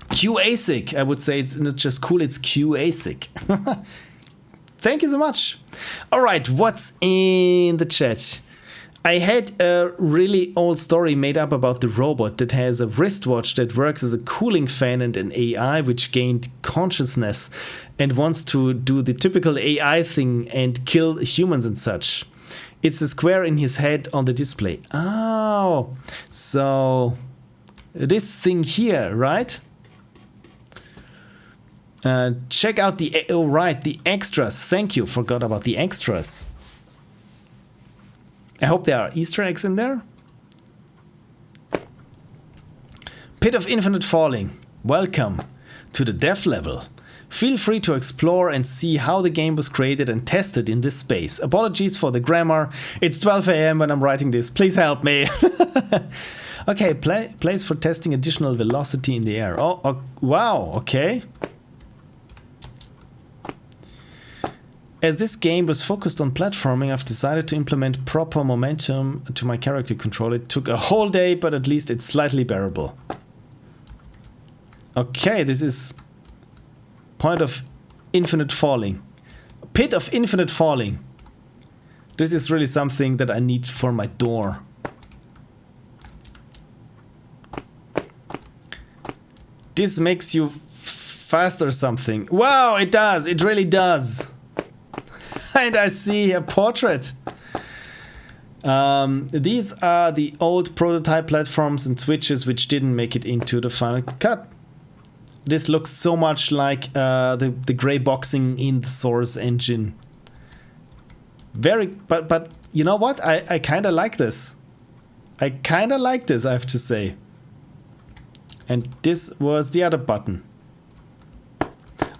QASIC, I would say it's not just cool, it's QASIC. Thank you so much. All right, what's in the chat? I had a really old story made up about the robot that has a wristwatch that works as a cooling fan and an AI which gained consciousness and wants to do the typical AI thing and kill humans and such. It's a square in his head on the display. Oh, so this thing here, right? Check out the, the extras. Thank you, forgot about the extras. I hope there are Easter eggs in there. Pit of Infinite Falling. Welcome to the dev level. Feel free to explore and see how the game was created and tested in this space. Apologies for the grammar. It's 12 AM when I'm writing this. Please help me. Okay, place for testing additional velocity in the air. Oh, wow, okay. As this game was focused on platforming, I've decided to implement proper momentum to my character control. It took a whole day, but at least it's slightly bearable. Okay, this is Point of Infinite Falling. Pit of Infinite Falling. This is really something that I need for my door. This makes you fast or something. Wow, it does. It really does. And I see a portrait. These are the old prototype platforms and switches which didn't make it into the final cut. This looks so much like the gray boxing in the Source engine. But you know what? I kind of like this. I kind of like this, I have to say. And this was the other button.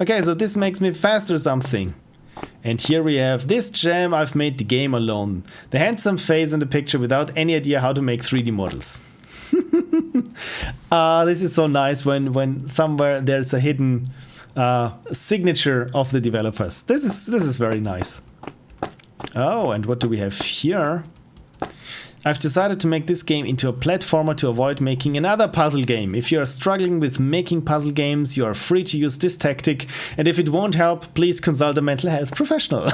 Okay, so this makes me fast or something. And here we have this gem. I've made the game alone. The handsome face in the picture without any idea how to make 3D models. This is so nice when somewhere there's a hidden signature of the developers. This is very nice. Oh, and what do we have here? I've decided to make this game into a platformer to avoid making another puzzle game. If you are struggling with making puzzle games, you are free to use this tactic. And if it won't help, please consult a mental health professional.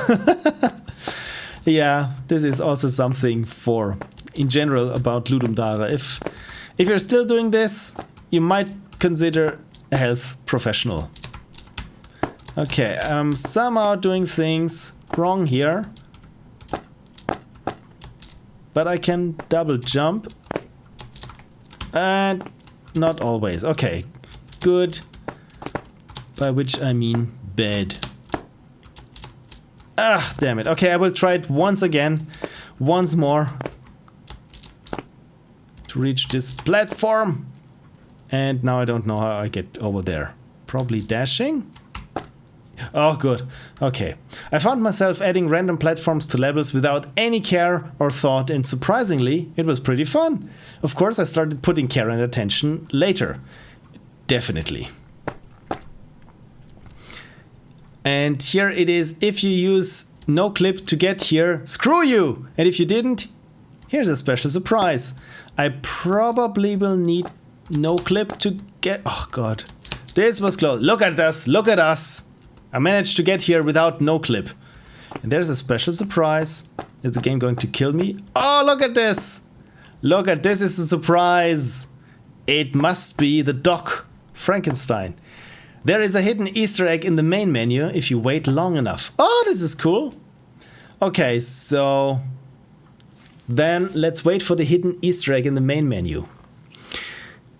Yeah, this is also something for, in general, about Ludum Dare. If you're still doing this, you might consider a health professional. Okay, I'm somehow doing things wrong here. But I can double jump. And not always. Okay, good. By which I mean bad. Ah, damn it. Okay, I will try it once again. Once more. To reach this platform. And now I don't know how I get over there. Probably dashing? Oh, good. Okay. I found myself adding random platforms to levels without any care or thought, and surprisingly, it was pretty fun. Of course, I started putting care and attention later. Definitely. And here it is. If you use no clip to get here, screw you! And if you didn't, here's a special surprise. I probably will need no clip to get... Oh, God. This was close. Look at us. Look at us. I managed to get here without no clip. And there's a special surprise. Is the game going to kill me? Oh, look at this. Look at this is a surprise. It must be the Doc Frankenstein. There is a hidden Easter egg in the main menu if you wait long enough. Oh, this is cool. Okay, so then let's wait for the hidden Easter egg in the main menu.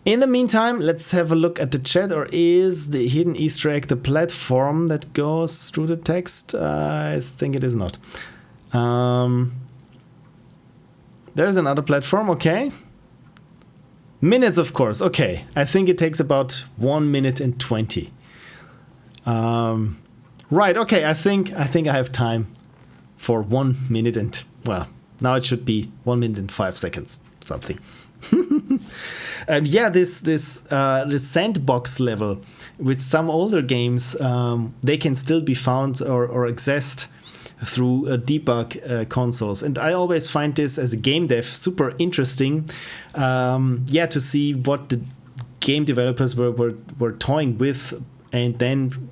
In the meantime, let's have a look at the chat. Or is the hidden Easter egg the platform that goes through the text? I think it is not. There's another platform, okay. Minutes, of course, okay. I think it takes about 1 minute and 20. Right, okay, I think I have time for 1 minute and, well, now it should be 1 minute and 5 seconds, something. And yeah, this sandbox level with some older games, they can still be found or accessed through debug consoles. And I always find this as a game dev super interesting. Yeah, to see what the game developers were toying with, and then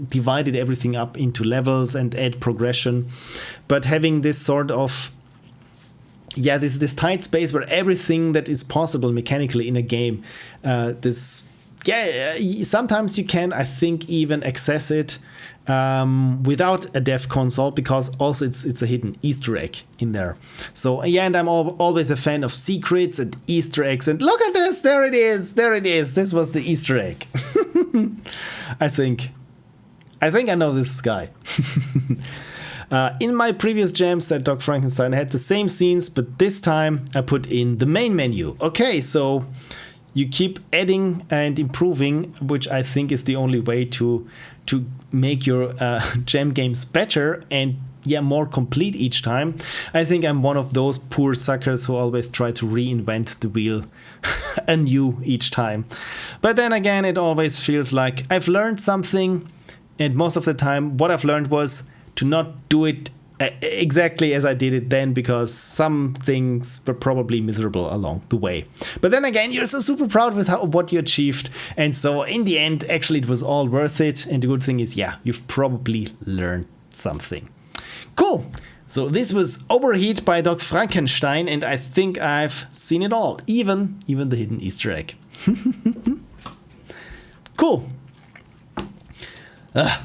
divided everything up into levels and add progression. But having this sort of yeah, this tight space where everything that is possible mechanically in a game, sometimes you can, I think, even access it without a dev console, because also it's a hidden Easter egg in there. So yeah, and I'm always a fan of secrets and Easter eggs. And look at this, there it is. This was the Easter egg. I think I know this guy. In my previous jams at Dr. Frankenstein, I had the same scenes, but this time I put in the main menu. Okay, so you keep adding and improving, which I think is the only way to make your jam games better and more complete each time. I think I'm one of those poor suckers who always try to reinvent the wheel anew each time. But then again, it always feels like I've learned something, and most of the time what I've learned was to not do it exactly as I did it then, because some things were probably miserable along the way. But then again, you're so super proud with what you achieved, and so in the end, actually it was all worth it. And the good thing is, you've probably learned something. Cool. So this was Overheat by Dr. Frankenstein, and I think I've seen it all, even the hidden Easter egg. Cool.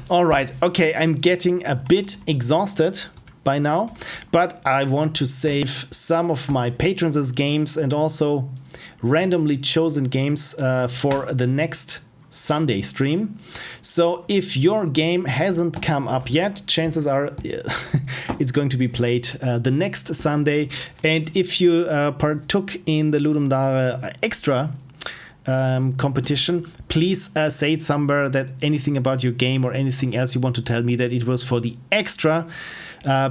All right. Okay, I'm getting a bit exhausted by now, but I want to save some of my patrons' games and also randomly chosen games for the next Sunday stream. So if your game hasn't come up yet, chances are it's going to be played the next Sunday. And if you partook in the Ludum extra competition, please say it somewhere, that anything about your game or anything else you want to tell me, that it was for the extra,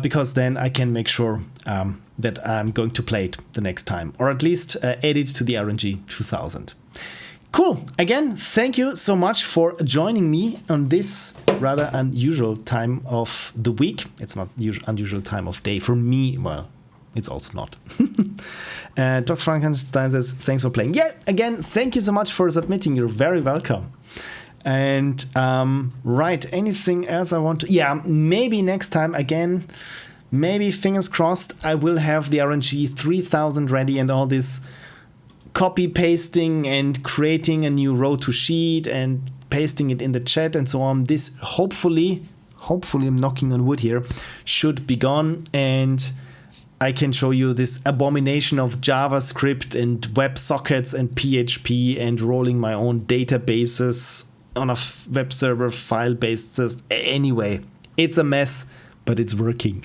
because then I can make sure that I'm going to play it the next time, or at least add it to the RNG 2000. Cool. Again, thank you so much for joining me on this rather unusual time of the week. It's not unusual time of day for me. Well, it's also not. Dr. Frankenstein says, thanks for playing. Yeah, again, thank you so much for submitting. You're very welcome. And right, anything else I want to... Yeah, maybe next time again, maybe fingers crossed, I will have the RNG 3000 ready and all this copy pasting and creating a new row to sheet and pasting it in the chat and so on. This hopefully I'm knocking on wood here, should be gone, and I can show you this abomination of JavaScript and WebSockets and PHP and rolling my own databases on a web server file basis. Anyway, it's a mess, but it's working.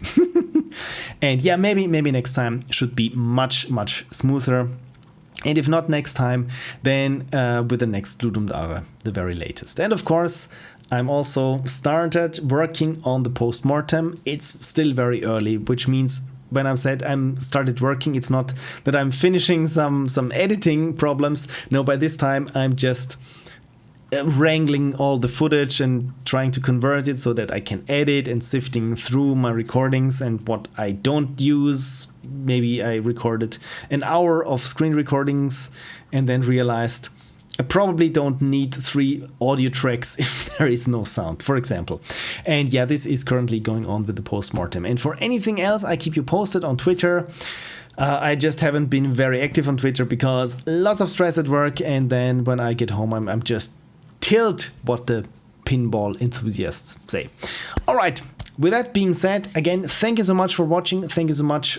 And yeah, maybe next time should be much smoother. And if not next time, then with the next Ludum Dare, the very latest. And of course, I'm also started working on the postmortem. It's still very early, which means when I said I'm started working, it's not that I'm finishing some editing problems. No, by this time I'm just wrangling all the footage and trying to convert it so that I can edit, and sifting through my recordings and what I don't use. Maybe I recorded an hour of screen recordings and then realized I probably don't need 3 audio tracks if there is no sound, for example. And yeah, this is currently going on with the postmortem. And for anything else, I keep you posted on Twitter. I just haven't been very active on Twitter because lots of stress at work. And then when I get home, I'm just tilt what the pinball enthusiasts say. All right. With that being said, again, thank you so much for watching. Thank you so much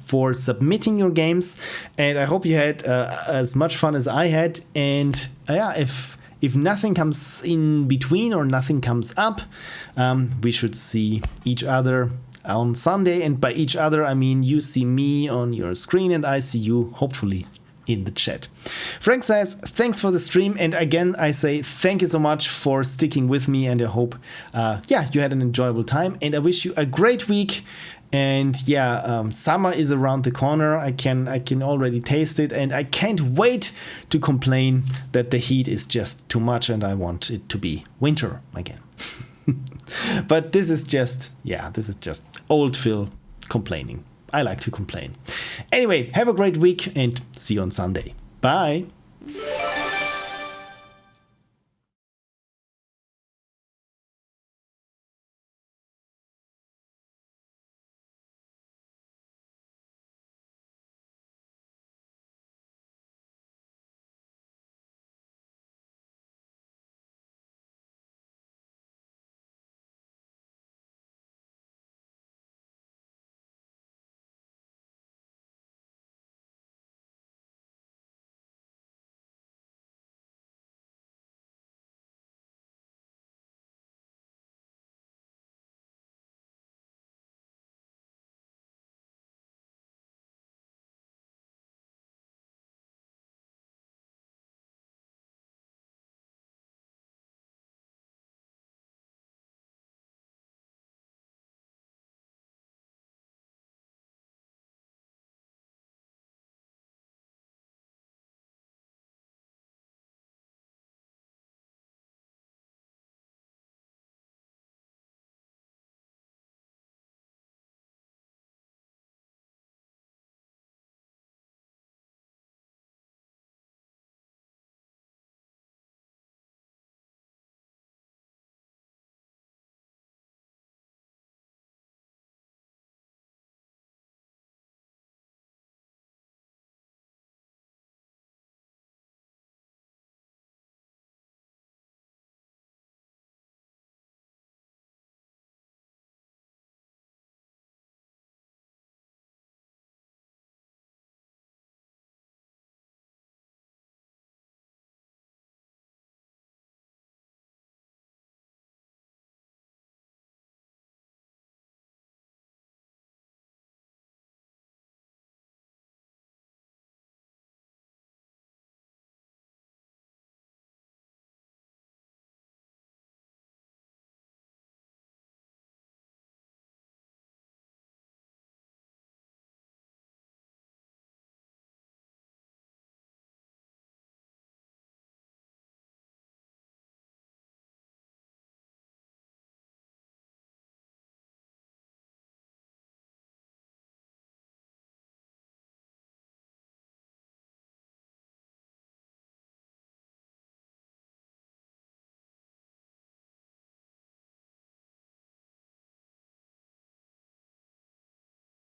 for submitting your games, and I hope you had as much fun as I had. And yeah, if nothing comes in between or nothing comes up, we should see each other on Sunday. And by each other, I mean you see me on your screen and I see you, hopefully, in the chat. Frank says, thanks for the stream. And again, I say thank you so much for sticking with me. And I hope, you had an enjoyable time. And I wish you a great week. And yeah, summer is around the corner. I can already taste it. And I can't wait to complain that the heat is just too much and I want it to be winter again. But this is just old Phil complaining. I like to complain. Anyway, have a great week and see you on Sunday. Bye.